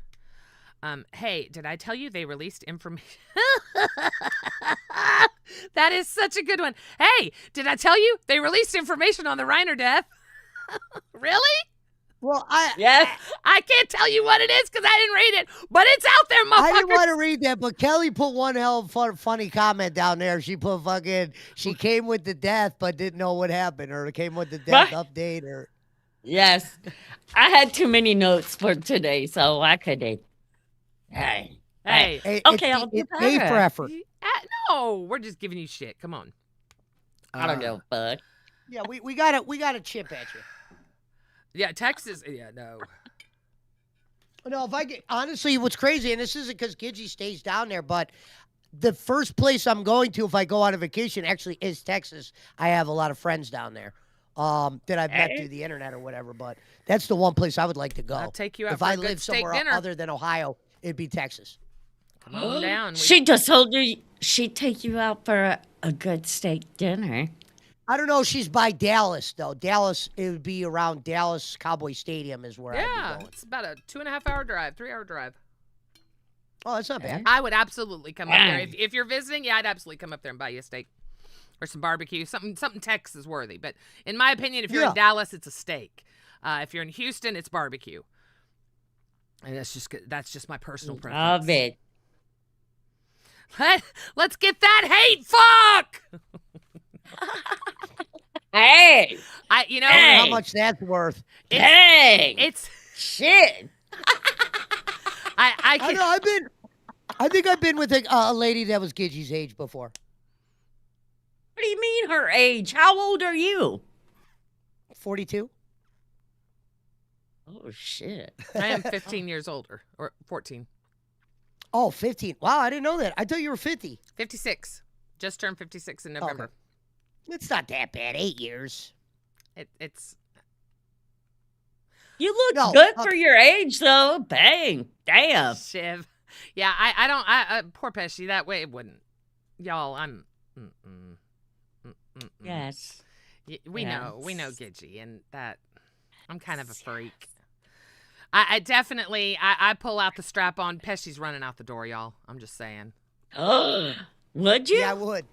Hey, did I tell you they released information? That is such a good one. Hey, did I tell you they released information on the Reiner death? Really? Well, I can't tell you what it is because I didn't read it, but it's out there, motherfucker. I didn't want to read that, but Kelly put one hell of funny comment down there. She put she came with the death, but didn't know what happened, or came with the death update, or. Yes. I had too many notes for today, so I couldn't. Hey. Okay, I'll do better. A for effort. No, we're just giving you shit. Come on. I don't know, bud. Yeah, we gotta chip at you. Yeah, Texas. Yeah, no. No, if I get honestly, what's crazy, and this isn't because Gidgy stays down there, but the first place I'm going to if I go on a vacation actually is Texas. I have a lot of friends down there that I've met through the internet or whatever, but that's the one place I would like to go. I'll take you out if for a I good lived steak somewhere dinner. other than Ohio, it'd be Texas. Come on down. She just told you she'd take you out for a good steak dinner. I don't know. She's by Dallas, though. Dallas, it would be around Dallas Cowboy Stadium is where I'd be going. It's about a 2.5-hour drive, 3-hour drive. Oh, that's not bad. I would absolutely come up there. If you're visiting, I'd absolutely come up there and buy you a steak or some barbecue, something Texas worthy. But in my opinion, if you're in Dallas, it's a steak. If you're in Houston, it's barbecue. And that's just my personal preference. Love it. Let's get that hate fuck. Hey, I don't know how much that's worth. It's shit. I know. I think I've been with a lady that was Gidgy's age before. What do you mean her age? How old are you? 42. Oh shit. I am 15 years older, or 14. Oh, 15. Wow, I didn't know that. I thought you were 50. 56. Just turned 56 in November. Okay. It's not that bad. 8 years. It's. You look good for your age, though. Bang. Damn. Shiv. Yeah, I don't. Poor Pesci. That way it wouldn't. Y'all, I'm. Yes. We know Gidgy, and that I'm kind of a freak. I definitely I pull out the strap on. Pesci's running out the door, y'all. I'm just saying. Oh, would you? Yeah, I would.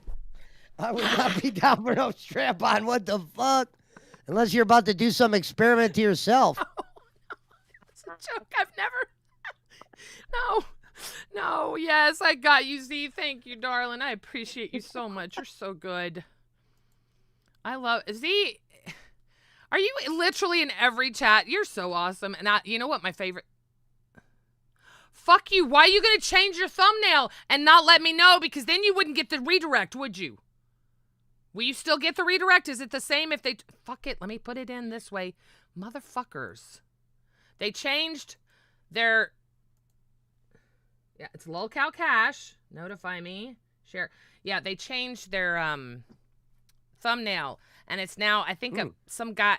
I would not be down for no strap on. What the fuck? Unless you're about to do some experiment to yourself. It's a joke. I've never. No. No, yes, I got you, Z. Thank you, darling. I appreciate you so much. You're so good. I love Z. Are you literally in every chat? You're so awesome. And you know what my favorite? Fuck you. Why are you going to change your thumbnail and not let me know? Because then you wouldn't get the redirect, would you? Will you still get the redirect? Is it the same if they... Fuck it. Let me put it in this way. Motherfuckers. They changed their... Yeah, it's lolcow cash. Notify me. Share. Yeah, they changed their thumbnail. And it's now, I think, some guy...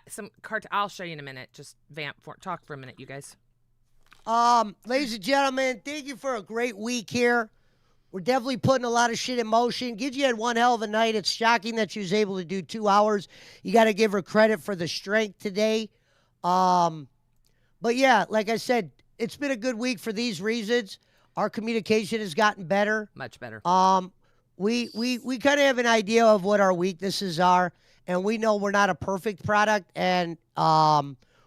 I'll show you in a minute. Just talk for a minute, you guys. Ladies and gentlemen, thank you for a great week here. We're definitely putting a lot of shit in motion. Gidgy had one hell of a night. It's shocking that she was able to do 2 hours. You got to give her credit for the strength today. But yeah, like I said, it's been a good week for these reasons. Our communication has gotten better. Much better. We kind of have an idea of what our weaknesses are, and we know we're not a perfect product, and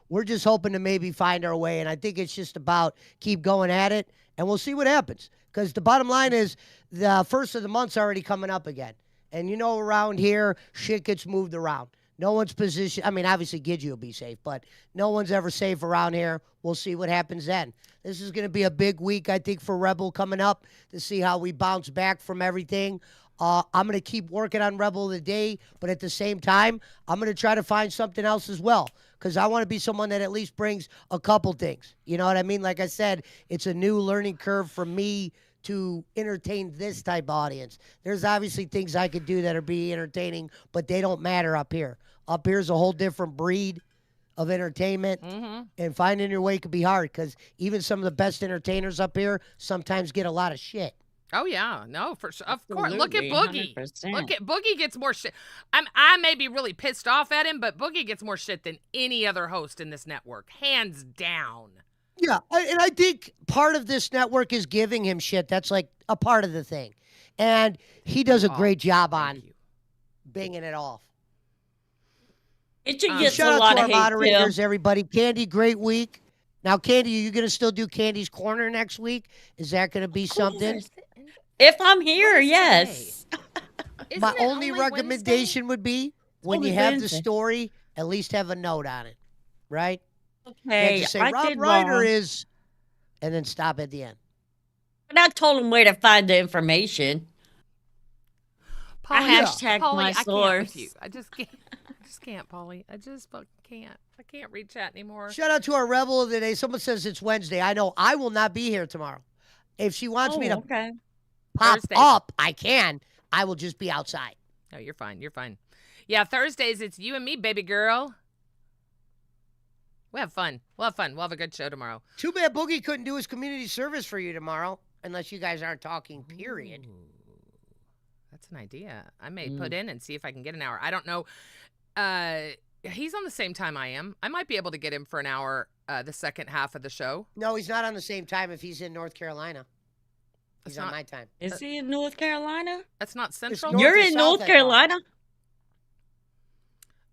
we're just hoping to maybe find our way. And I think it's just about keep going at it, and we'll see what happens. Because the bottom line is the first of the month's already coming up again. And you know, around here, shit gets moved around. No one's position. I mean, obviously, Gidgy will be safe, but no one's ever safe around here. We'll see what happens then. This is going to be a big week, I think, for Rebel coming up to see how we bounce back from everything. I'm going to keep working on Rebel of the Day, but at the same time, I'm going to try to find something else as well, because I want to be someone that at least brings a couple things. You know what I mean? Like I said, it's a new learning curve for me to entertain this type of audience. There's obviously things I could do that are be entertaining, but they don't matter up here. Up here's a whole different breed of entertainment, and finding your way could be hard, because even some of the best entertainers up here sometimes get a lot of shit. Oh yeah, no, for sure. Of course. Look at Boogie. 100%. Look at Boogie gets more shit. I may be really pissed off at him, but Boogie gets more shit than any other host in this network, hands down. Yeah, and I think part of this network is giving him shit. That's like a part of the thing, and he does a great job on banging it off. It gets Shout a out lot to of our hate moderators, too. everybody. Candy, great week. Now, Candy, are you going to still do Candy's Corner next week? Is that going to be something? If I'm here, yes. My only recommendation would be when only you have Wednesday. the story, at least have a note on it, right? Okay, You just say I Rob did Reiner wrong. is, and then stop at the end. But I told him where to find the information. Polly, I hashtag Polly, my I can't source. with you. I just can't, Polly. I just fucking can't. I can't read chat anymore. Shout out to our Rebel of the Day. Someone says it's Wednesday. I know I will not be here tomorrow. If she wants me to pop Thursday. up, I can. I will just be outside. No, you're fine. You're fine. Yeah, Thursdays, it's you and me, baby girl. We'll have fun. We'll have fun. We'll have a good show tomorrow. Too bad Boogie couldn't do his community service for you tomorrow, unless you guys aren't talking, period. That's an idea. I may put in and see if I can get an hour. I don't know. He's on the same time I am. I might be able to get him for an hour the second half of the show. No, he's not on the same time if he's in North Carolina. He's on my time. Is he in North Carolina? That's not central. north You're or in south, North I thought. Carolina?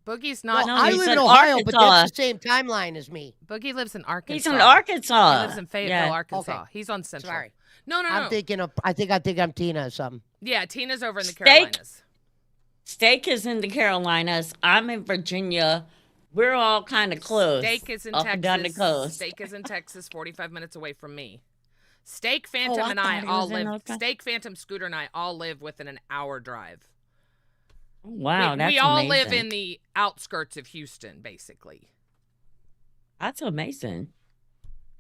Boogie's not. I he's live in in Ohio, but Arkansas. that's the same timeline as me. Boogie lives in Arkansas. He's in Arkansas. He lives in Fayetteville, Yeah. Arkansas. Okay. He's on Central. Sorry. No. I'm thinking of. I think I'm Tina or something. Yeah, Tina's over in the Steak. Carolinas. Steak is in the Carolinas. I'm in Virginia. We're all kind of close. Steak is in up Texas. and down the coast. Steak is in Texas, 45 minutes away from me. Steak Phantom I and I thought he all was in live. North Carolina. Steak Phantom Scooter and I all live within an hour drive. Wow, we, that's we all amazing. live in the outskirts of Houston, basically. That's amazing.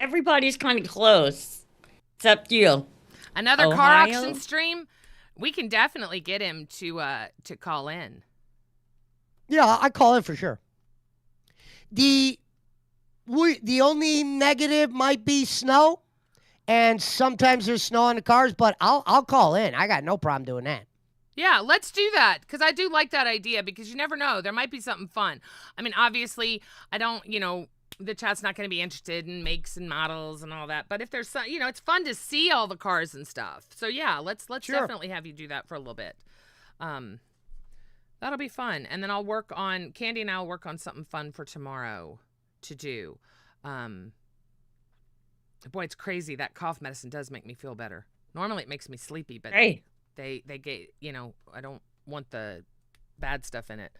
Everybody's kind of close, except you. Another car Ohio? auction stream. We can definitely get him to call in. Yeah, I call in for sure. The only negative might be snow, and sometimes there's snow on the cars. But I'll call in. I got no problem doing that. Yeah, let's do that, because I do like that idea, because you never know. There might be something fun. I mean, obviously, I don't, the chat's not going to be interested in makes and models and all that. But if there's some, it's fun to see all the cars and stuff. So, yeah, let's Sure. definitely have you do that for a little bit. That'll be fun. And then Candy and I will work on something fun for tomorrow to do. Boy, it's crazy. That cough medicine does make me feel better. Normally it makes me sleepy, but Hey. they get, I don't want the bad stuff in it,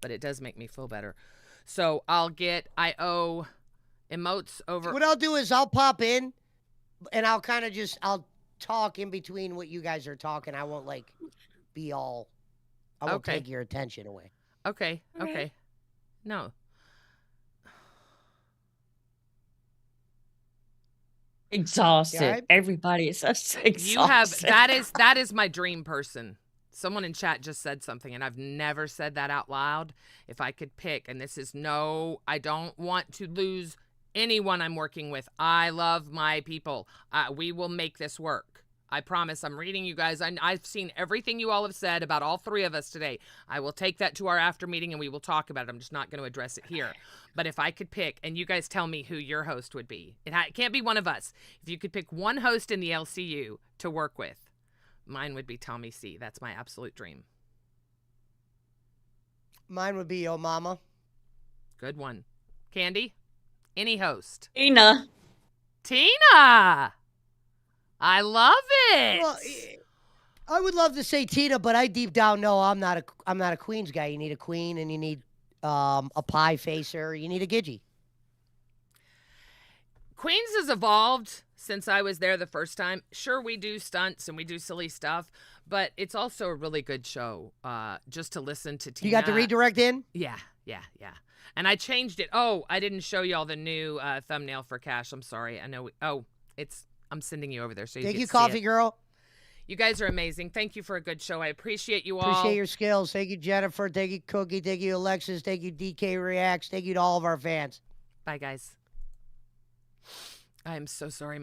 but it does make me feel better. So I owe emotes over. What I'll do is I'll pop in and I'll kind of I'll talk in between what you guys are talking. I won't I won't take your attention away. Okay. All Okay. right. No. Exhausted. Yeah, Everybody is just exhausted. You have that is my dream person. Someone in chat just said something, and I've never said that out loud. If I could pick, and this is I don't want to lose anyone I'm working with. I love my people. We will make this work. I promise. I'm reading you guys. I've seen everything you all have said about all three of us today. I will take that to our after meeting, and we will talk about it. I'm just not going to address it here. But if I could pick, and you guys tell me who your host would be. It can't be one of us. If you could pick one host in the LCU to work with, mine would be Tommy C. That's my absolute dream. Mine would be Yo Mama. Good one. Candy? Any host? Tina. I love it. Well, I would love to say Tina, but I deep down know I'm not a Queens guy. You need a queen, and you need a pie facer. You need a Gidgy. Queens has evolved since I was there the first time. Sure, we do stunts and we do silly stuff, but it's also a really good show just to listen to Tina. You got the redirect in? Yeah. And I changed it. Oh, I didn't show y'all the new thumbnail for Cash. I'm sorry. I know. I'm sending you over there so you Thank can you, see Coffee it. Girl. You guys are amazing. Thank you for a good show. I appreciate you all. Appreciate your skills. Thank you, Jennifer. Thank you, Cookie. Thank you, Alexis. Thank you, DK Reacts. Thank you to all of our fans. Bye, guys. I am so sorry.